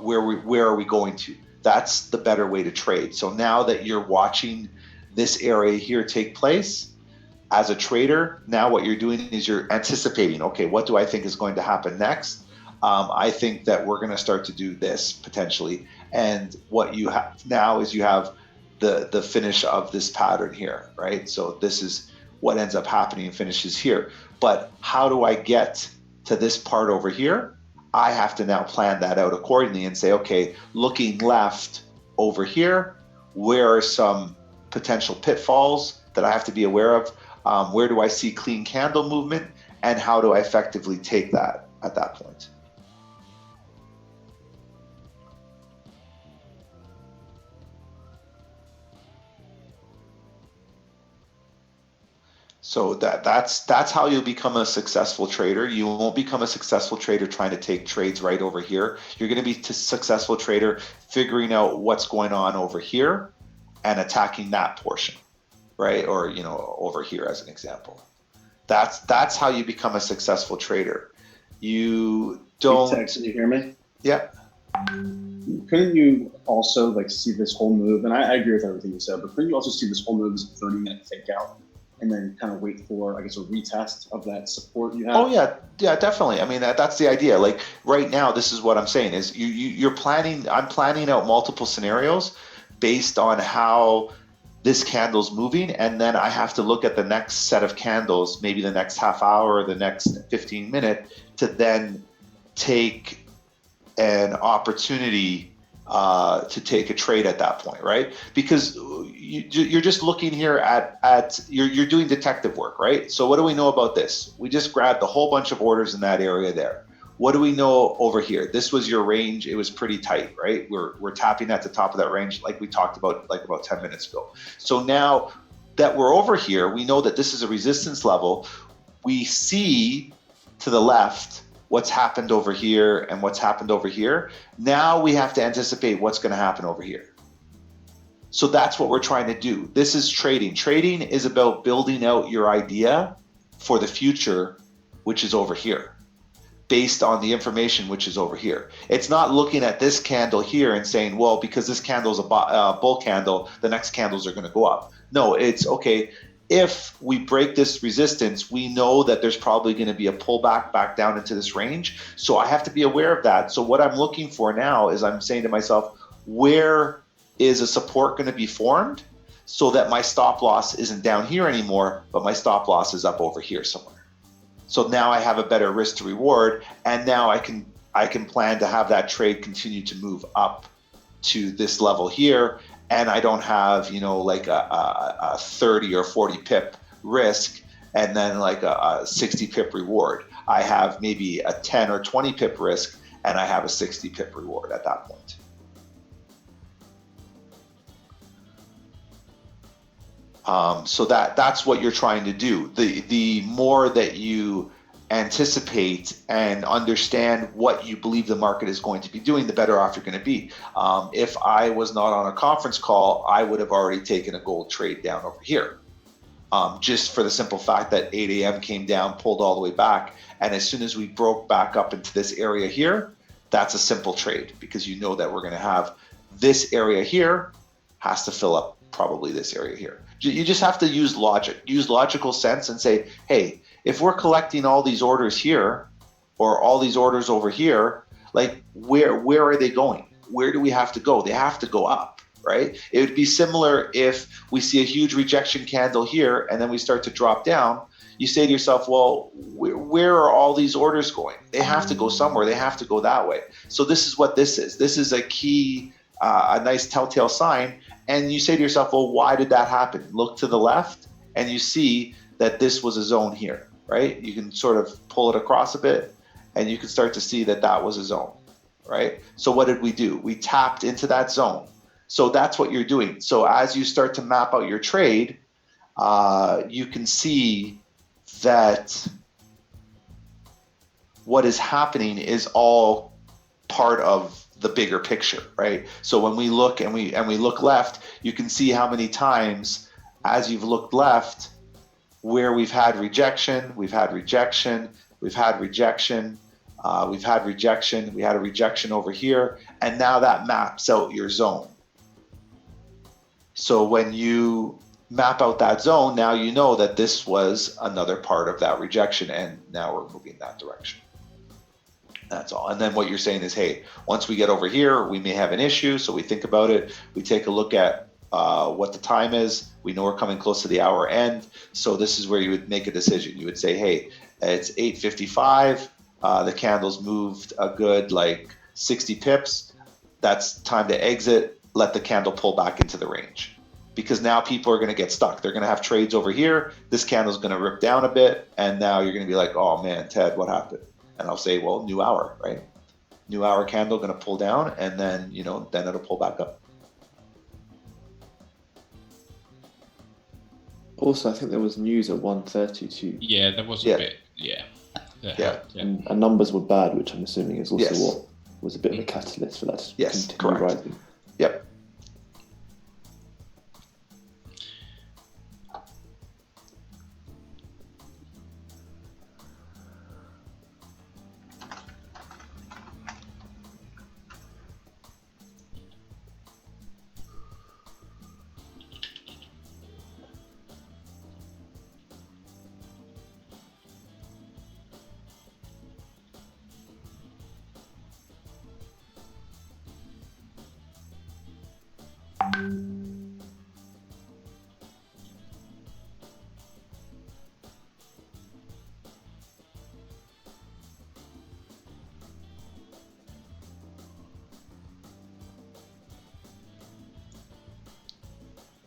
Where are we going to? That's the better way to trade. So now that you're watching this area here take place, as a trader, now what you're doing is you're anticipating, okay, what do I think is going to happen next? I think that we're going to start to do this potentially. And what you have now is you have the finish of this pattern here, right? So this is what ends up happening and finishes here. But how do I get to this part over here? I have to now plan that out accordingly and say, okay, looking left over here, where are some potential pitfalls that I have to be aware of? Where do I see clean candle movement, and how do I effectively take that at that point? So that's how you'll become a successful trader. You won't become a successful trader trying to take trades right over here. You're going to be a successful trader figuring out what's going on over here and attacking that portion. Right? Or, you know, over here as an example. That's how you become a successful trader. You don't. Hey, Tex, can you hear me? Yeah. Couldn't you also like see this whole move? And I agree with everything you said, but couldn't you also see this whole move as a 30-minute fake out, and then kind of wait for, I guess, a retest of that support you have? Oh yeah, definitely. I mean, that's the idea. Like right now, this is what I'm saying is you're planning. I'm planning out multiple scenarios based on how this candle's moving, and then I have to look at the next set of candles, maybe the next half hour or the next 15 minute, to then take an opportunity to take a trade at that point, right? Because you're just looking here at you're doing detective work, right? So what do we know about this? We just grabbed a whole bunch of orders in that area there. What do we know over here? This was your range. It was pretty tight, right? We're tapping at the top of that range like we talked about like about 10 minutes ago. So now that we're over here, we know that this is a resistance level. We see to the left what's happened over here and what's happened over here. Now we have to anticipate what's going to happen over here. So that's what we're trying to do. This is trading. Trading is about building out your idea for the future, which is over here, based on the information which is over here. It's not looking at this candle here and saying, well, because this candle is a bull candle, the next candles are going to go up. No, it's okay. If we break this resistance, we know that there's probably going to be a pullback back down into this range. So I have to be aware of that. So what I'm looking for now is I'm saying to myself, where is a support going to be formed so that my stop loss isn't down here anymore, but my stop loss is up over here somewhere. So now I have a better risk to reward, and now I can plan to have that trade continue to move up to this level here, and I don't have, you know, like a 30 or 40 pip risk and then like a 60 pip reward. I have maybe a 10 or 20 pip risk and I have a 60 pip reward at that point. So that's what you're trying to do. The more that you anticipate and understand what you believe the market is going to be doing, the better off you're going to be. If I was not on a conference call, I would have already taken a gold trade down over here. Just for the simple fact that 8 a.m. came down, pulled all the way back. And as soon as we broke back up into this area here, that's a simple trade, because you know that we're going to have this area here has to fill up probably this area here. You just have to use logic, use logical sense and say, hey, if we're collecting all these orders here or all these orders over here, like where are they going? Where do we have to go? They have to go up, right? It would be similar if we see a huge rejection candle here and then we start to drop down. You say to yourself, well, where are all these orders going? They have to go somewhere. They have to go that way. So this is what this is. This is a key, a nice telltale sign. And you say to yourself, well, why did that happen? Look to the left and you see that this was a zone here, right? You can sort of pull it across a bit and you can start to see that that was a zone, right? So what did we do? We tapped into that zone. So that's what you're doing. So as you start to map out your trade, you can see that what is happening is all part of the bigger picture, right? So when we look and we look left, you can see how many times as you've looked left where we've had rejection, we've had rejection, we've had rejection, we've had rejection, we had a rejection over here, and now that maps out your zone. So when you map out that zone, now you know that this was another part of that rejection, and now we're moving that direction. That's all. And then what you're saying is, hey, once we get over here, we may have an issue. So we think about it. We take a look at what the time is. We know we're coming close to the hour end. So this is where you would make a decision. You would say, hey, it's 8:55. The candle's moved a good like 60 pips. That's time to exit. Let the candle pull back into the range. Because now people are going to get stuck. They're going to have trades over here. This candle's going to rip down a bit. And now you're going to be like, oh man, Ted, what happened? And I'll say, well, new hour, right? New hour candle going to pull down, and then, you know, then it'll pull back up. Also, I think there was news at 1:30 too. Yeah, there was a bit. Yeah. And numbers were bad, which I'm assuming is also Yes. what was a bit of a catalyst for that to Yes, continue correct. rising. Yep.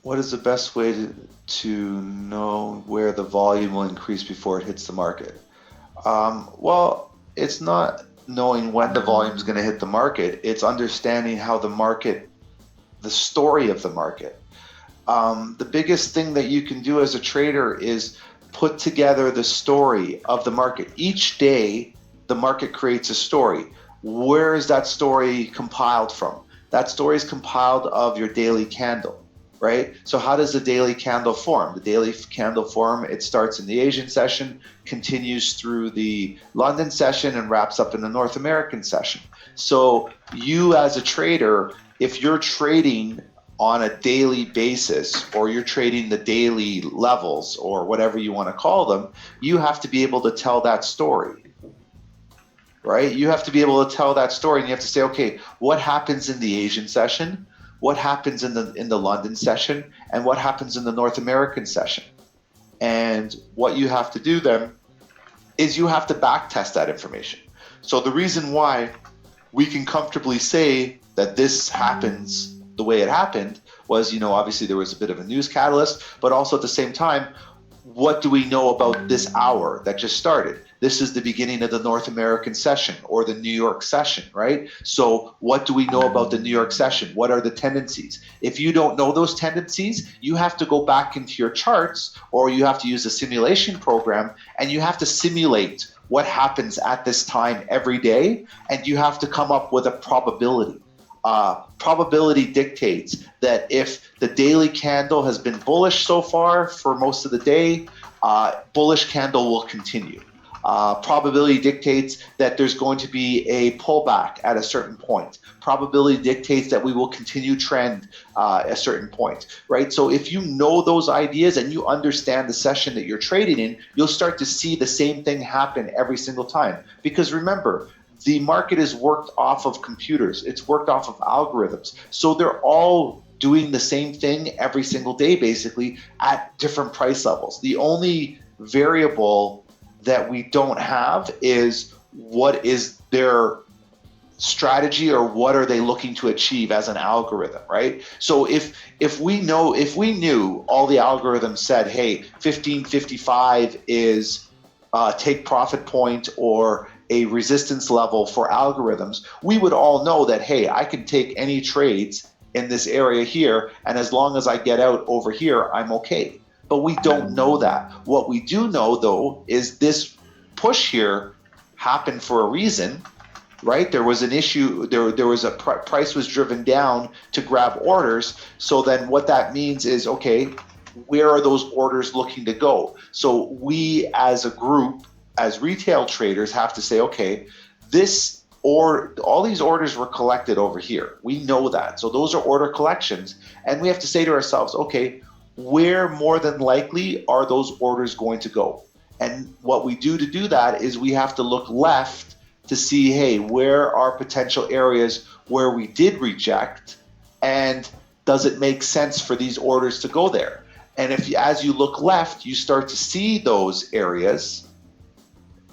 What is the best way to know where the volume will increase before it hits the market? Well, it's not knowing when the volume is going to hit the market. It's understanding how the market, the story of the market. The biggest thing that you can do as a trader is put together the story of the market. Each day, the market creates a story. Where is that story compiled from? That story is compiled of your daily candle. Right? So how does the daily candle form? The daily candle form, it starts in the Asian session, continues through the London session, and wraps up in the North American session. So you as a trader, if you're trading on a daily basis, or you're trading the daily levels, or whatever you want to call them, you have to be able to tell that story. Right? You have to be able to tell that story, and you have to say, okay, what happens in the Asian session? What happens in the London session, and what happens in the North American session? And what you have to do then is you have to back test that information. So the reason why we can comfortably say that this happens the way it happened was, you know, obviously there was a bit of a news catalyst, but also at the same time, what do we know about this hour that just started? this is the beginning of the North American session or the New York session, right? So what do we know about the New York session? What are the tendencies? If you don't know those tendencies, you have to go back into your charts, or you have to use a simulation program, and you have to simulate what happens at this time every day, and you have to come up with a probability. Probability dictates that if the daily candle has been bullish so far for most of the day, bullish candle will continue. Probability dictates that there's going to be a pullback at a certain point. Probability dictates that we will continue trend at a certain point, right? So if you know those ideas and you understand the session that you're trading in, you'll start to see the same thing happen every single time. Because remember, the market is worked off of computers. It's worked off of algorithms. So they're all doing the same thing every single day, basically, at different price levels. The only variable that we don't have is what is their strategy, or what are they looking to achieve as an algorithm, right? So if we knew all the algorithms said, hey, 1555 is take profit point or a resistance level for algorithms, we would all know that, hey, I can take any trades in this area here, and as long as I get out over here, I'm okay. But we don't know that. What we do know, though, is this push here happened for a reason, right? There was an issue, there was a price was driven down to grab orders. So then what that means is, okay, where are those orders looking to go? So we as a group, as retail traders, have to say, okay, all these orders were collected over here. We know that. So those are order collections. And we have to say to ourselves, okay, where more than likely are those orders going to go? And what we do to do that is we have to look left to see, hey, where are potential areas where we did reject, and does it make sense for these orders to go there? And as you look left, you start to see those areas,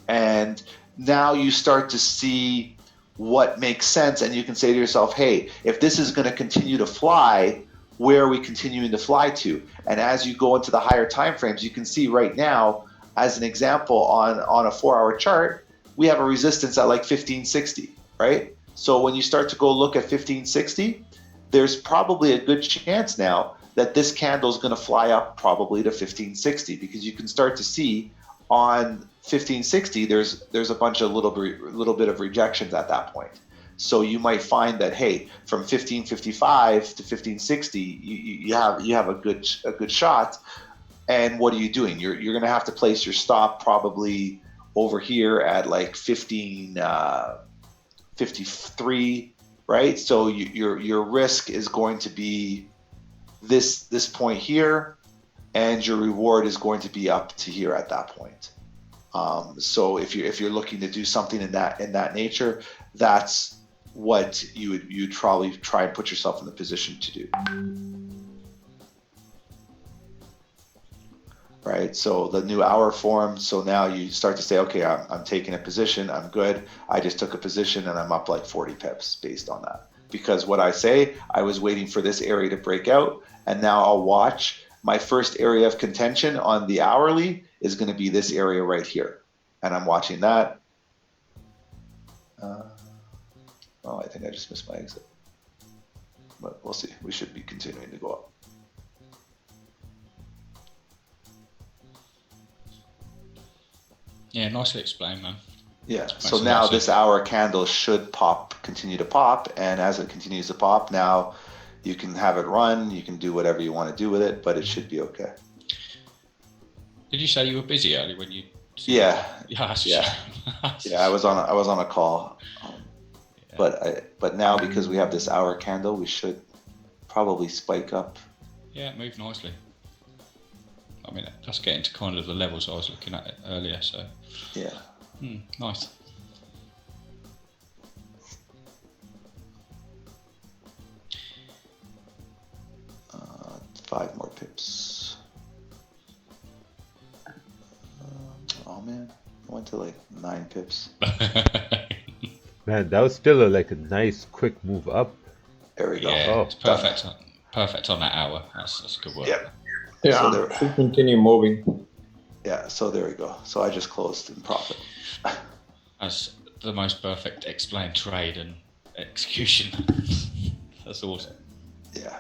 and now you start to see what makes sense, and you can say to yourself, hey, if this is going to continue to fly, where are we continuing to fly to? And as you go into the higher time frames, you can see right now, as an example, on a 4-hour chart, we have a resistance at like 1560, right? So when you start to go look at 1560, there's probably a good chance now that this candle is going to fly up probably to 1560, because you can start to see on 1560 there's a bunch of little bit of rejections at that point. So you might find that, hey, from 1555 to 1560, you have a good shot. And what are you doing? You're going to have to place your stop probably over here at like 1553, right? So your risk is going to be this point here, and your reward is going to be up to here at that point. So if you're looking to do something in that nature, that's what you'd probably try and put yourself in the position to do. Right, so the new hour form. So now you start to say, okay, I'm taking a position, I'm good. I just took a position and I'm up like 40 pips based on that. Because what I say, I was waiting for this area to break out, and now I'll watch my first area of contention on the hourly is going to be this area right here. And I'm watching that. Oh, I think I just missed my exit. But we'll see. We should be continuing to go up. Yeah, nicely explained, man. Yeah, so now this hour candle should continue to pop, and as it continues to pop, now you can have it run, you can do whatever you want to do with it, but it should be okay. Did you say you were busy early when you? Yeah. Yeah. I was on a call, but now because we have this hour candle, we should probably spike up. Yeah, it moved nicely. I mean, that's getting to kind of the levels I was looking at earlier. So. Yeah. Nice. Five more pips. Oh man, I went to like 9 pips. Man, that was still a nice quick move up. There we go. Yeah, it's perfect. Perfect on that hour. That's good work. Yep. Yeah, should continue moving. Yeah, so there we go. So I just closed in profit. That's the most perfect explained trade and execution. That's awesome. Yeah.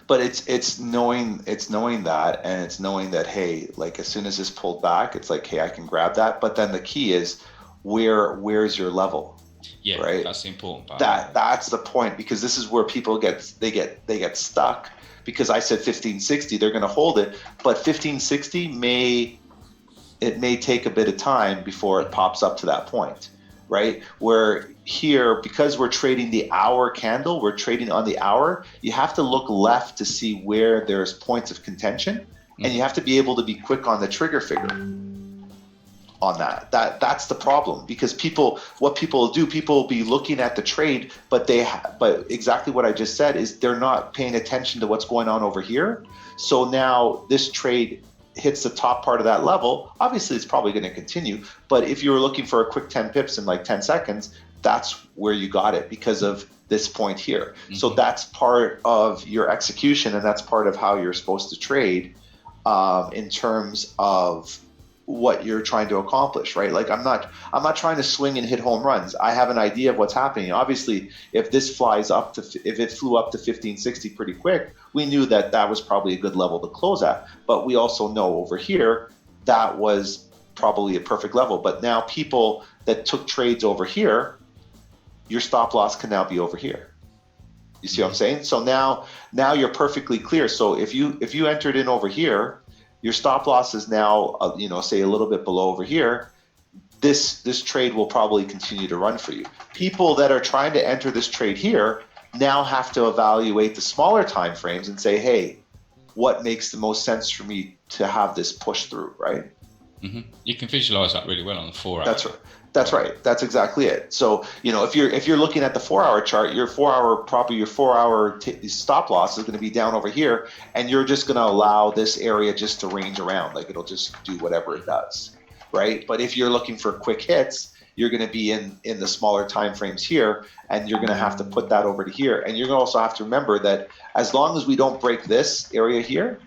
But it's knowing that, and it's knowing that, hey, like as soon as this pulled back, it's like, hey, I can grab that. But then the key is where's your level? Yeah, right? That's the important part. That's the point, because this is where people get stuck, because I said 1560, they're going to hold it, but 1560 may take a bit of time before it pops up to that point, right? Where here, because we're trading the hour candle, we're trading on the hour, you have to look left to see where there's points of contention, and you have to be able to be quick on the trigger figure on that. That's the problem, because people will be looking at the trade, but but exactly what I just said is they're not paying attention to what's going on over here. So now this trade hits the top part of that level. Obviously it's probably going to continue, but if you were looking for a quick 10 pips in like 10 seconds, that's where you got it, because of this point here. So that's part of your execution, and that's part of how you're supposed to trade in terms of what you're trying to accomplish, right? Like I'm not trying to swing and hit home runs. I have an idea of what's happening. Obviously, if it flew up to 1560 pretty quick, we knew that was probably a good level to close at. But we also know over here that was probably a perfect level. But now people that took trades over here, your stop loss can now be over here. You see what I'm saying? So now you're perfectly clear. So if you entered in over here, your stop loss is now, say a little bit below over here. This trade will probably continue to run for you. People that are trying to enter this trade here now have to evaluate the smaller time frames and say, hey, what makes the most sense for me to have this push through, right? You can visualize that really well on the 4 hour. That's right. That's right. That's exactly it. So, if you're looking at the 4 hour chart, your 4 hour stop loss is going to be down over here, and you're just going to allow this area just to range around, like it'll just do whatever it does, right? But if you're looking for quick hits, you're going to be in the smaller time frames here, and you're going to have to put that over to here. And you're going to also have to remember that as long as we don't break this area here,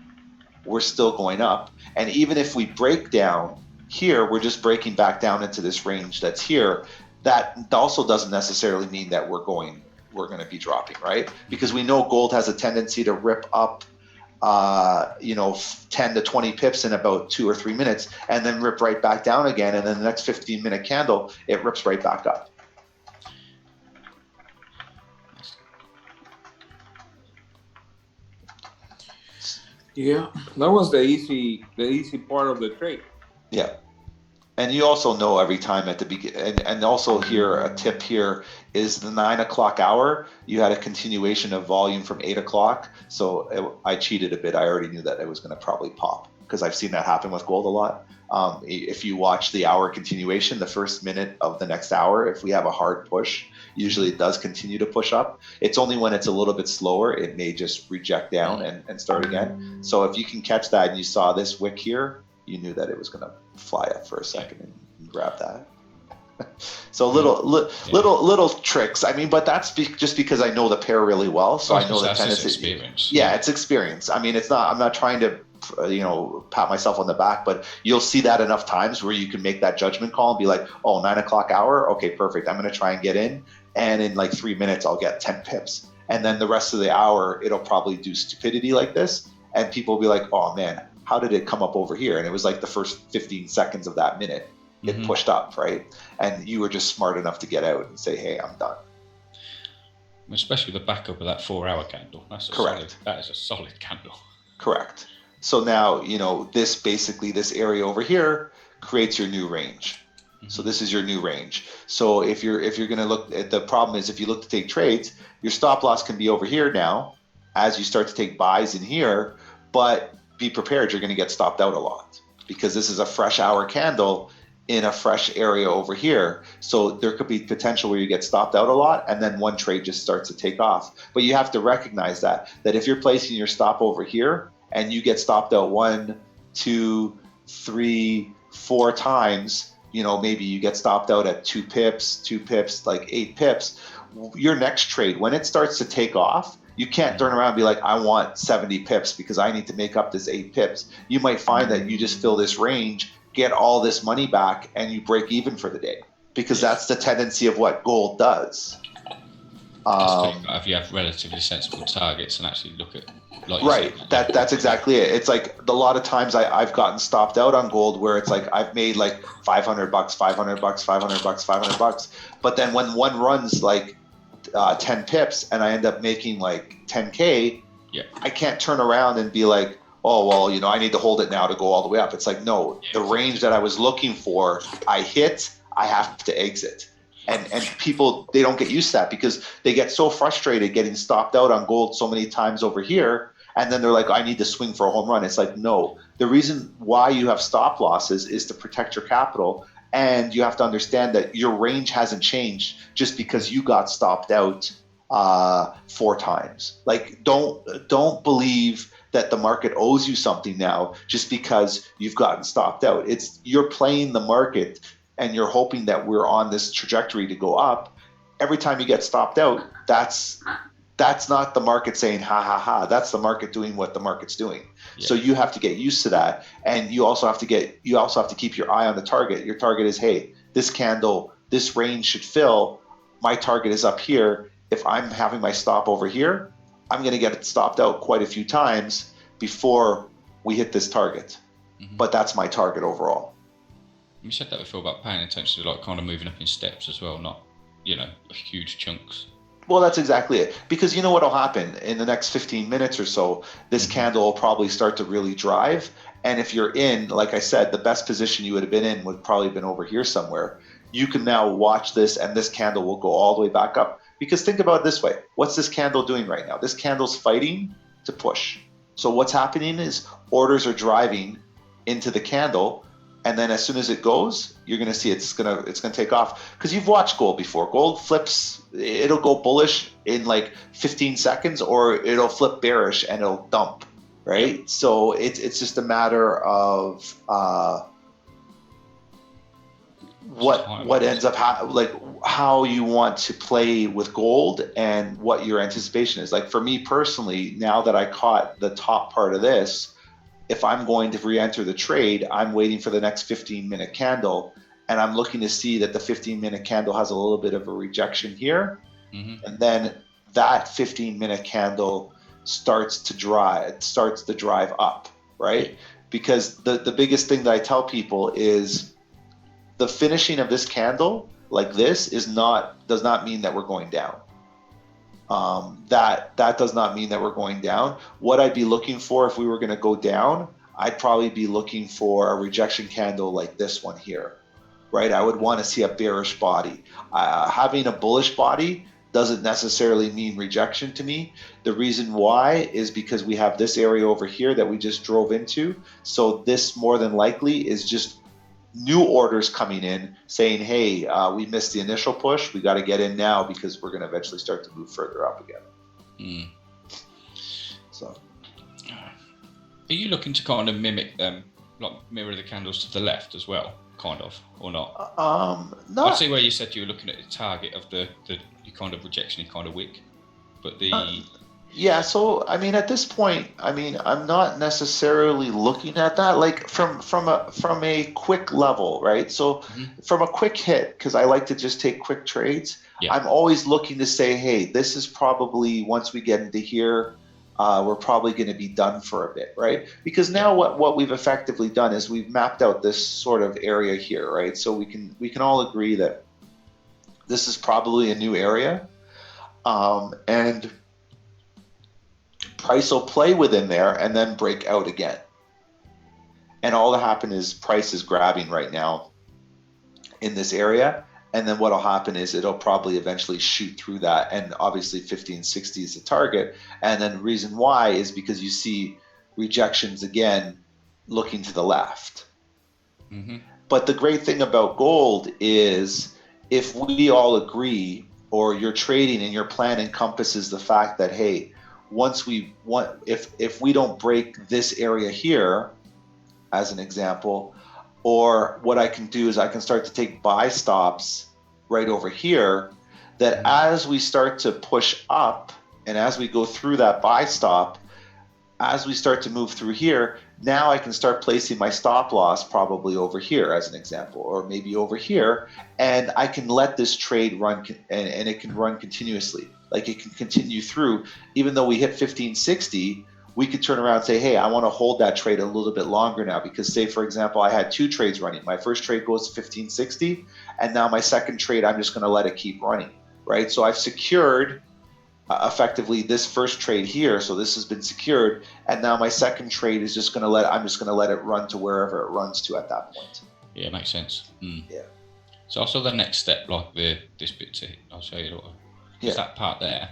we're still going up. And even if we break down here, we're just breaking back down into this range that's here. That also doesn't necessarily mean that we're going to be dropping, right? Because we know gold has a tendency to rip up 10 to 20 pips in about 2 or 3 minutes, and then rip right back down again, and then the next 15-minute candle, it rips right back up. Yeah, that was the easy part of the trade. Yeah. And you also know every time at the beginning, and also here, a tip here is the 9 o'clock hour, you had a continuation of volume from 8 o'clock. So I cheated a bit. I already knew that it was going to probably pop, because I've seen that happen with gold a lot. If you watch the hour continuation, the first minute of the next hour, if we have a hard push, usually it does continue to push up. It's only when it's a little bit slower, it may just reject down and start again. So if you can catch that and you saw this wick here, you knew that it was going to fly up for a second and grab that. So little tricks. I mean, but that's just because I know the pair really well. So I know the tennis experience. Yeah, it's experience. I mean, I'm not trying to pat myself on the back, but you'll see that enough times where you can make that judgment call and be like, oh, 9 o'clock hour, okay, perfect, I'm going to try and get in, and in like 3 minutes I'll get 10 pips, and then the rest of the hour it'll probably do stupidity like this, and people will be like, oh man, how did it come up over here? And it was like the first 15 seconds of that minute it pushed up, right? And you were just smart enough to get out and say, hey, I'm done. Especially the backup of that 4 hour candle. That's correct. That is a solid candle. Correct. So now, this area over here creates your new range. So this is your new range. So if you're going to look at, the problem is if you look to take trades, your stop loss can be over here now as you start to take buys in here, but be prepared, you're going to get stopped out a lot, because this is a fresh hour candle in a fresh area over here. So there could be potential where you get stopped out a lot, and then one trade just starts to take off. But you have to recognize that if you're placing your stop over here and you get stopped out 1, 2, 3, 4 times, maybe you get stopped out at 2 pips, like 8 pips, your next trade, when it starts to take off, You can't turn around and be like, I want 70 pips because I need to make up this 8 pips. You might find that you just fill this range, get all this money back, and you break even for the day, because that's the tendency of what gold does. If you have relatively sensible targets and actually look at, like you right, said, that's exactly it. It's like a lot of times I've gotten stopped out on gold where it's like I've made like $500, $500, $500, $500, but then when one runs like 10 pips and I end up making like 10K, I can't turn around and be like, oh, well, you know, I need to hold it now to go all the way up. It's like, no, the range that I was looking for, I hit, I have to exit. And people, they don't get used to that because they get so frustrated getting stopped out on gold so many times over here. And then they're like, I need to swing for a home run. It's like, no, the reason why you have stop losses is to protect your capital. And you have to understand that your range hasn't changed just because you got stopped out 4 times. Like, don't believe that the market owes you something now just because you've gotten stopped out. It's you're playing the market and you're hoping that we're on this trajectory to go up. Every time you get stopped out, that's not the market saying ha ha ha. That's the market doing what the market's doing. Yeah. So you have to get used to that, and you also have to keep your eye on the target. Your target is, hey, this candle, this range should fill. My target is up here. If I'm having my stop over here, I'm going to get it stopped out quite a few times before we hit this target. Mm-hmm. But that's my target overall. You said that before about paying attention to like kind of moving up in steps as well, not, you know, huge chunks. Well, that's exactly it. Because you know what'll happen in the next 15 minutes or so, this candle will probably start to really drive. And if you're in, like I said, the best position you would have been in would probably have been over here somewhere. You can now watch this and this candle will go all the way back up. Because think about it this way. What's this candle doing right now? This candle's fighting to push. So what's happening is orders are driving into the candle. And then as soon as it goes, you're going to see it's going to take off. Because you've watched gold before. Gold flips, it'll go bullish in like 15 seconds, or it'll flip bearish and it'll dump, right? So it's just a matter of what ends up how you want to play with gold and what your anticipation is. Like for me personally, now that I caught the top part of this, if I'm going to re-enter the trade, I'm waiting for the next 15-minute candle, and I'm looking to see that the 15-minute candle has a little bit of a rejection here, and then that 15-minute candle starts to drive up, right? Because the biggest thing that I tell people is the finishing of this candle like this does not mean that we're going down. That does not mean that we're going down. What I'd be looking for if we were going to go down, I'd probably be looking for a rejection candle like this one here, right? I would want to see a bearish body. Having a bullish body doesn't necessarily mean rejection to me. The reason why is because we have this area over here that we just drove into. So this more than likely is just new orders coming in saying, hey, we missed the initial push. We got to get in now because we're going to eventually start to move further up again. So, are you looking to kind of mimic them, like mirror the candles to the left as well, kind of, or not? No. I see where you said you were looking at the target of the kind of rejection, kind of wick, but the. Yeah, so I mean, at this point, I mean, I'm not necessarily looking at that like from a quick level, right? So from a quick hit, because I like to just take quick trades. Yeah. I'm always looking to say, hey, this is probably once we get into here, we're probably going to be done for a bit, right? Because now what we've effectively done is we've mapped out this sort of area here, right? So we can all agree that this is probably a new area, and price will play within there and then break out again. And all that happen is price is grabbing right now in this area. And then what'll happen is it'll probably eventually shoot through that. And obviously 1560 is the target. And then the reason why is because you see rejections again, looking to the left. But the great thing about gold is if we all agree, or your trading and your plan encompasses the fact that, hey, if we don't break this area here, as an example, or what I can do is I can start to take buy stops right over here, that as we start to push up, And as we go through that buy stop, as we start to move through here, now I can start placing my stop loss probably over here as an example, or maybe over here, and I can let this trade run, and it can run continuously. Like it can continue through, even though we hit 1560, we could turn around and say, hey, I want to hold that trade a little bit longer now, because say, for example, I had 2 trades running. My first trade goes to 1560, and now my second trade, I'm just going to let it keep running, right? So I've secured effectively this first trade here, so this has been secured, and now my second trade is just going to let it run to wherever it runs to at that point. Yeah, makes sense. Yeah. So also the next step, like this bit, I'll show you. Is that part there?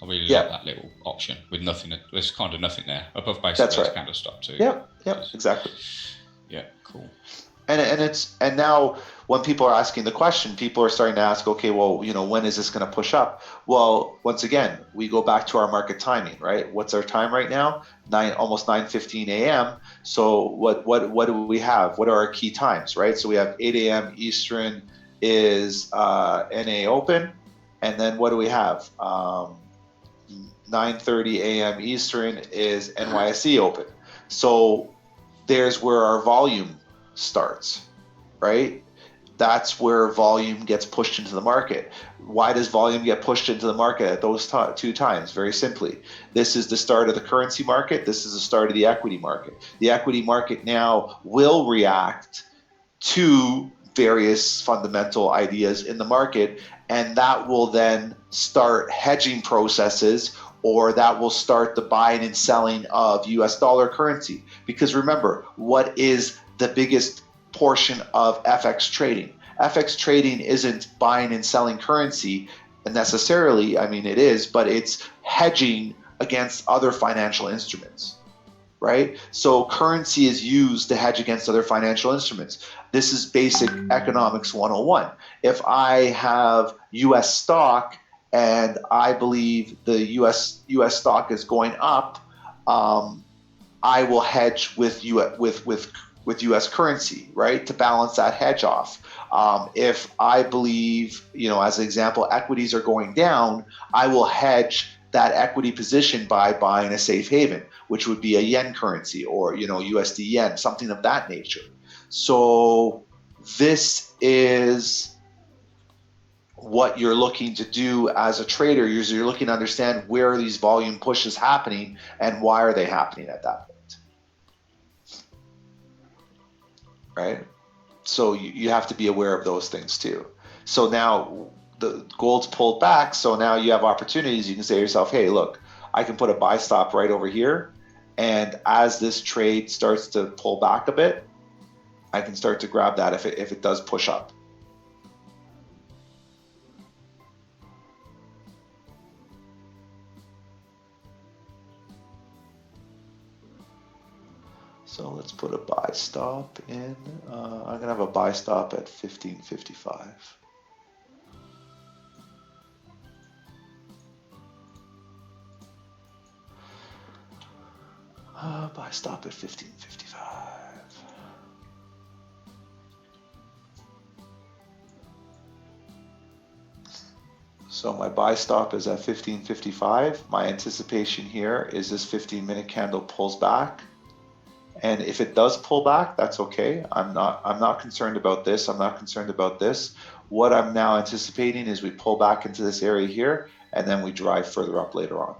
I really like that little option with nothing. There's kind of nothing there above base. That's right. Kind of stop too. Yep, exactly. Yeah, cool. And now when people are asking the question, people are starting to ask, okay, well, when is this going to push up? Well, once again, we go back to our market timing, right? What's our time right now? Almost 9:15 a.m. So what do we have? What are our key times, right? So we have 8 a.m. Eastern is NA open, and then what do we have? 9:30 a.m. Eastern is NYSE open. So there's where our volume starts, right? That's where volume gets pushed into the market. Why does volume get pushed into the market at those 2 times? Very simply, this is the start of the currency market. This is the start of the equity market. The equity market now will react to various fundamental ideas in the market, and that will then start hedging processes, or that will start the buying and selling of US dollar currency. Because remember, what is the biggest portion of FX trading? FX trading isn't buying and selling currency necessarily. I mean, it is, but it's hedging against other financial instruments, right? So currency is used to hedge against other financial instruments. This is basic economics 101. If I have US stock and I believe the US stock is going up, I will hedge with US currency, right, to balance that hedge off. If I believe, as an example, equities are going down, I will hedge that equity position by buying a safe haven, which would be a yen currency, or USD yen, something of that nature. So this is what you're looking to do as a trader. You're looking to understand where are these volume pushes happening and why are they happening at that point, right? So you have to be aware of those things too. So now the gold's pulled back, so now you have opportunities. You can say to yourself, hey, look, I can put a buy stop right over here, and as this trade starts to pull back a bit, I can start to grab that if it does push up. So let's put a buy stop in. I'm gonna have a buy stop at 1555. Buy stop at 1555. So my buy stop is at 1555. My anticipation here is this 15-minute candle pulls back. And if it does pull back, that's okay. I'm not concerned about this. I'm not concerned about this. What I'm now anticipating is we pull back into this area here, and then we drive further up later on.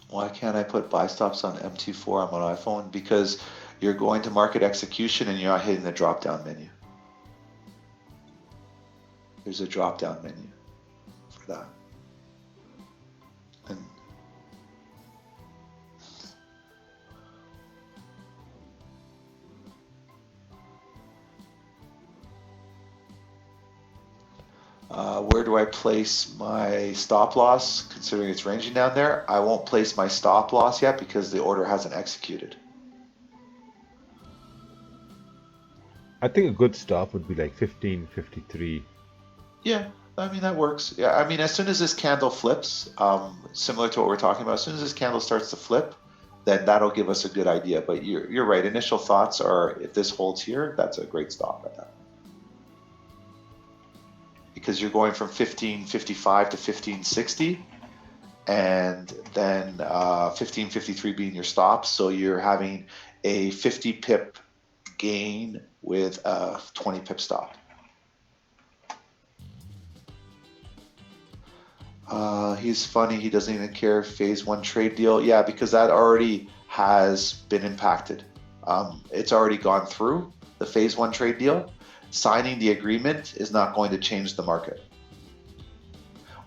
Why can't I put buy stops on MT4 on my iPhone? Because you're going to market execution and you're not hitting the drop down menu. There's a drop down menu for that. And where do I place my stop loss, considering it's ranging down there? I won't place my stop loss yet because the order hasn't executed. I think a good stop would be like 1553. Yeah, I mean, that works. Yeah, I mean, as soon as this candle flips, similar to what we're talking about, as soon as this candle starts to flip, then that'll give us a good idea. But you're right. Initial thoughts are if this holds here, that's a great stop at that. Because you're going from 1555 to 1560, and then 1553 being your stop. So you're having a 50 pip gain with a 20 pip stop. He's funny. He doesn't even care. Phase 1 trade deal. Yeah, because that already has been impacted. It's already gone through the phase 1 trade deal. Signing the agreement is not going to change the market.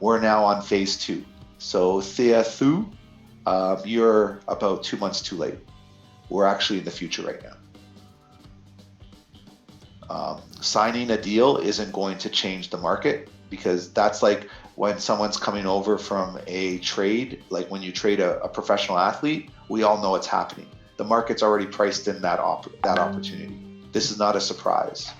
We're now on phase 2. So Thea Thu, you're about 2 months too late. We're actually in the future right now. Signing a deal isn't going to change the market, because that's like when someone's coming over from a trade, like when you trade a professional athlete, we all know it's happening. The market's already priced in that opportunity. This is not a surprise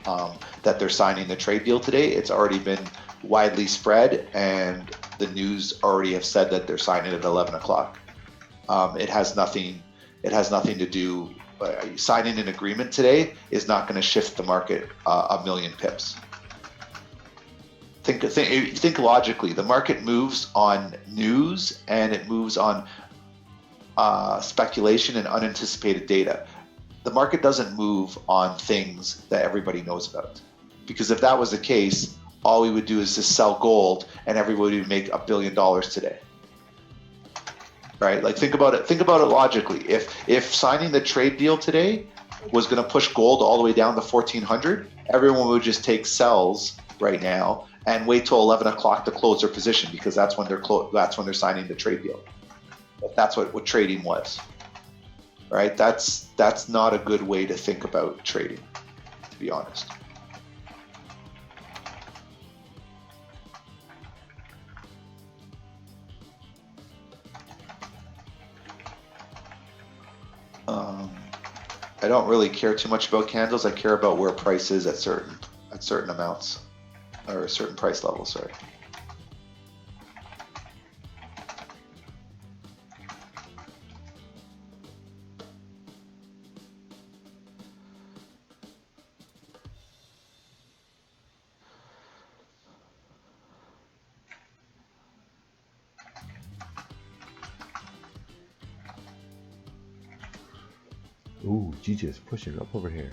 that they're signing the trade deal today. It's already been widely spread, and the news already have said that they're signing at 11 o'clock. It has nothing to do. Signing an agreement today is not going to shift the market a million pips. Think logically. The market moves on news, and it moves on speculation and unanticipated data. The market doesn't move on things that everybody knows about, because if that was the case, all we would do is just sell gold and everybody would make $1 billion today. Right? Like, think about it logically. If signing the trade deal today was going to push gold all the way down to 1400, everyone would just take sells right now and wait till 11 o'clock to close their position, because that's when they're signing the trade deal. That's what trading was. Right? That's not a good way to think about trading, to be honest. I don't really care too much about candles. I care about where price is at certain amounts, or certain price levels, sorry. Ooh, GG is pushing up over here.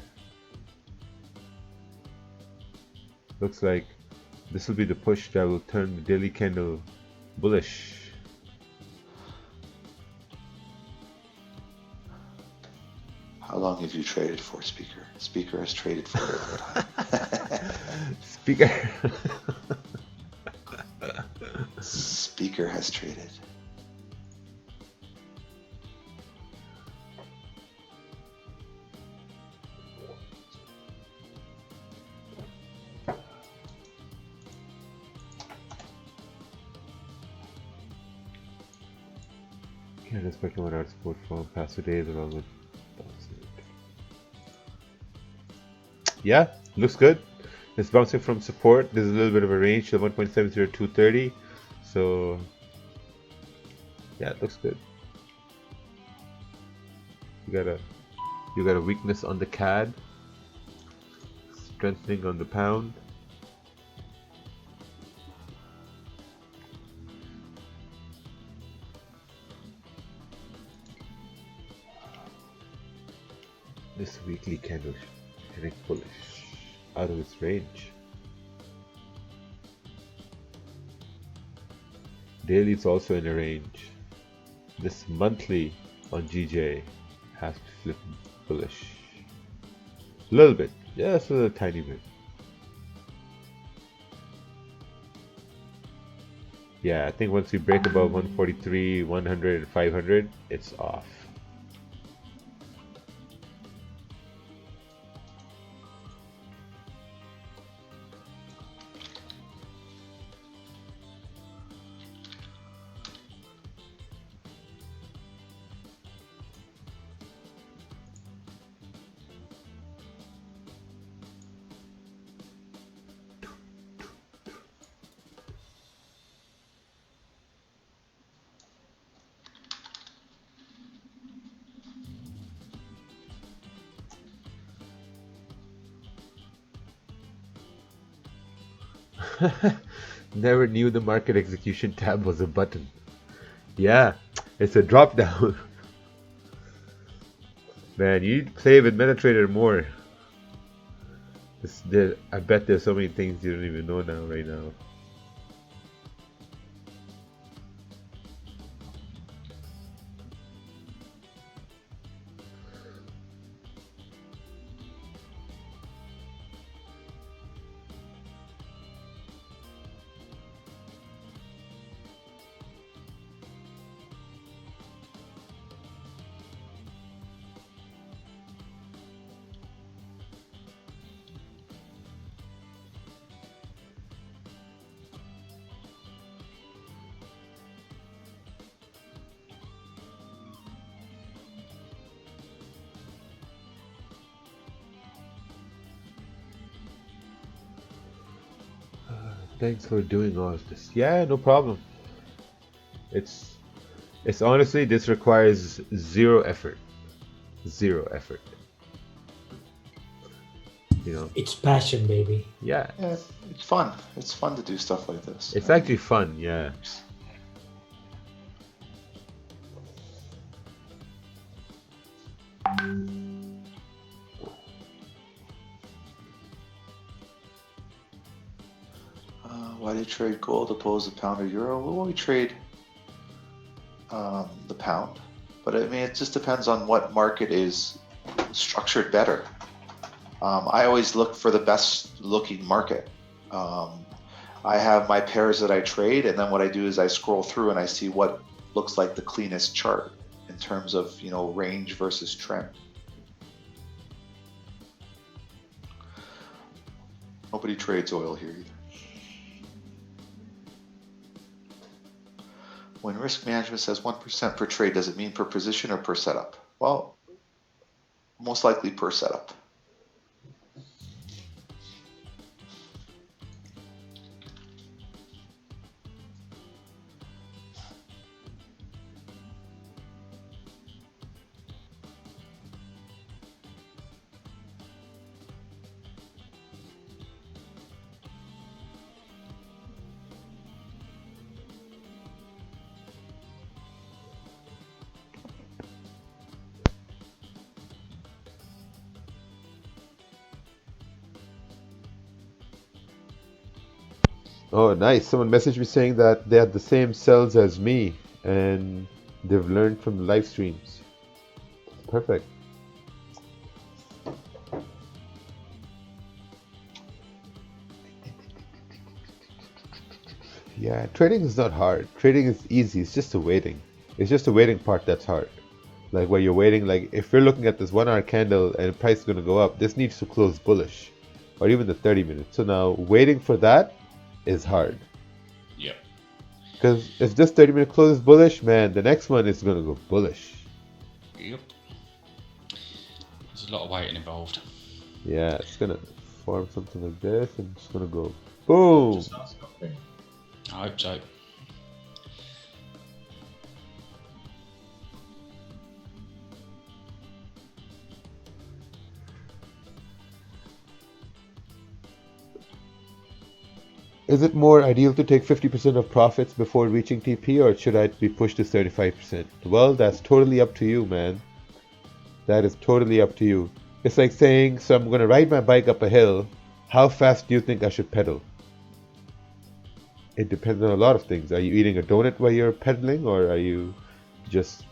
Looks like this will be the push that will turn the daily candle bullish. How long have you traded for, Speaker? Speaker has traded for it. Speaker. Speaker has traded. Can't expect 1 hour support from past 2 days along with. Yeah, looks good. It's bouncing from support. There's a little bit of a range to 1.70230. So yeah, it looks good. You got a weakness on the CAD, strengthening on the pound. This weekly candle getting bullish out of its range. Daily it's also in a range. This monthly on GJ has to flip bullish. A little bit, just a tiny bit. Yeah, I think once we break above 143, 100, and 500, it's off. Never knew the market execution tab was a button. Yeah, it's a drop down. Man, you need to play with MetaTrader more. I bet there's so many things you don't even know now, right now. Thanks for doing all of this. Yeah, no problem. It's honestly, this requires zero effort. Zero effort. You know. It's passion, baby. Yeah. Yeah, it's fun. It's fun to do stuff like this. It's actually fun, yeah. Why do you trade gold opposed to pound or euro? Well, we trade the pound, but I mean, it just depends on what market is structured better. I always look for the best looking market. I have my pairs that I trade, and then what I do is I scroll through and I see what looks like the cleanest chart in terms of, you know, range versus trend. Nobody trades oil here either. When risk management says 1% per trade, does it mean per position or per setup? Well, most likely per setup. Oh, nice. Someone messaged me saying that they had the same cells as me and they've learned from the live streams. Perfect. Yeah, trading is not hard. Trading is easy. It's just the waiting. It's just the waiting part that's hard. Like where you're waiting, like if you're looking at this 1 hour candle and the price is going to go up, this needs to close bullish. Or even the 30 minutes. So now waiting for that is hard. Yep. Because if this 30-minute closes bullish, man, the next one is going to go bullish. Yep. There's a lot of waiting involved. Yeah, it's going to form something like this and it's going to go boom. I hope so. Is it more ideal to take 50% of profits before reaching TP, or should I be pushed to 35%? Well, that's totally up to you, man. That is totally up to you. It's like saying, so I'm going to ride my bike up a hill. How fast do you think I should pedal? It depends on a lot of things. Are you eating a donut while you're pedaling, or are you just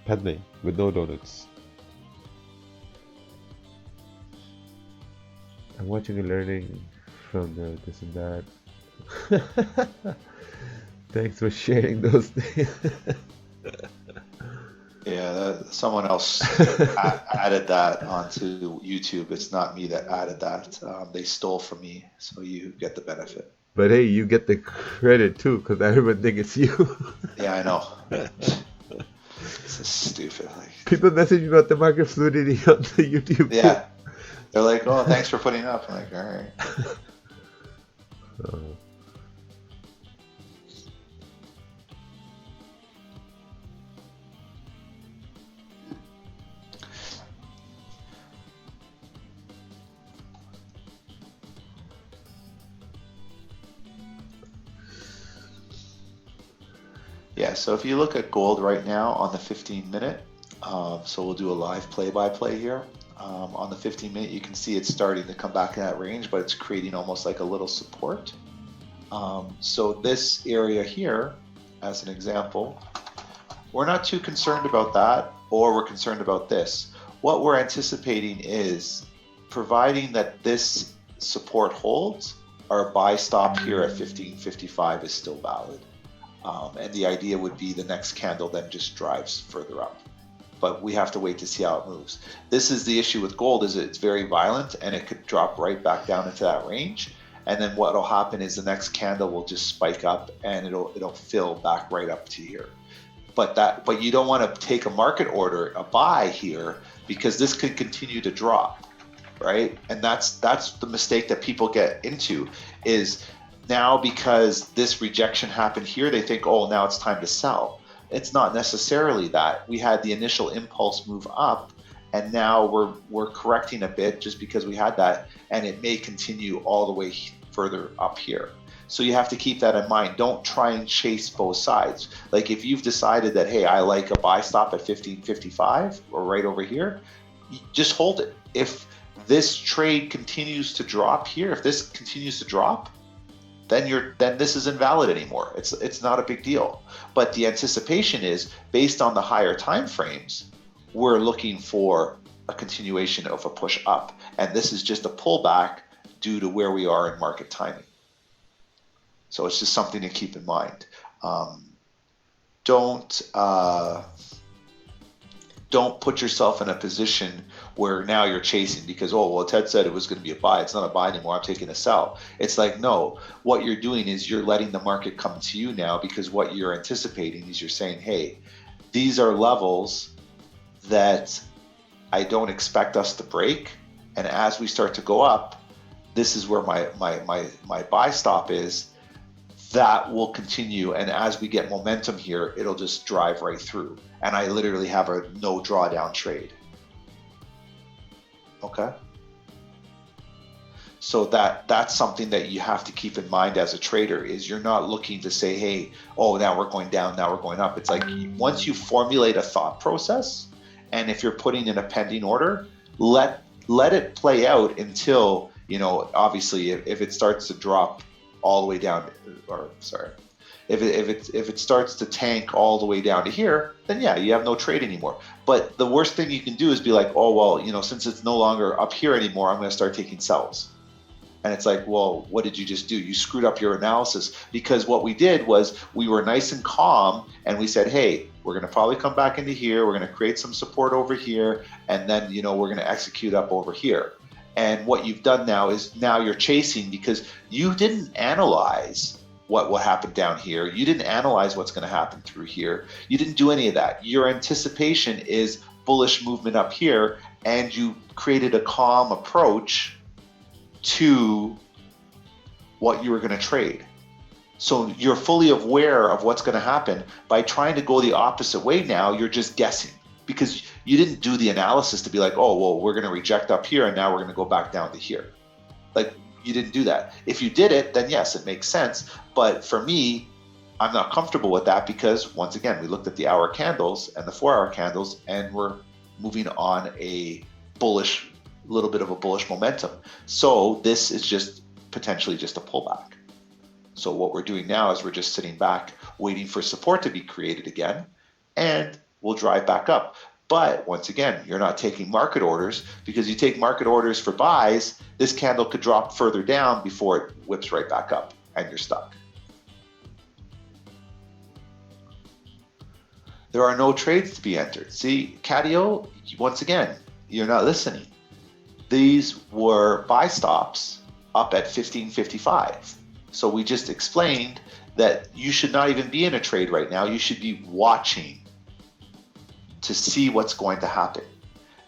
pedaling with no donuts? I'm watching and learning from the this and that. Thanks for sharing those things. Yeah, someone else added that onto YouTube. It's not me that added that. They stole from me, so you get the benefit. But hey, you get the credit too, because everyone thinks it's you. Yeah, I know. This is stupid. Like, people message me about the market fluidity on the YouTube. Yeah, they're like, "Oh, thanks for putting it up." I'm like, "All right." Yeah, so if you look at gold right now on the 15-minute, so we'll do a live play-by-play here. On the 15-minute, you can see it's starting to come back in that range, but it's creating almost like a little support. So this area here, as an example, we're not too concerned about that, or we're concerned about this. What we're anticipating is, providing that this support holds, our buy stop here at 15.55 is still valid. And the idea would be the next candle then just drives further up. But we have to wait to see how it moves. This is the issue with gold, is it's very violent and it could drop right back down into that range. And then what will happen is the next candle will just spike up and it'll fill back right up to here. But you don't want to take a market order, a buy here, because this could continue to drop, right? And that's the mistake that people get into, is now because this rejection happened here, they think, oh, now it's time to sell. It's not necessarily that. We had the initial impulse move up, and now we're correcting a bit just because we had that, and it may continue all the way further up here. So you have to keep that in mind. Don't try and chase both sides. Like if you've decided that, hey, I like a buy stop at 15.55 or right over here, just hold it. If this trade continues to drop here, if this continues to drop, then this isn't valid anymore. It's not a big deal. But the anticipation is, based on the higher time frames, we're looking for a continuation of a push up, and this is just a pullback due to where we are in market timing. So it's just something to keep in mind. Don't put yourself in a position where now you're chasing because, oh, well, Ted said it was going to be a buy. It's not a buy anymore. I'm taking a sell. It's like, no, what you're doing is you're letting the market come to you now, because what you're anticipating is you're saying, hey, these are levels that I don't expect us to break. And as we start to go up, this is where my buy stop is. That will continue, and as we get momentum here, it'll just drive right through, and I literally have a no drawdown trade. Okay, so that's something that you have to keep in mind as a trader, is you're not looking to say, hey, oh, now we're going down, now we're going up. It's like, once you formulate a thought process, and if you're putting in a pending order, let it play out until, obviously if it starts to drop all the way down, or sorry, if it starts to tank all the way down to here, then yeah, you have no trade anymore. But the worst thing you can do is be like, oh, well, since it's no longer up here anymore, I'm going to start taking sells. And it's like, well, what did you just do? You screwed up your analysis, because what we did was we were nice and calm, and we said, hey, we're going to probably come back into here, we're going to create some support over here, and then we're going to execute up over here. And what you've done now is you're chasing, because you didn't analyze what happened down here. You didn't analyze what's going to happen through here. You didn't do any of that. Your anticipation is bullish movement up here, and you created a calm approach to what you were going to trade. So you're fully aware of what's going to happen. By trying to go the opposite way now, you're just guessing, because you didn't do the analysis to be like, oh, well, we're going to reject up here and now we're going to go back down to here. Like, you didn't do that. If you did it, then yes, it makes sense. But for me, I'm not comfortable with that, because once again, we looked at the hour candles and the 4-hour candles, and we're moving on a little bit of a bullish momentum. So this is just potentially just a pullback. So what we're doing now is we're just sitting back, waiting for support to be created again, and we'll drive back up. But once again, you're not taking market orders, because you take market orders for buys, this candle could drop further down before it whips right back up and you're stuck. There are no trades to be entered. See, Cadio, once again, you're not listening. These were buy stops up at 15.55. So we just explained that you should not even be in a trade right now. You should be watching to see what's going to happen.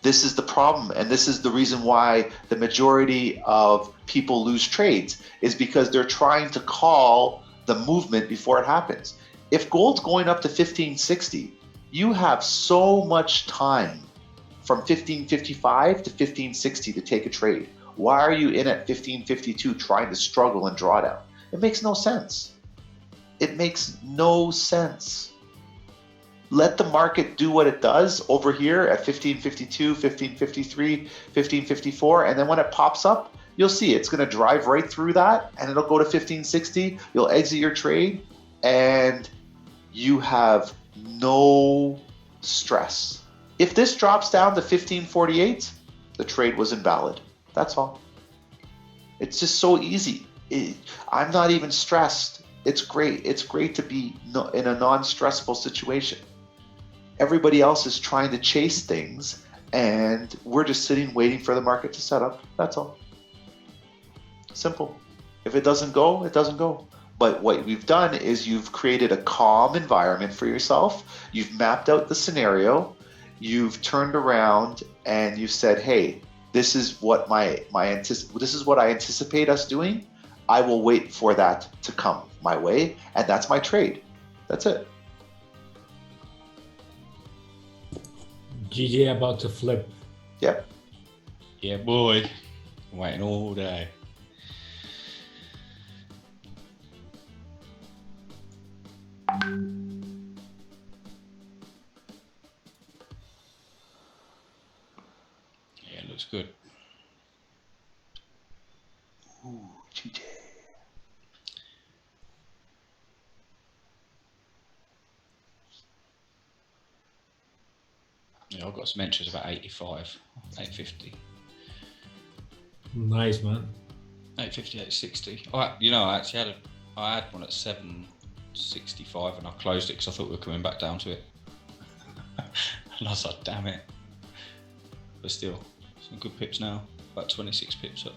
This is the problem, and this is the reason why the majority of people lose trades, is because they're trying to call the movement before it happens. If gold's going up to 1560, you have so much time from 1555 to 1560 to take a trade. Why are you in at 1552 trying to struggle and draw down? It makes no sense. It makes no sense. let the market do what it does over here at 1552, 1553, 1554, and then when it pops up, you'll see it's going to drive right through that, and it'll go to 1560. You'll exit your trade, and you have no stress. If this drops down to 1548, the trade was invalid. That's all. It's just so easy. I'm not even stressed. It's great. It's great to be in a non-stressful situation. Everybody else is trying to chase things, and we're just sitting waiting for the market to set up. That's all. Simple. If it doesn't go, it doesn't go. But what we've done is you've created a calm environment for yourself. You've mapped out the scenario. You've turned around and you've said, "Hey, this is what this is what I anticipate us doing. I will wait for that to come my way, and that's my trade." That's it. GG about to flip. Yep. Yeah, boy. I'm waiting all day. Yeah, looks good. Ooh, GJ. Yeah, I've got some entries about 85, 850. Nice, man. 850, 860. I actually had one at 765 and I closed it because I thought we were coming back down to it. And I was like, damn it. But still, some good pips now. About 26 pips up.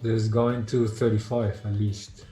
This is going to 35 at least.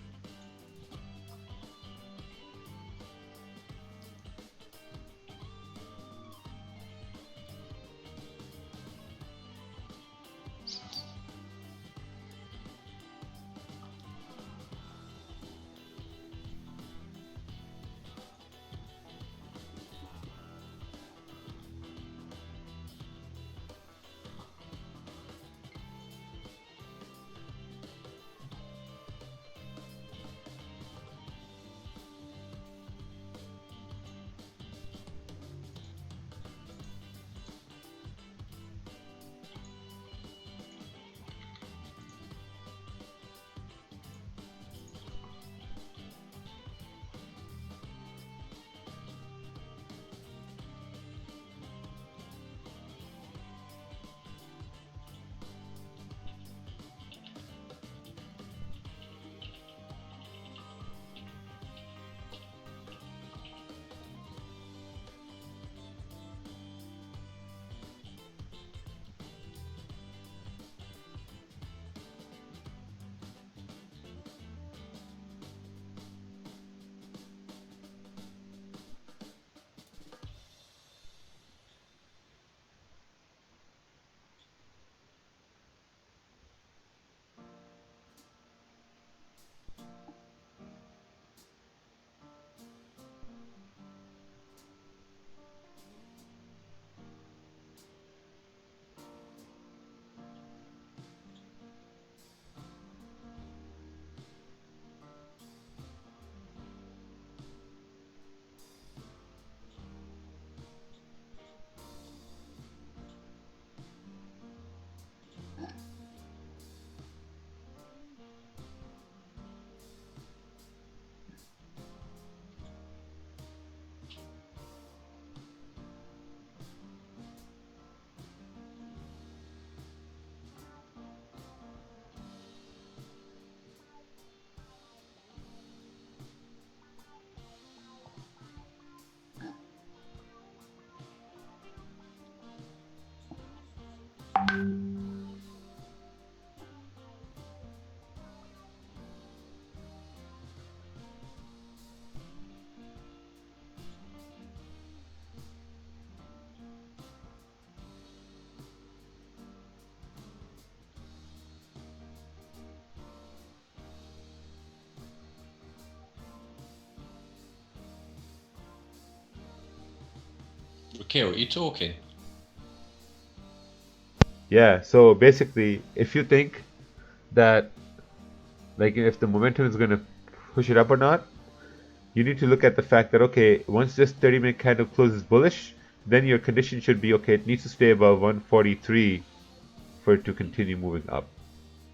Rakeel, are you talking? Yeah, so basically, if you think that, like, if the momentum is going to push it up or not, you need to look at the fact that, okay, once this 30-minute candle closes bullish, then your condition should be, okay, it needs to stay above 143 for it to continue moving up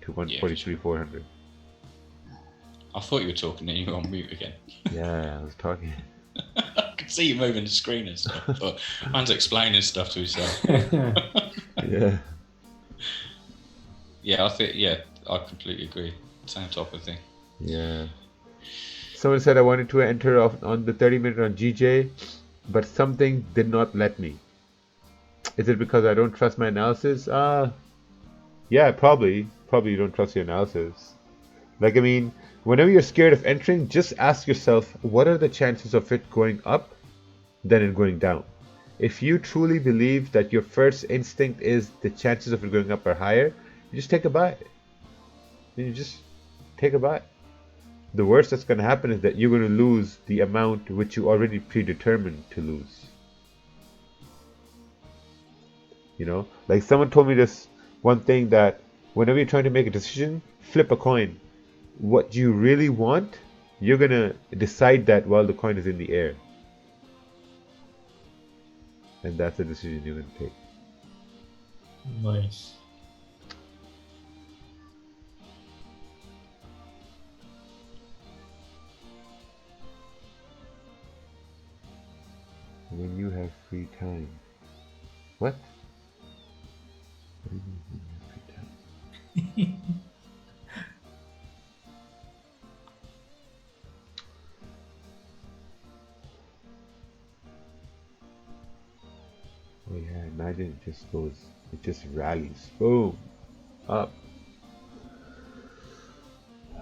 to 143, 400. I thought you were talking and you were on mute again. Yeah, I was talking. I could see you moving the screen and stuff. But man's explaining stuff to himself. Yeah. Yeah, I completely agree. Same type of thing. Yeah. Someone said I wanted to enter on the 30-minute on GJ, but something did not let me. Is it because I don't trust my analysis? Yeah, probably. Probably you don't trust your analysis. Like, I mean, whenever you're scared of entering, just ask yourself, what are the chances of it going up than it going down? If you truly believe that your first instinct is the chances of it going up are higher, you just take a buy. You just take a buy. The worst that's going to happen is that you're going to lose the amount which you already predetermined to lose. You know, like someone told me this one thing, that whenever you're trying to make a decision, flip a coin. What you really want, you're going to decide that while the coin is in the air. And that's the decision you're going to take. Nice. When you have free time. What? What do you mean when you have free time? Oh yeah, imagine it just goes, it just rallies. Boom. Up. I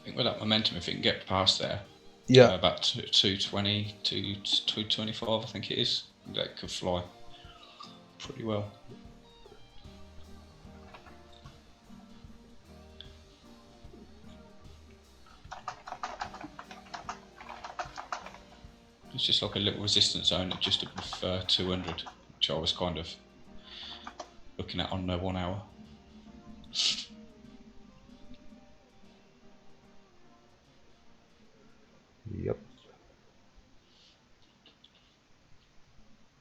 think with that momentum, if it can get past there, yeah, about 220 to 225, I think it is, that could fly pretty well. It's just like a little resistance zone at just above 200, which I was kind of looking at on the 1 hour. Yep.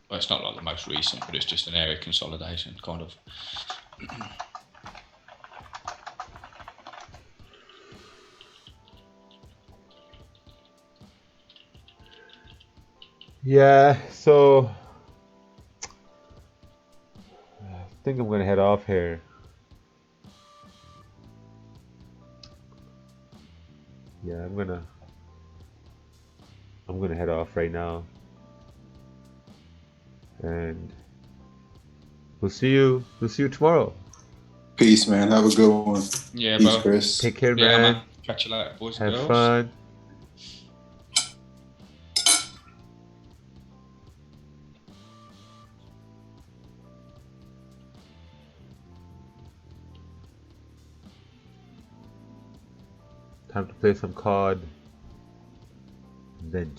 Well, it's not like the most recent, but it's just an area consolidation, kind of. Yeah, so I think I'm gonna head off here. Yeah, I'm gonna head off right now. And we'll see you tomorrow. Peace, man. Have a good one. Yeah, Peace, bro. Chris. Take care, Yeah, man. Catch you later, boys and Have girls. fun. Time to play some COD. Then